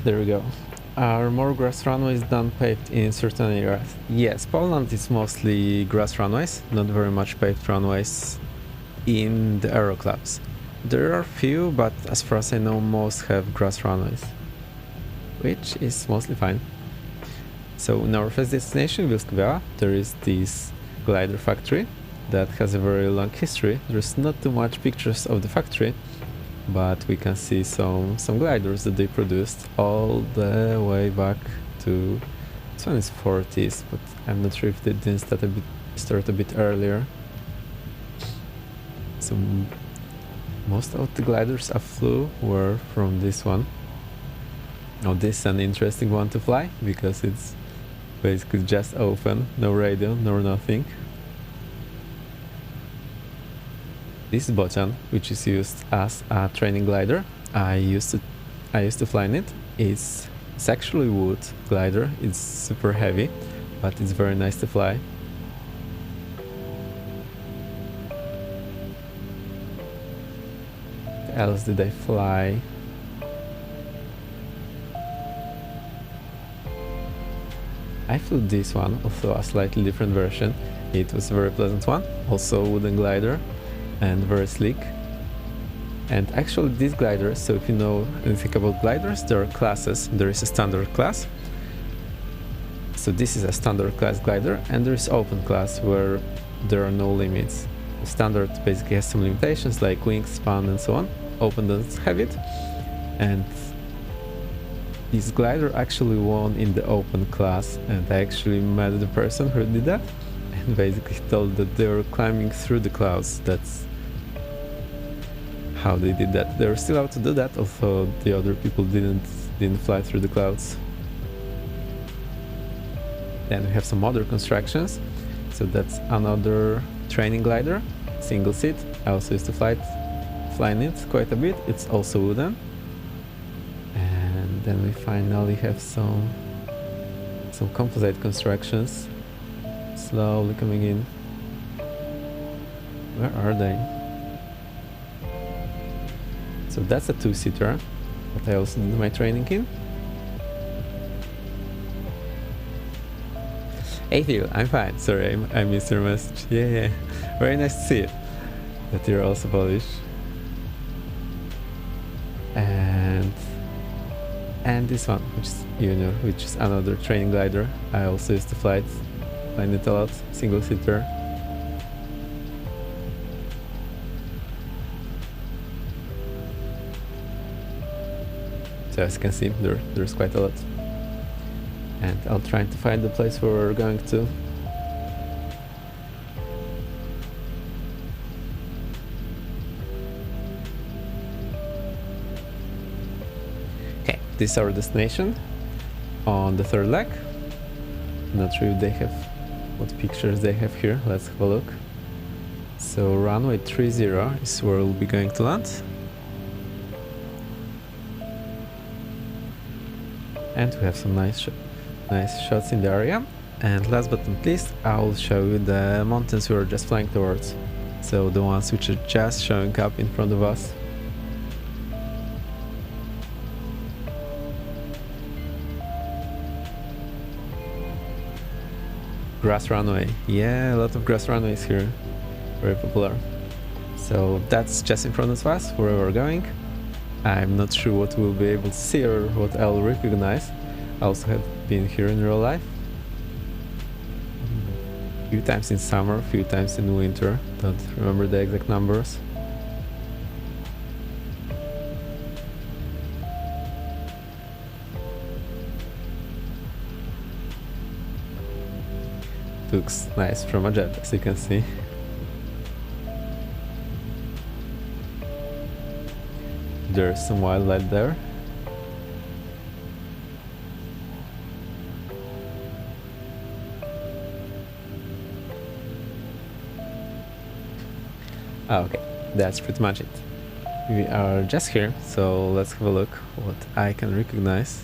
A: There we go. Are more grass runways than paved in certain areas? Yes, Poland is mostly grass runways, not very much paved runways in the aero clubs. There are few, but as far as I know, most have grass runways, which is mostly fine. So in our first destination, Wilga, there is this glider factory that has a very long history. There's not too much pictures of the factory, but we can see some gliders that they produced all the way back to 2040s, but I'm not sure if they didn't start a bit earlier. So most of the gliders I flew were from this one. Now this is an interesting one to fly because it's basically just open, no radio, no nothing. This is Botan, which is used as a training glider. I used to fly in it. It's actually wood glider. It's super heavy, but it's very nice to fly. What else did I fly? I flew this one, also a slightly different version. It was a very pleasant one, also wooden glider and very sleek. And actually these gliders, so if you know anything about gliders, there are classes. There is a standard class. So this is a standard class glider, and there is open class where there are no limits. The standard basically has some limitations like wingspan and so on. Open doesn't have it. And this glider actually won in the open class, and I actually met the person who did that and basically told that they were climbing through the clouds. That's how they did that. They were still able to do that, although the other people didn't fly through the clouds. Then we have some other constructions. So that's another training glider, single seat. I also used to fly in it quite a bit. It's also wooden. And then we finally have some composite constructions slowly coming in. Where are they? So that's a two-seater that I also did my training in. Hey Phil, I'm fine. Sorry, I missed your message. Yeah. Very nice to see it. That you're also Polish. And this one, which is another training glider. I also used to fly it a lot, single seater. So as you can see, there's quite a lot. And I'll try to find the place where we're going to. Okay, this is our destination on the third leg. Not sure if they have what pictures they have here. Let's have a look. So runway 30 is where we'll be going to land. And we have some nice shots in the area. And last but not least, I will show you the mountains we were just flying towards. So the ones which are just showing up in front of us. Grass runway. Yeah, a lot of grass runways here. Very popular. So that's just in front of us where we're going. I'm not sure what we'll be able to see or what I'll recognize. I also have been here in real life. A few times in summer, a few times in winter. Don't remember the exact numbers. Looks nice from a jet, as you can see. There's some wildlife there. Okay, that's pretty much it. We are just here, so let's have a look what I can recognize.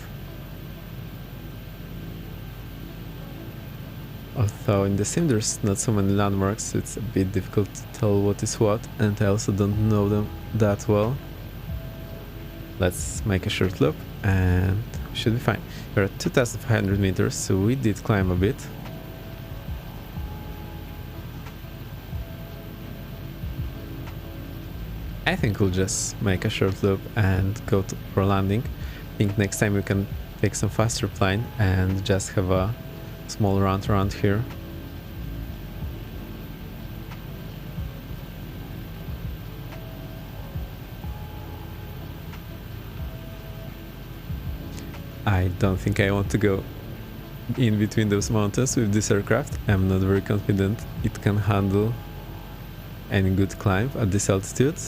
A: Although in the sim there's not so many landmarks, it's a bit difficult to tell what is what, and I also don't know them that well. Let's make a short loop and we should be fine. We're at 2,500 meters, so we did climb a bit. I think we'll just make a short loop and go for landing. I think next time we can take some faster plane and just have a small round around here. I don't think I want to go in between those mountains with this aircraft. I'm not very confident it can handle any good climb at this altitude.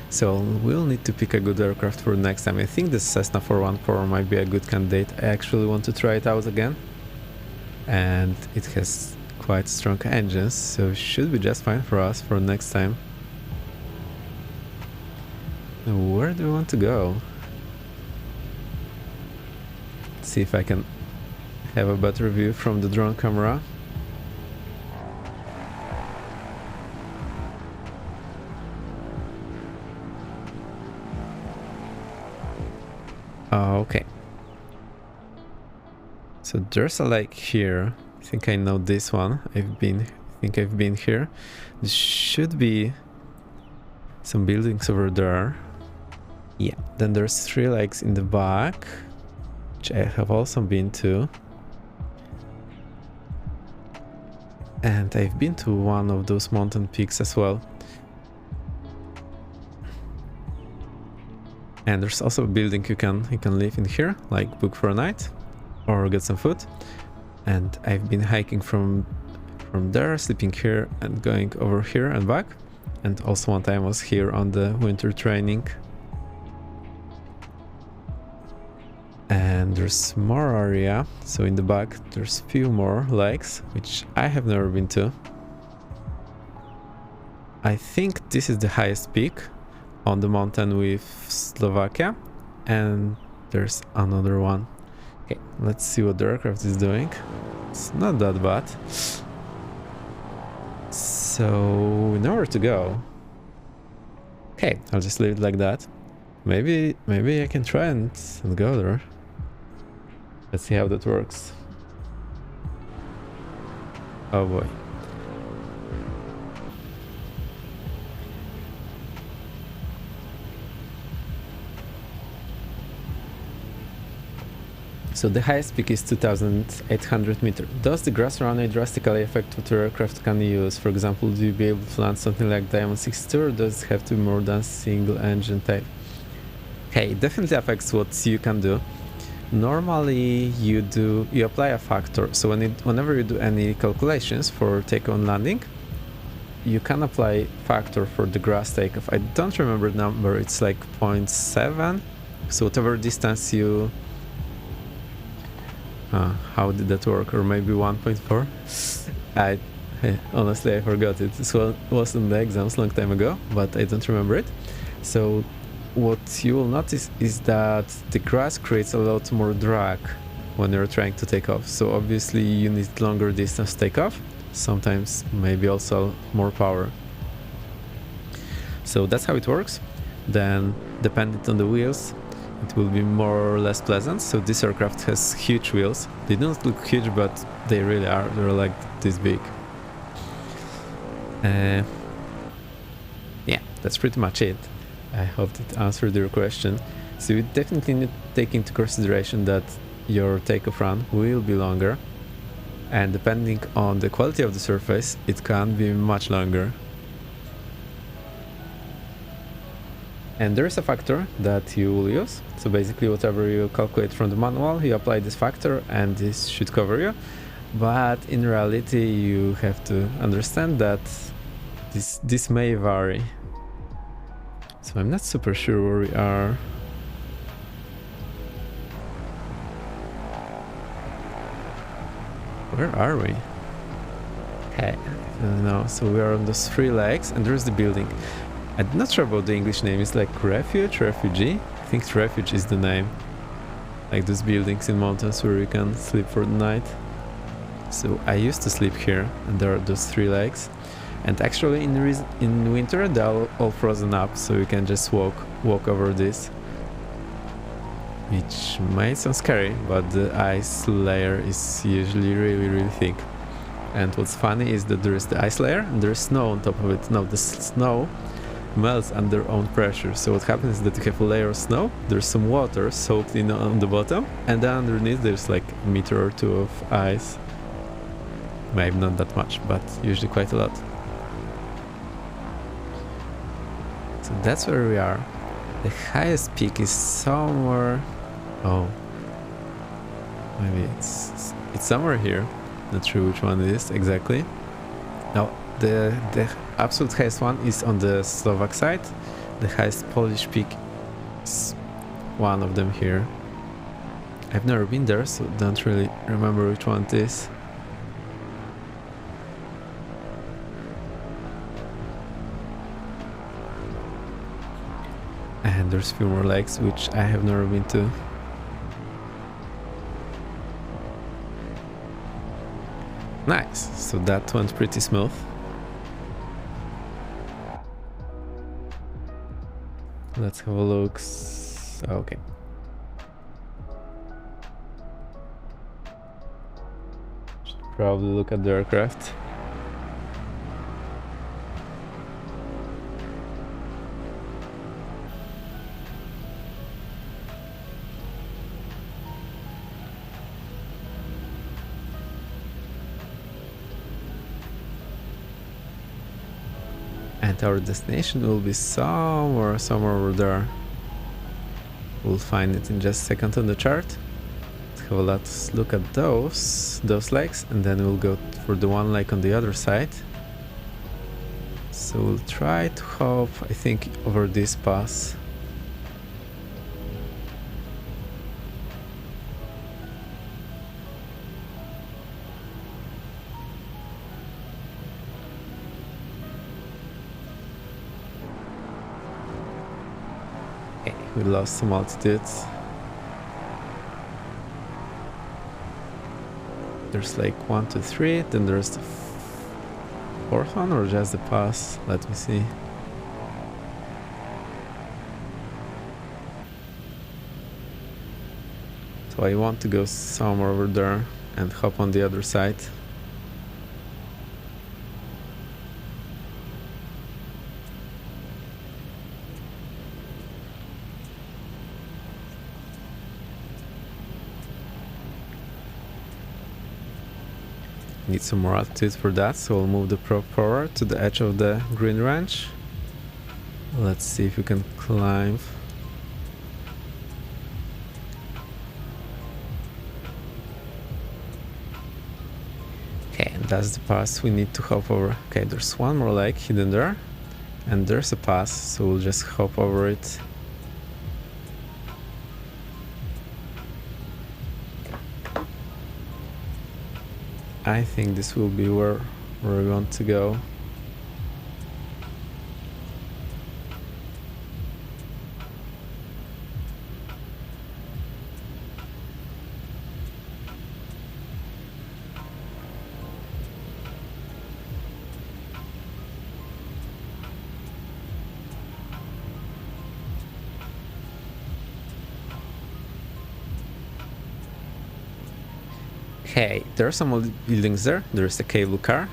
A: So we'll need to pick a good aircraft for next time. I think the Cessna 414 might be a good candidate. I actually want to try it out again. And it has quite strong engines, so it should be just fine for us for next time. Where do we want to go? Let's see if I can have a better view from the drone camera. Okay. So there's a lake here. I think I know this one. I think I've been here. There should be some buildings over there. Yeah. Then there's 3 lakes in the back, which I have also been to. And I've been to one of those mountain peaks as well. And there's also a building you can live in here, like book for a night or get some food. And I've been hiking from there, sleeping here and going over here and back. And also one time I was here on the winter training. And there's more area, so in the back there's few more lakes, which I have never been to. I think this is the highest peak on the mountain with Slovakia, and there's another one. Okay, let's see what the aircraft is doing. It's not that bad. So we know where to go. Okay, I'll just leave it like that. Maybe I can try and go there. Let's see how that works. Oh boy. So the highest peak is 2,800 meters. Does the grass runway drastically affect what your aircraft can use? For example, do you be able to land something like Diamond 62, or does it have to be more than single engine type? Okay, it definitely affects what you can do. Normally you apply a factor, so whenever you do any calculations for takeoff and landing, you can apply factor for the grass takeoff. I don't remember the number, it's like 0.7, so whatever distance you how did that work? Or maybe 1.4? Honestly I forgot it. This was in the exams long time ago, but I don't remember it. So what you will notice is that the grass creates a lot more drag when you're trying to take off. So obviously you need longer distance to take off, sometimes maybe also more power. So that's how it works. Then depending on the wheels, it will be more or less pleasant. So this aircraft has huge wheels. They don't look huge, but they really are. They're like this big. Yeah, that's pretty much it. I hope that answered your question. So you definitely need to take into consideration that your takeoff run will be longer, and depending on the quality of the surface, it can be much longer. And there is a factor that you will use. So basically whatever you calculate from the manual, you apply this factor and this should cover you. But in reality, you have to understand that this may vary. So I'm not super sure where we are. Where are we? Okay, I don't know. So we are on those 3 lakes and there's the building. I'm not sure about the English name. It's like refuge, refugee. I think refuge is the name. Like those buildings in mountains where you can sleep for the night. So I used to sleep here, and there are those 3 lakes. And actually in winter they're all frozen up, so you can just walk over this. Which might sound scary, but the ice layer is usually really thick. And what's funny is that there is the ice layer and there is snow on top of it. Now the snow melts under own pressure, so what happens is that you have a layer of snow, there's some water soaked in on the bottom, and then underneath there's like a meter or 2 of ice. Maybe not that much, but usually quite a lot. So that's where we are. The highest peak is somewhere... Oh. Maybe it's somewhere here. Not sure which one it is exactly. Now, the absolute highest one is on the Slovak side. The highest Polish peak is one of them here. I've never been there, so don't really remember which one it is. And there's a few more lakes which I have never been to. Nice, so that went pretty smooth. Let's have a look. Okay. Should probably look at the aircraft. And our destination will be somewhere over there. We'll find it in just a second on the chart. Let's have a look at those lakes, and then we'll go for the one lake on the other side. So we'll try to hop, I think, over this pass. We lost some altitude. There's like 1, 2, 3, then there's the fourth one, or just the pass. Let me see. So I want to go somewhere over there and hop on the other side. Need some more altitude for that, so we'll move the prop forward to the edge of the green ranch. Let's see if we can climb. Okay, and that's the pass we need to hop over. Okay, there's one more lake hidden there, and there's a pass, so we'll just hop over it. I think this will be where we want to go. Okay, there are some old buildings there. There's a cable car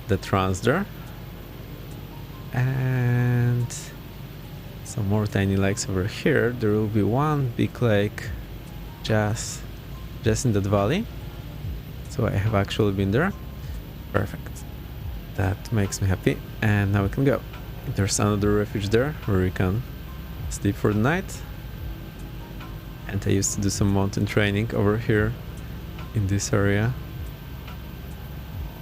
A: that runs there. And some more tiny lakes over here. There will be one big lake just in that valley. So I have actually been there. Perfect. That makes me happy. And now we can go. There's another refuge there where we can sleep for the night. And I used to do some mountain training over here in this area.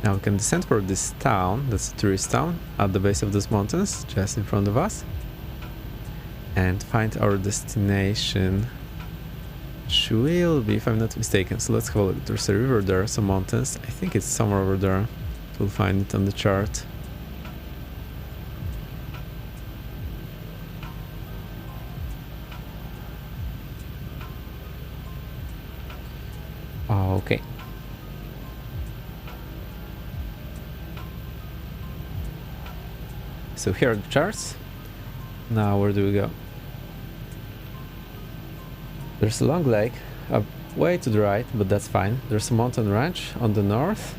A: Now we can descend for this town, that's a tourist town, at the base of those mountains, just in front of us. And find our destination, which will be, if I'm not mistaken. So let's have a look. There's a river there, some mountains. I think it's somewhere over there. We'll find it on the chart. Okay. So here are the charts. Now where do we go? There's a long lake up way to the right, but that's fine. There's a mountain ranch on the north,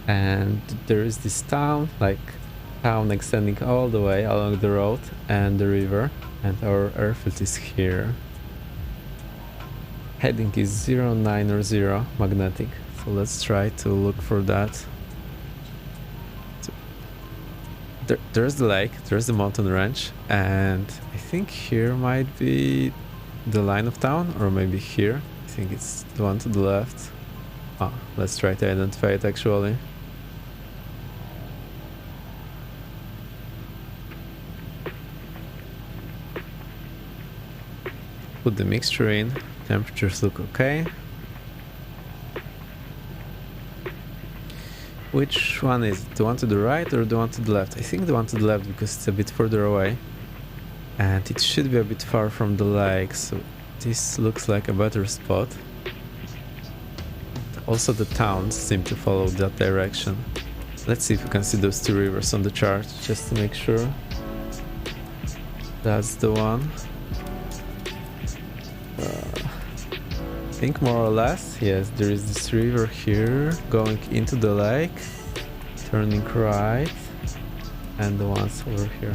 A: and there is this town extending all the way along the road and the river, and our airfield is here. Heading is 090 magnetic, so let's try to look for that. there's the lake, there's the mountain range, and I think here might be the line of town, or maybe here. I think it's the one to the left. Oh, let's try to identify it actually. Put the mixture in, temperatures look okay. Which one is it? The one to the right or the one to the left? I think the one to the left because it's a bit further away. And it should be a bit far from the lake, so this looks like a better spot. Also the towns seem to follow that direction. Let's see if we can see those two rivers on the chart, just to make sure. That's the one. I think more or less, yes, there is this river here going into the lake, turning right, and the ones over here.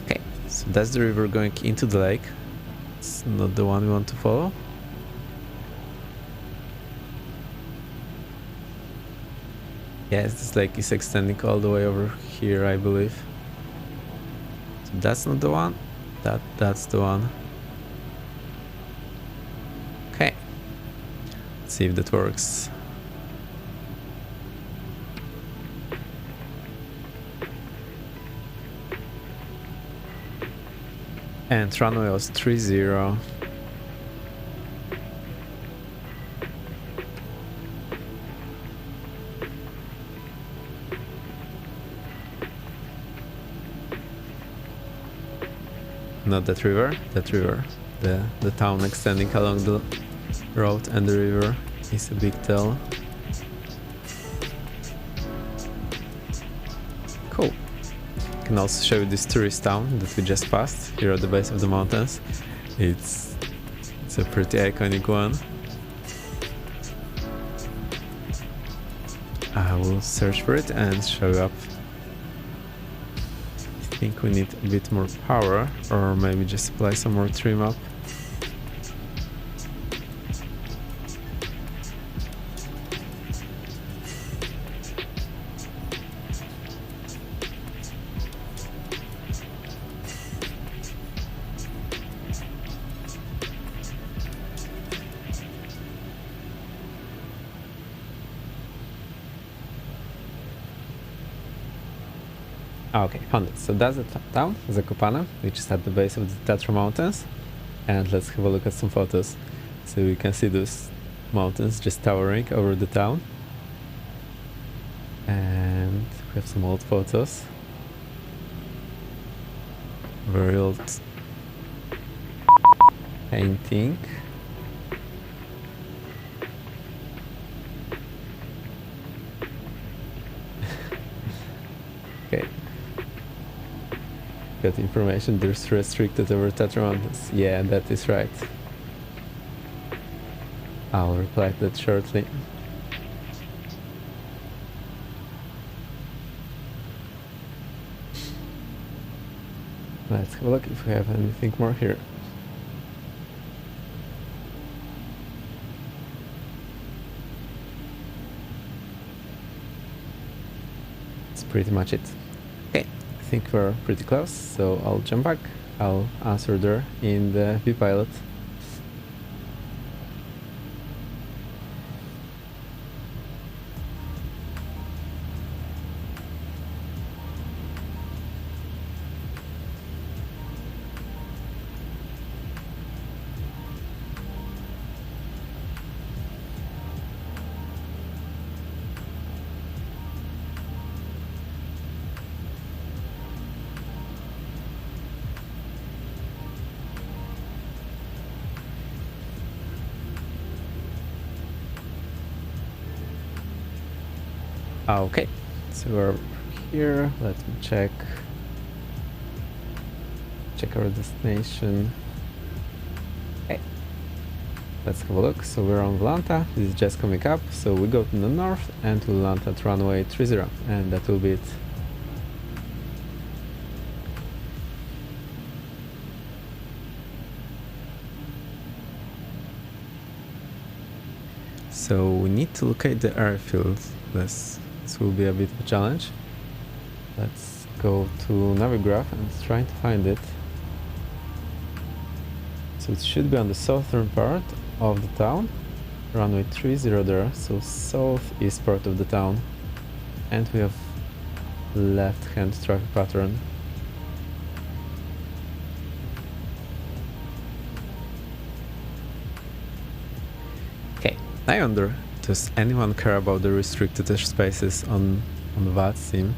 A: Okay, so that's the river going into the lake. It's not the one we want to follow. Yes, this lake is extending all the way over here, I believe. So that's not the one. That's the one. Okay. Let's see if that works. And runway was 30. Not that river, the town extending along the road and the river is a big tell. Cool. Can also show you this tourist town that we just passed here at the base of the mountains. It's a pretty iconic one. I will search for it and show you up. I think we need a bit more power, or maybe just apply some more trim up. Okay, found it. So that's the town, Zakopane, which is at the base of the Tatra mountains. And let's have a look at some photos. So we can see those mountains just towering over the town. And we have some old photos. Very old painting. Okay. Got information, there's restricted over Tatra mountains. Yeah, that is right. I'll reply to that shortly. Let's have a look if we have anything more here. That's pretty much it. Okay, I think we're pretty close, so I'll jump back. I'll answer there in the VPilot. Okay, so we're here. Let me check our destination. Okay, let's have a look. So we're on Vlanta. This is just coming up. So we go to the north and we'll land at runway 30, and that will be it. So we need to locate the airfield. This will be a bit of a challenge. Let's go to Navigraph and try to find it. So it should be on the southern part of the town. Runway 30 there, so southeast part of the town. And we have left-hand traffic pattern. Okay, I wonder, does anyone care about the restricted airspaces on the VAD sim?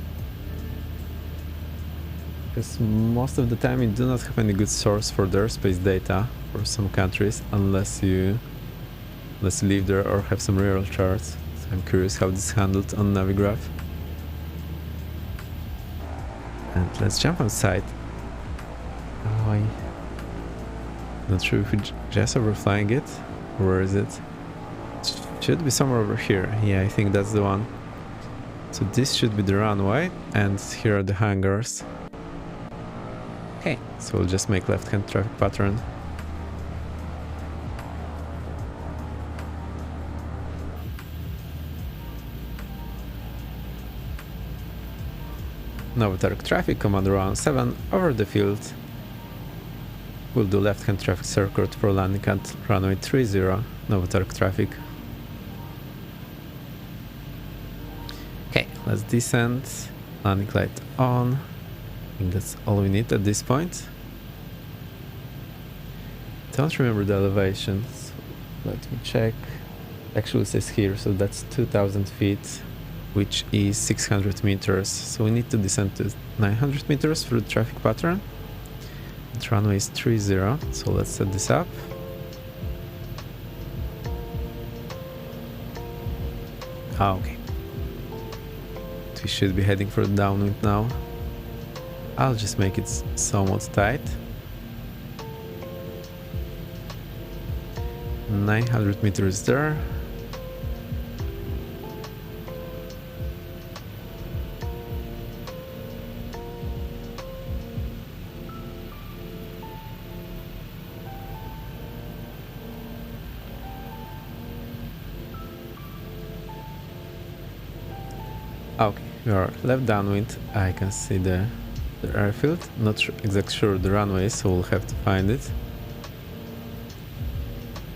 A: Because most of the time you do not have any good source for the airspace data for some countries unless you live there or have some real charts. So I'm curious how this is handled on Navigraph. And let's jump on site. Oh, I'm not sure if we're just overflying it. Where is it? It should be somewhere over here. Yeah, I think that's the one. So this should be the runway, and here are the hangars. Okay, so we'll just make left-hand traffic pattern. Novotark traffic, commander 107, over the field. We'll do left-hand traffic circuit for landing at runway 30, Novotark traffic. Okay, let's descend, landing light on. I think that's all we need at this point. Don't remember the elevations. Let me check. Actually it says here, so that's 2000 feet, which is 600 meters. So we need to descend to 900 meters for the traffic pattern. The runway is 30, so let's set this up. Ah, okay. We should be heading for the downwind now. I'll just make it somewhat tight. 900 meters there. Okay, we are left downwind. I can see the airfield. Not exactly sure the runway, so we'll have to find it.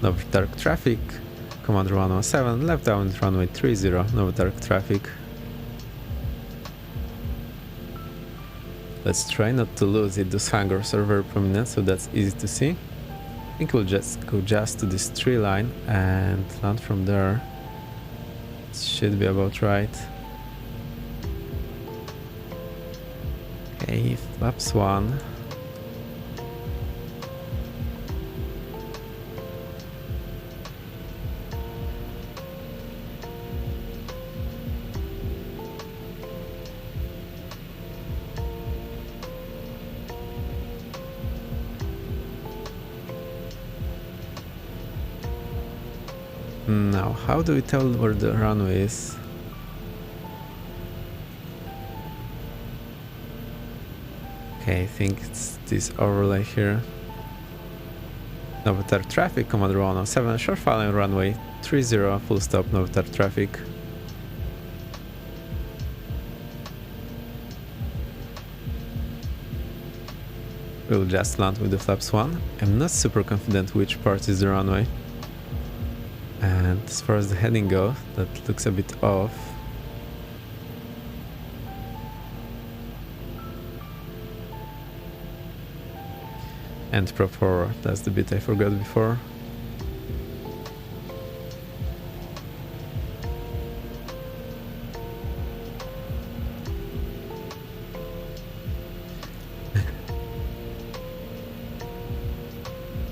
A: Novotark traffic, commander 107, left downwind runway 30, Novotark traffic. Let's try not to lose it. Those hangars are very prominent, so that's easy to see. I think we'll just go to this tree line and land from there. It should be about right. Okay, flaps 1. Now, how do we tell where the runway is? Okay, I think it's this overlay here. Novotark traffic, commander 107, short following runway 30, full stop, Novotark traffic. We'll just land with the flaps 1. I'm not super confident which part is the runway. And as far as the heading goes, that looks a bit off. And prop forward, that's the bit I forgot before.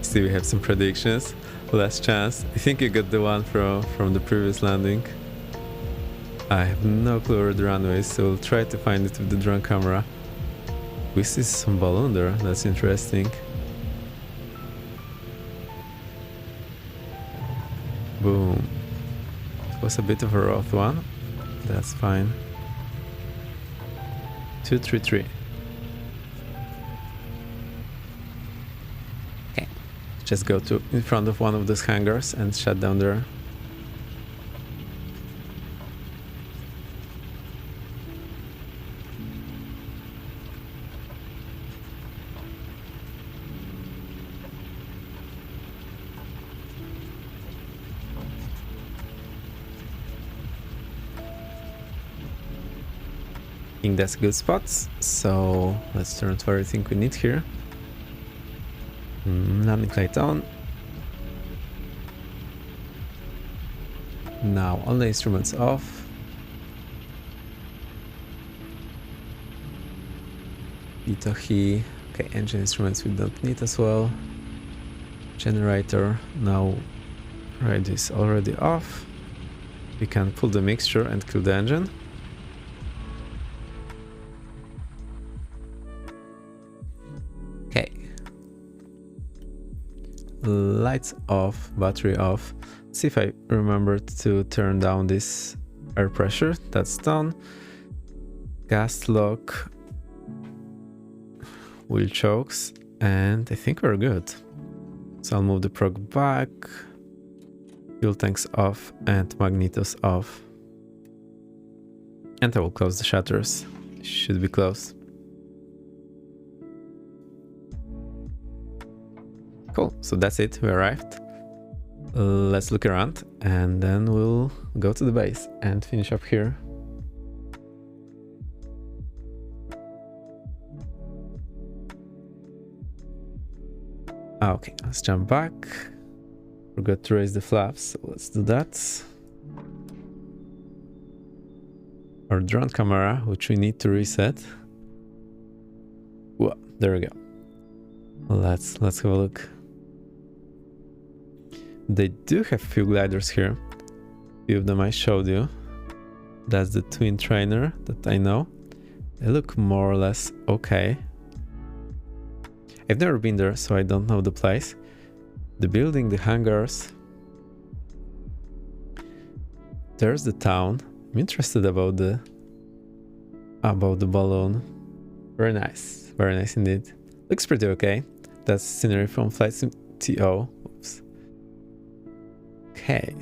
A: See, we have some predictions. Last chance. I think you got the one from the previous landing. I have no clue where the runway is, so we'll try to find it with the drone camera. We see some balloon there, that's interesting. Boom. It was a bit of a rough one. That's fine. 233. Okay. Just go to in front of one of those hangars and shut down there. think that's a good spot. So let's turn to everything we need here. Landing light on. Now all the instruments off. Itohi. Okay, engine instruments we don't need as well. Generator. Now radio is already off. We can pull the mixture and kill the engine. Okay. Lights off, battery off. See if I remembered to turn down this air pressure. That's done. Gas lock. Wheel chokes. And I think we're good. So I'll move the prog back. Fuel tanks off and magnetos off. And I will close the shutters. Should be closed. Cool, so that's it, we arrived. Let's look around and then we'll go to the base and finish up here. Okay, let's jump back. Forgot to raise the flaps, so let's do that. Our drone camera, which we need to reset. Whoa, there we go. Let's have a look. They do have few gliders here. A few of them I showed you. That's the twin trainer that I know. They look more or less okay. I've never been there, so I don't know the place. The building, the hangars. There's the town. I'm interested about the balloon. Very nice indeed. Looks pretty okay. That's scenery from Flight Sim TO. Oops. Okay.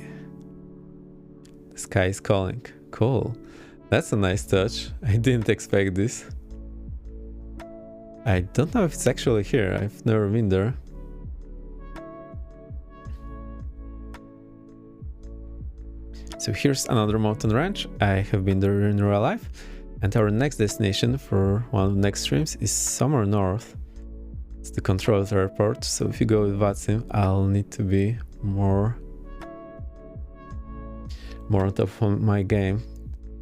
A: The sky is calling. Cool. That's a nice touch. I didn't expect this. I don't know if it's actually here. I've never been there. So here's another mountain ranch. I have been there in real life. And our next destination for one of the next streams is somewhere north. It's the controlled airport. So if you go with VATSIM, I'll need to be more on top of my game.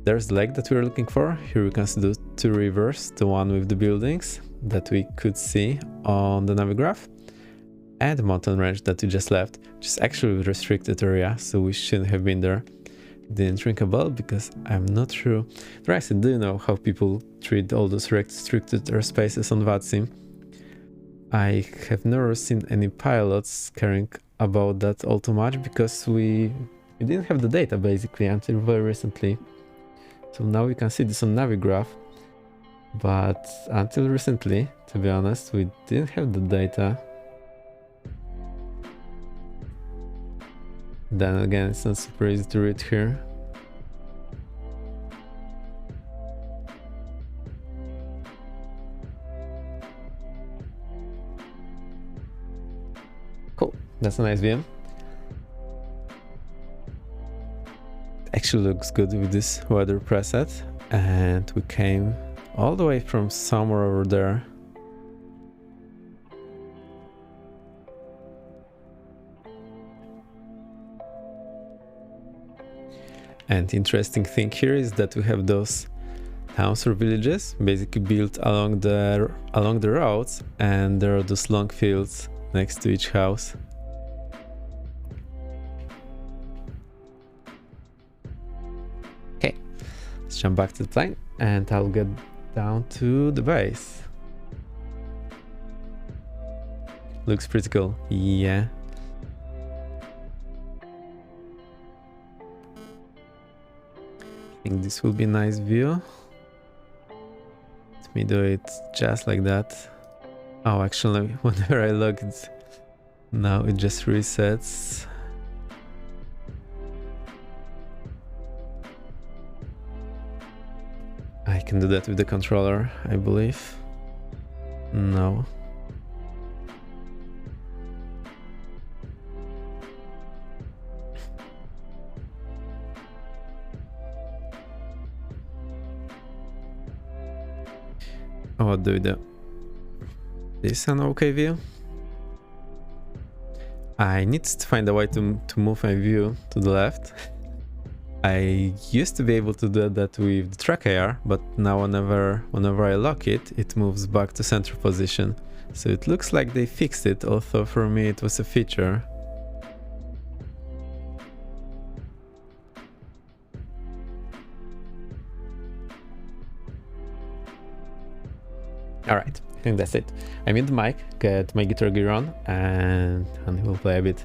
A: There's the lake that we're looking for. Here we can see the two rivers, the one with the buildings that we could see on the navigraph, and the mountain range that we just left, which is actually a restricted area, so we shouldn't have been there. Didn't ring a bell because I'm not sure. Bryce, do you know how people treat all those restricted airspaces on VATSIM? I have never seen any pilots caring about that all too much because we didn't have the data basically until very recently. So now we can see this on navigraph, but until recently, to be honest, we didn't have the data. Then again, it's not super easy to read here. Cool, that's a nice view. Actually looks good with this weather preset, and we came all the way from somewhere over there. And interesting thing here is that we have those towns or villages basically built along the roads, and there are those long fields next to each house. Okay, let's jump back to the plane and I'll get down to the base. Looks pretty cool, yeah. I think this will be a nice view. Let me do it just like that. Oh, actually, whenever I look, now it just resets. I can do that with the controller, I believe. No. What do we do? This an okay view? I need to find a way to move my view to the left. I used to be able to do that with the track AR, but now whenever I lock it, it moves back to center position. So it looks like they fixed it, although for me it was a feature. Alright, I think that's it. I mute the mic, get my guitar gear on, and we'll play a bit.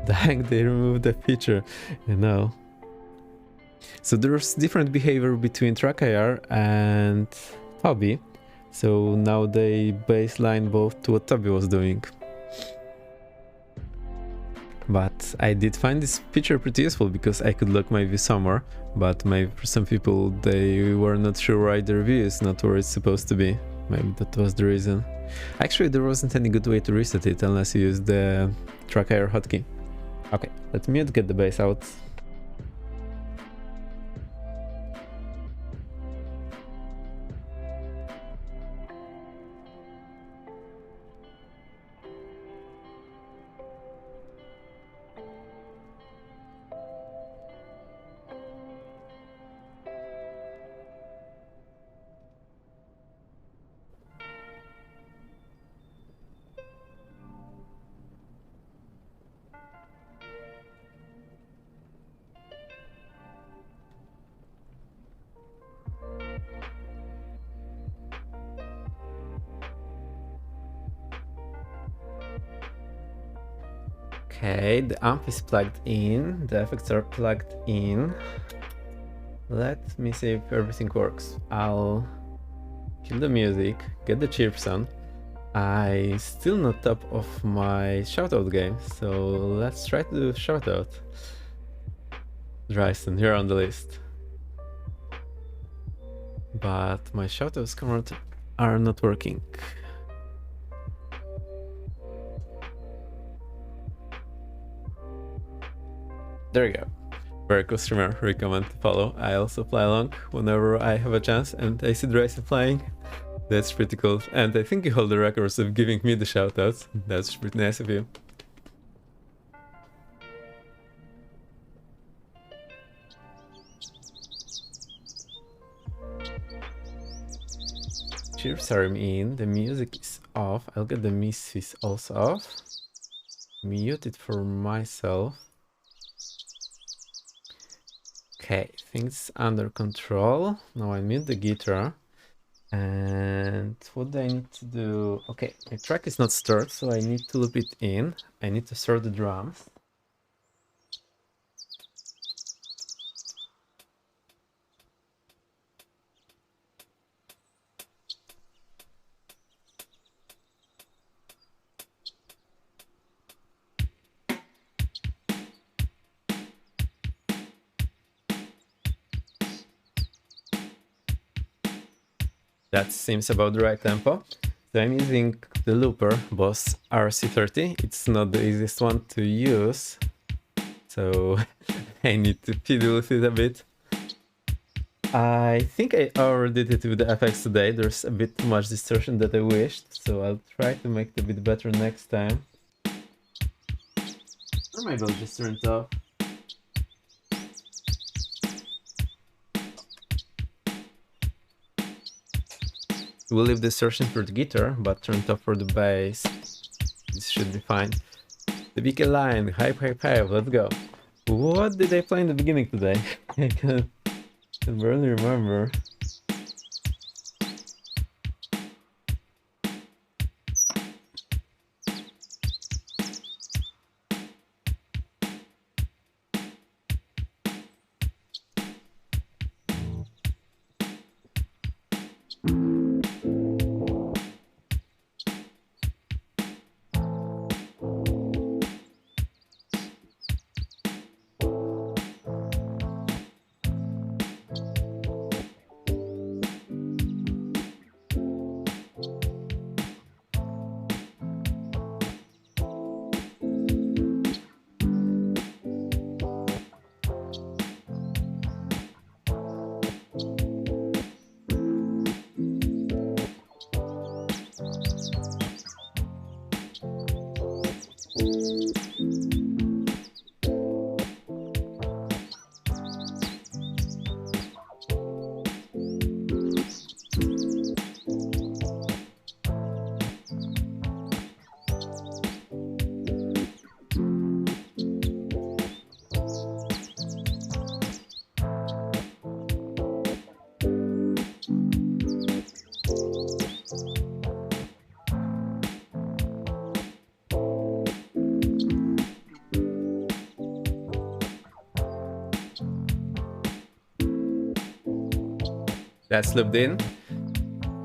A: Dang, they removed the feature, you know. So there's different behavior between track AR and Toby. So now they baseline both to what Toby was doing. But I did find this feature pretty useful because I could lock my view somewhere, but maybe for some people they were not sure why their view is not where it's supposed to be. Maybe that was the reason. Actually, there wasn't any good way to reset it unless you use the track AR hotkey. Okay, let me get the bass out. Okay, the amp is plugged in, the effects are plugged in. Let me see if everything works. I'll kill the music, get the chirps on. I still not top of my shoutout game, so let's try to do shoutout. Dryson, you're on the list. But my shoutouts currently are not working. There you go. Very cool streamer, recommend to follow. I also play along whenever I have a chance and I see Dryson playing. That's pretty cool. And I think you hold the records of giving me the shoutouts. That's pretty nice of you. Cheers are in, the music is off. I'll get the misses also off. Mute it for myself. Okay, things under control. Now I mute the guitar. And what do I need to do? Okay, my track is not stirred, so I need to loop it in. I need to stir the drums. That seems about the right tempo. So I'm using the looper Boss RC30. It's not the easiest one to use, so I need to fiddle with it a bit. I think I already did it with the FX today. There's a bit too much distortion that I wished, so I'll try to make it a bit better next time. Or maybe I'll just turn it off. We'll leave the distortion for the guitar, but turn it off for the bass. This should be fine. The big line, hype, let's go. What did I play in the beginning today? I can barely remember. that's looped in.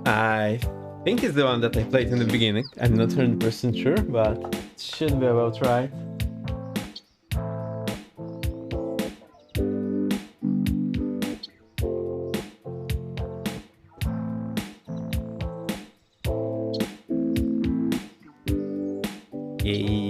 A: I think it's the one that I played in the beginning. I'm not 100% sure, but it should be about right. Yay.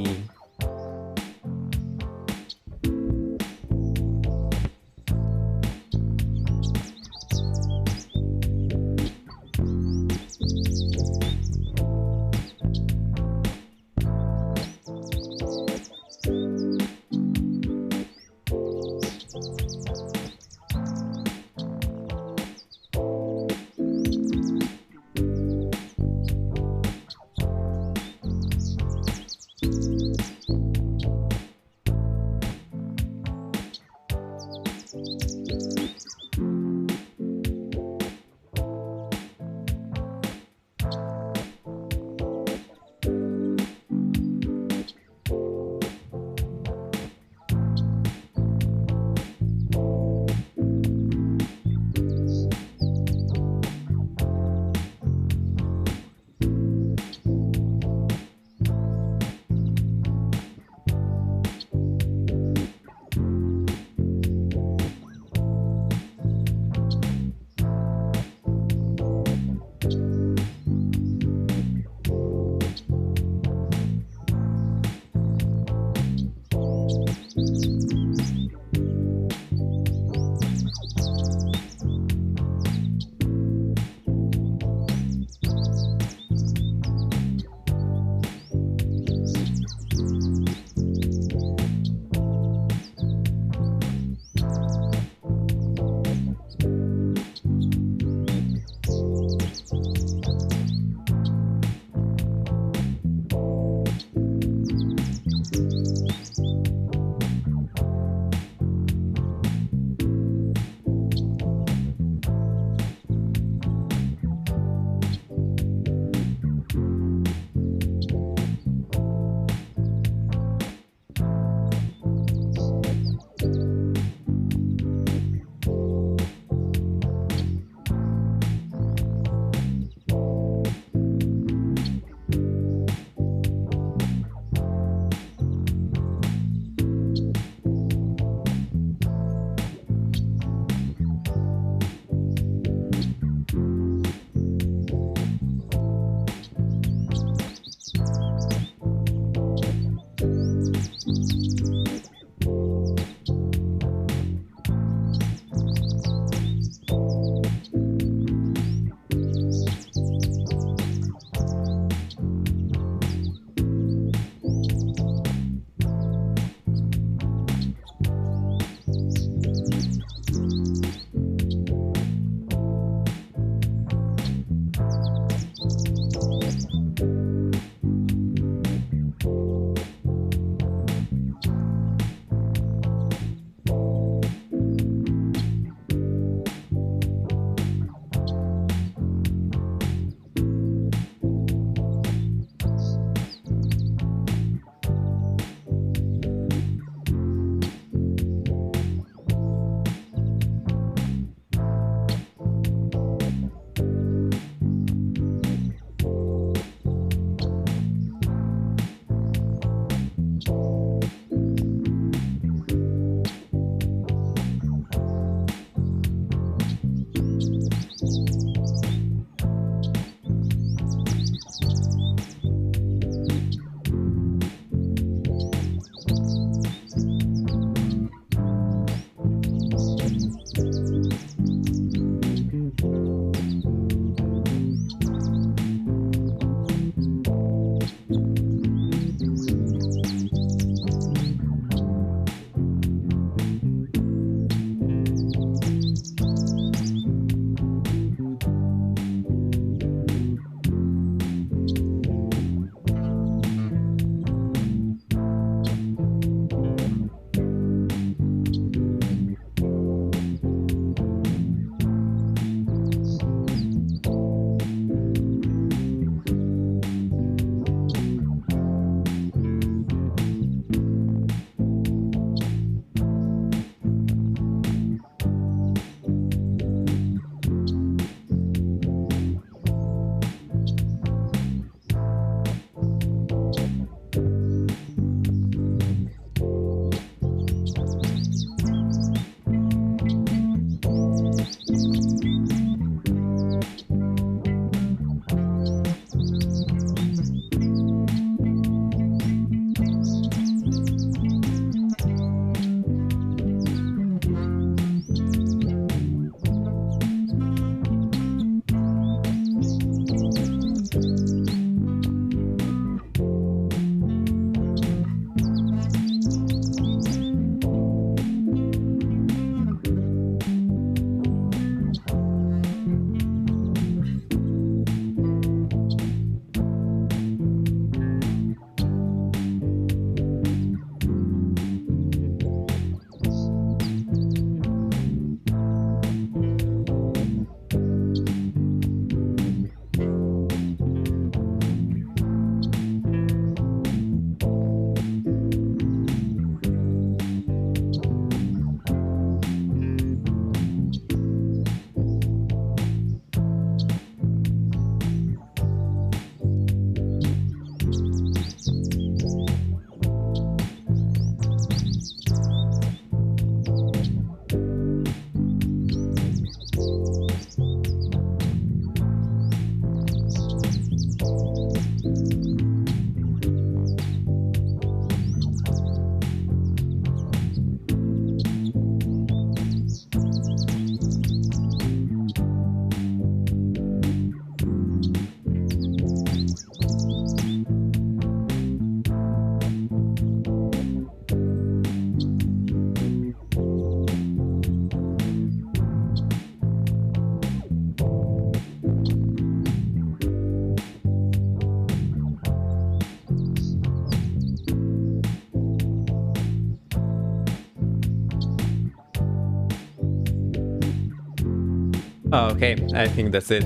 A: Okay, I think that's it.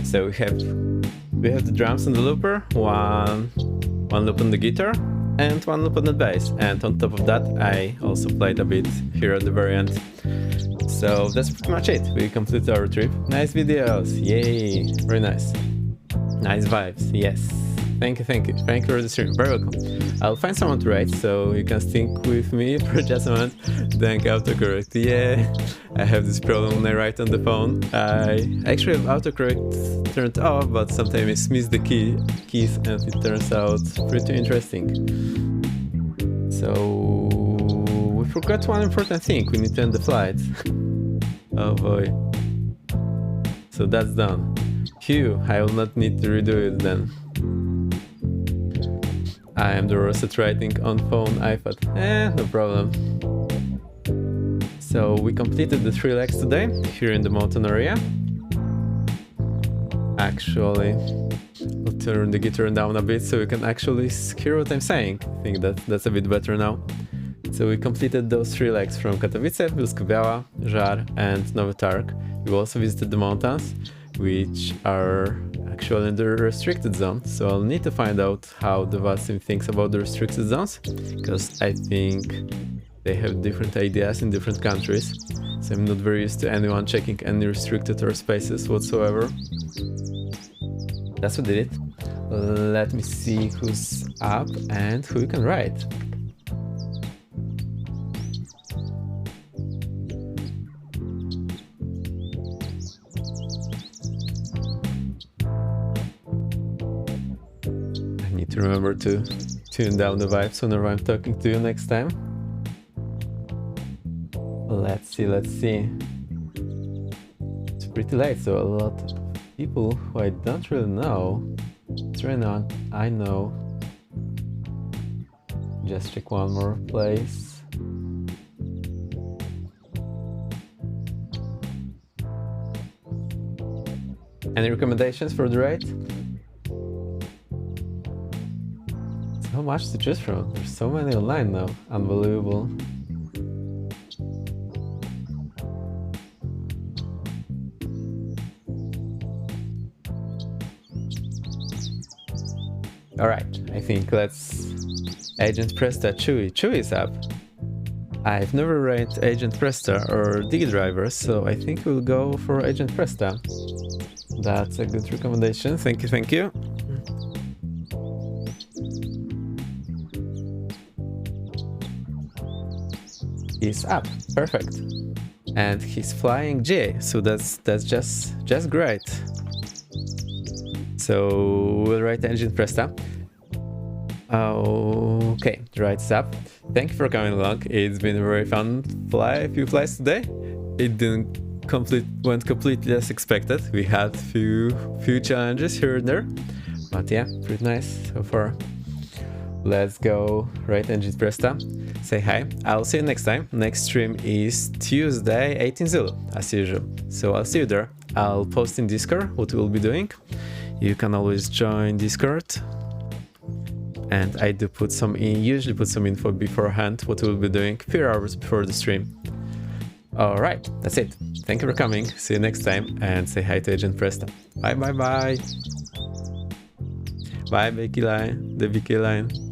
A: So we have the drums on the looper, one loop on the guitar, and one loop on the bass. And on top of that, I also played a bit here at the very end. So that's pretty much it. We completed our trip. Nice videos, yay! Very nice. Nice vibes, yes. Thank you for the stream, very welcome. I'll find someone to write, so you can think with me for just a moment. Thank autocorrect, yeah. I have this problem when I write on the phone. I actually have autocorrect turned off, but sometimes I miss the keys and it turns out pretty interesting. So we forgot one important thing, we need to end the flight. Oh boy. So that's done. Phew, I will not need to redo it then. I am the worst at writing on phone, iPad. No problem. So we completed the 3 legs today, here in the mountain area. Actually, I'll turn the guitar down a bit so you can actually hear what I'm saying. I think that's a bit better now. So we completed those 3 legs from Katowice, Wilga, Żar and Nowy Targ. We also visited the mountains, which are actually in the restricted zone, so I'll need to find out how the VATSIM thinks about the restricted zones, because I think they have different ideas in different countries, so I'm not very used to anyone checking any restricted airspaces whatsoever. That's what did it. Let me see who's up and who you can write. Remember to tune down the vibes whenever I'm talking to you next time. Let's see. It's pretty late, so a lot of people who I don't really know. It's really not, I know. Just check one more place. Any recommendations for the ride? So much to choose from. There's so many online now. Unbelievable. Alright, I think let's Agent Presta Chewy. Chewy is up. I've never read Agent Presta or Dig Driver, so I think we'll go for Agent Presta. That's a good recommendation. Thank you. Is up, perfect, and he's flying J, so that's just great. So we'll write Agent Presta. Okay, right, up. Thank you for coming along. It's been a very fun few flights today. It went completely as expected. We had few challenges here and there, but yeah, pretty nice so far. Let's go right Agent Presta. Say hi. I'll see you next time. Next stream is Tuesday, 18 Zulu, as usual. So I'll see you there. I'll post in Discord what we'll be doing. You can always join Discord. And I do usually put some info beforehand what we'll be doing a few hours before the stream. Alright, that's it. Thank you for coming. See you next time and say hi to Agent Presta. Bye. Bye, Vicky Line.